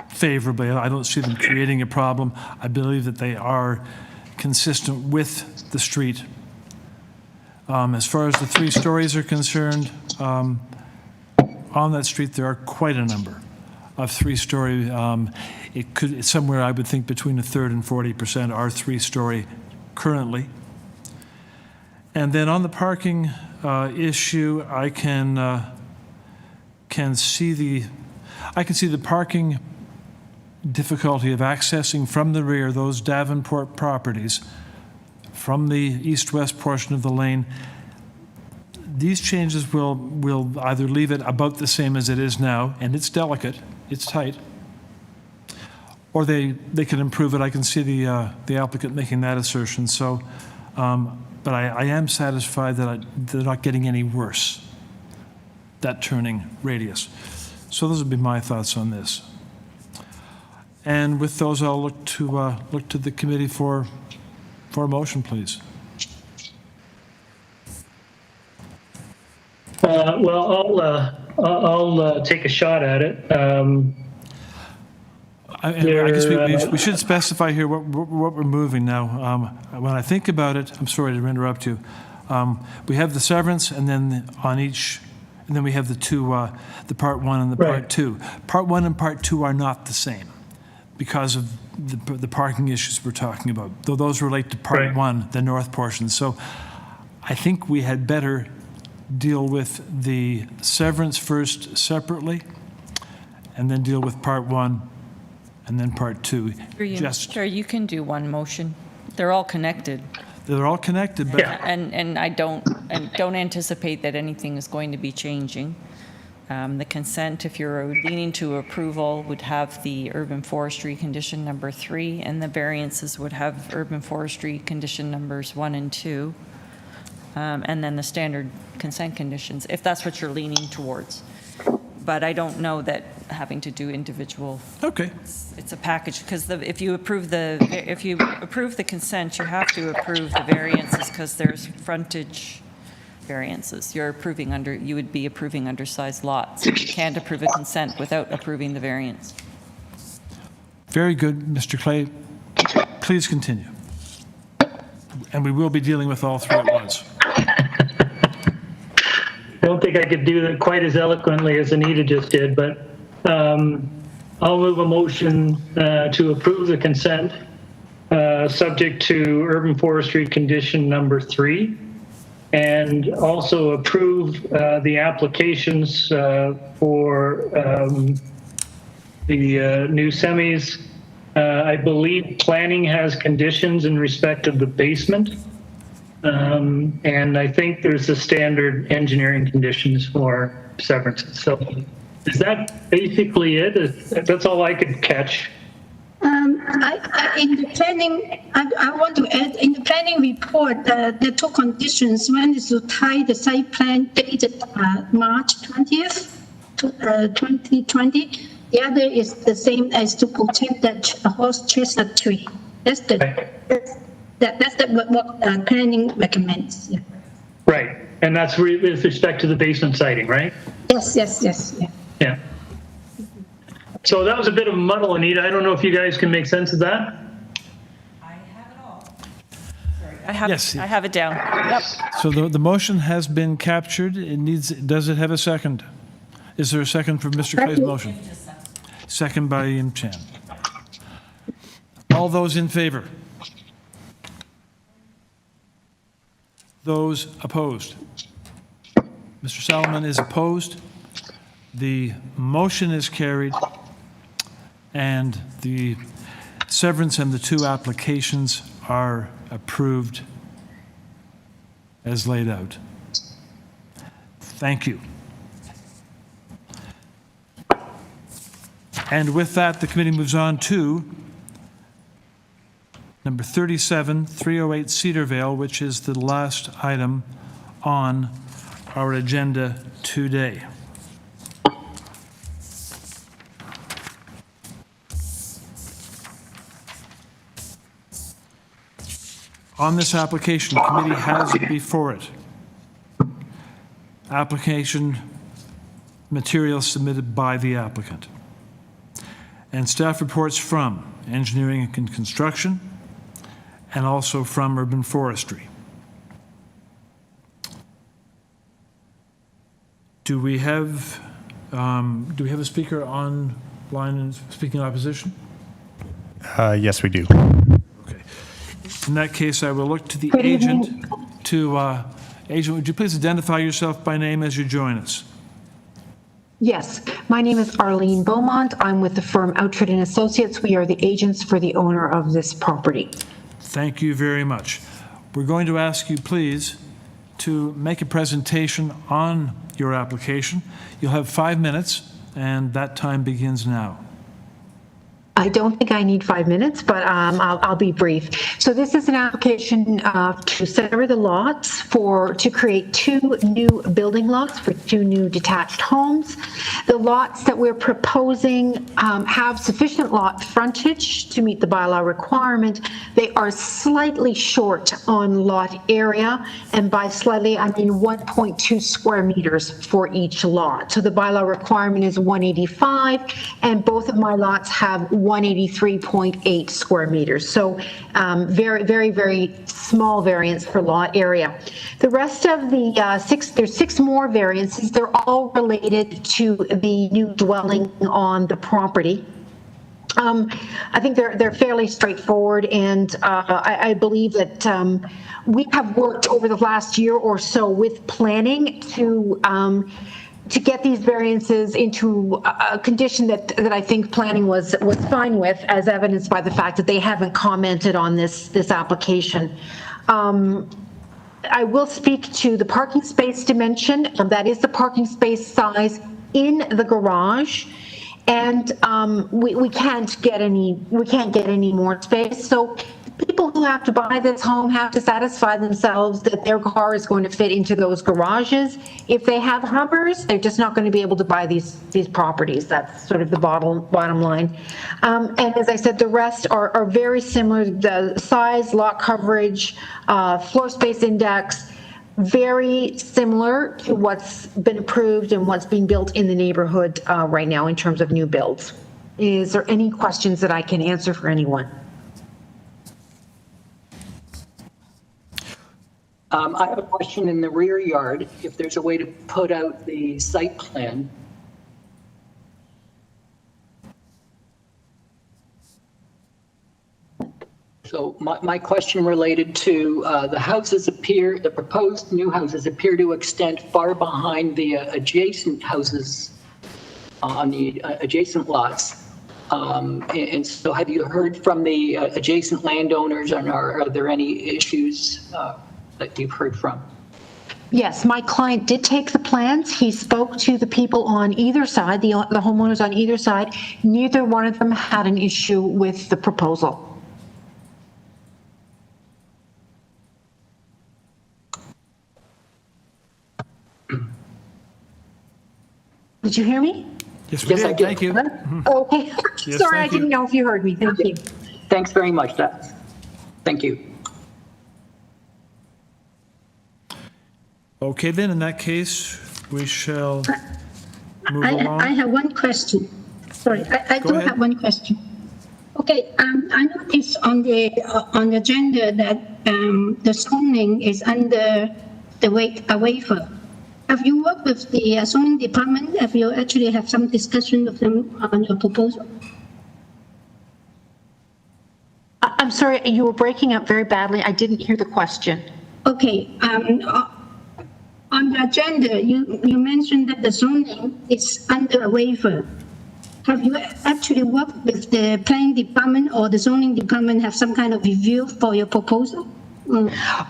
favorably. I don't see them creating a problem. I believe that they are consistent with the street. As far as the 3 stories are concerned, on that street there are quite a number of 3-story. It could somewhere, I would think, between a third and 40% are 3-story currently. And then on the parking issue, I can see the parking difficulty of accessing from the rear those Davenport properties from the east-west portion of the lane. These changes will either leave it about the same as it is now, and it's delicate, it's tight, or they can improve it. I can see the applicant making that assertion. So, but I am satisfied that they're not getting any worse, that turning radius. So those would be my thoughts on this. And with those, I'll look to the committee for a motion, please. Well, I'll take a shot at it. I guess we should specify here what we're moving now. When I think about it, I'm sorry to interrupt you. We have the severance, and then on each, and then we have the two, the part 1 and the part 2. Part 1 and part 2 are not the same because of the parking issues we're talking about. Though those relate to part 1, the north portion. So I think we had better deal with the severance first separately, and then deal with part 1 and then part 2. Sure, you can do one motion. They're all connected. They're all connected, but and I don't anticipate that anything is going to be changing. The consent, if you're leaning to approval, would have the urban forestry condition number 3, and the variances would have urban forestry condition numbers 1 and 2, and then the standard consent conditions, if that's what you're leaning towards. But I don't know that having to do individual. Okay. It's a package, because if you approve the consent, you have to approve the variances because there's frontage variances. You would be approving undersized lots. You can't approve a consent without approving the variance. very good, Mr. Clay. Please continue. And we will be dealing with all 3 at once. I don't think I could do that quite as eloquently as Anita just did, but I'll move a motion to approve the consent subject to urban forestry condition number 3, and also approve the applications for the new semis. I believe planning has conditions in respect of the basement. And I think there's the standard engineering conditions for severances. So is that basically it? That's all I could catch. In the planning, I want to add, in the planning report, there are 2 conditions. One is to tie the site plan dated March 20th, 2020. The other is the same as to protect the horse chestnut tree. That's what planning recommends. Yeah. Right, and that's with respect to the basement siding, right? Yes. Yeah. Yeah. So that was a bit of a muddle, Anita. I don't know if you guys can make sense of that. I have it down. Yep. So the motion has been captured. Does it have a second? Is there a second for Mr. Clay's motion? Second by Ian Chan. All those in favor? Those opposed? Mr. Solomon is opposed. The motion is carried, and the severance and the two applications are approved as laid out. Thank you. And with that, the committee moves on to number 37, 308 Cedarvale, which is the last item on our agenda today. On this application, the committee has before it application material submitted by the applicant and staff reports from engineering and construction and also from urban forestry. Do we have a speaker online and speaking in opposition? Yes, we do. Okay. In that case, I will look to the agent to, agent, would you please identify yourself by name as you join us? Yes, my name is Arlene Beaumont. I'm with the firm Outfit and Associates. We are the agents for the owner of this property. Thank you very much. We're going to ask you, please, to make a presentation on your application. You'll have 5 minutes, and that time begins now. I don't think I need 5 minutes, but I'll be brief. So this is an application to sever the lots to create 2 new building lots for 2 new detached homes. The lots that we're proposing have sufficient lot frontage to meet the bylaw requirement. They are slightly short on lot area, and by slightly I mean 1.2 square meters for each lot. So the bylaw requirement is 185, and both of my lots have 183.8 square meters. So very, very, very small variance for lot area. The rest of the there's 6 more variances. They're all related to the new dwelling on the property. I think they're fairly straightforward, and I believe that we have worked over the last year or so with planning to get these variances into a condition that I think planning was fine with, as evidenced by the fact that they haven't commented on this application. I will speak to the parking space dimension. That is the parking space size in the garage, and we can't get any more space. So people who have to buy this home have to satisfy themselves that their car is going to fit into those garages. If they have Hummers, they're just not going to be able to buy these properties. That's sort of the bottom line. And as I said, the rest are very similar. The size, lot coverage, floor space index, very similar to what's been approved and what's being built in the neighborhood right now in terms of new builds. Is there any questions that I can answer for anyone? I have a question in the rear yard, if there's a way to put out the site plan. So my question related to the proposed new houses appear to extend far behind the adjacent houses on the adjacent lots. And so have you heard from the adjacent landowners, and are there any issues that you've heard from? Yes, my client did take the plans. He spoke to the people on either side, the homeowners on either side. Neither one of them had an issue with the proposal. Did you hear me? Yes, we did. I did. Thank you. Okay. Yes, Sorry, I thank you. didn't know if you heard me. Thank you. Thanks very much. Thank you. Okay, then, in that case, we shall move along. I have one question. Sorry, I do have one question. Okay, I noticed on the agenda that the zoning is under the waiver. Have you worked with the zoning department? Have you actually have some discussion with them on your proposal? I'm sorry, you were breaking up very badly. I didn't hear the question. Okay, on on the agenda, you mentioned that the zoning is under a waiver. Have you actually worked with the planning department or the zoning department, have some kind of review for your proposal?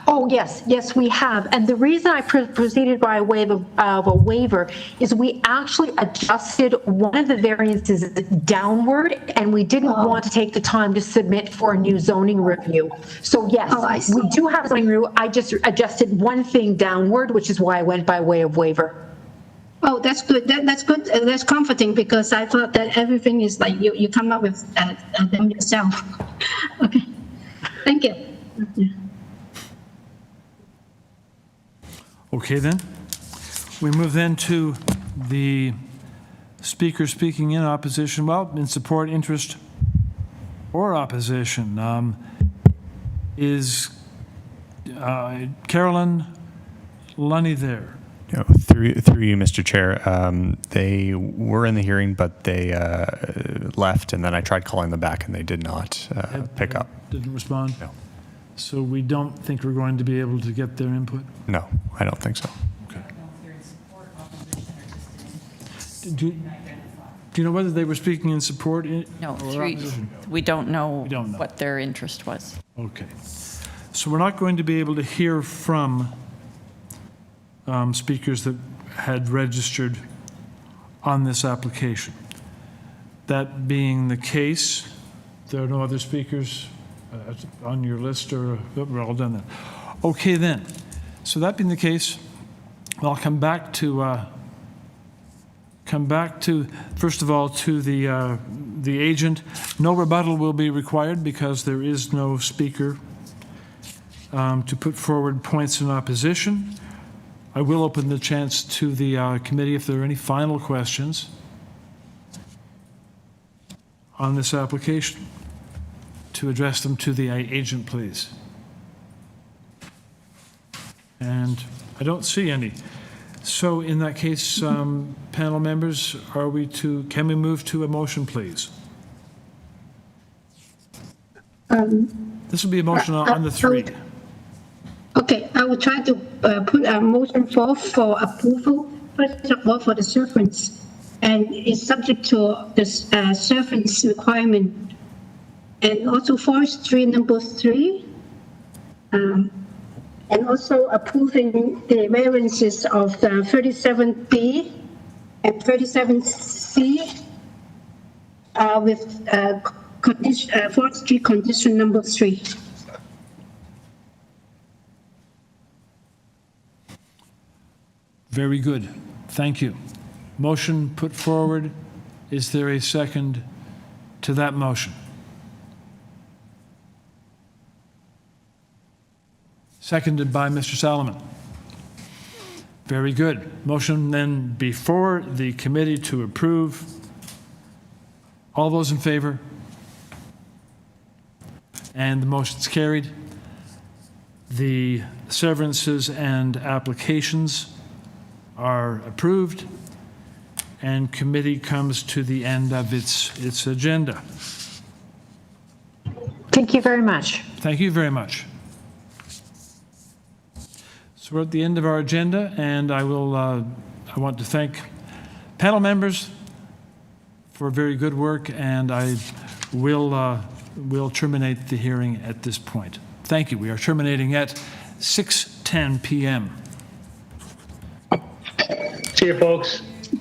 Oh, yes, we have. And the reason I proceeded by way of a waiver is we actually adjusted one of the variances downward, and we didn't want to take the time to submit for a new zoning review. So yes, we do have a zoning review. I just adjusted one thing downward, which is why I went by way of waiver. Oh, that's good. That's good. That's comforting, because I thought that everything is like you come up with them yourself. Okay. Thank you. Okay, then. We move then to the speaker speaking in opposition, well, in support, interest, or opposition. Is Carolyn Lunny there? No, through you, Mr. Chair. They were in the hearing, but they left, and then I tried calling them back, and they did not pick up. Didn't respond? No. So we don't think we're going to be able to get their input? No, I don't think so. Okay. Do you know whether they were speaking in support? No, or opposition? we don't know what their interest was. Okay. So we're not going to be able to hear from speakers that had registered on this application. That being the case, there are no other speakers on your list, or we're all done then. Okay, then. So that being the case, I'll come back to first of all to the agent. No rebuttal will be required because there is no speaker to put forward points in opposition. I will open the chance to the committee if there are any final questions on this application, to address them to the agent, please. And I don't see any. So in that case, panel members, can we move to a motion, please? This will be a motion on the three. Okay, I will try to put a motion forth for approval, first of all, for the servants, and it's subject to the servants requirement, and also forestry number 3, and also approving the variances of the 37B and 37C with forestry condition number 3. Very good. Thank you. Motion put forward. Is there a second to that motion? Seconded by Mr. Solomon. Very good. Motion then before the committee to approve. All those in favor? And the motion's carried. The severances and applications are approved, and committee comes to the end of its agenda. Thank you very much. Thank you very much. So we're at the end of our agenda, and I want to thank panel members for very good work, and I will terminate the hearing at this point. Thank you. We are terminating at 6:10 p.m. See you, folks.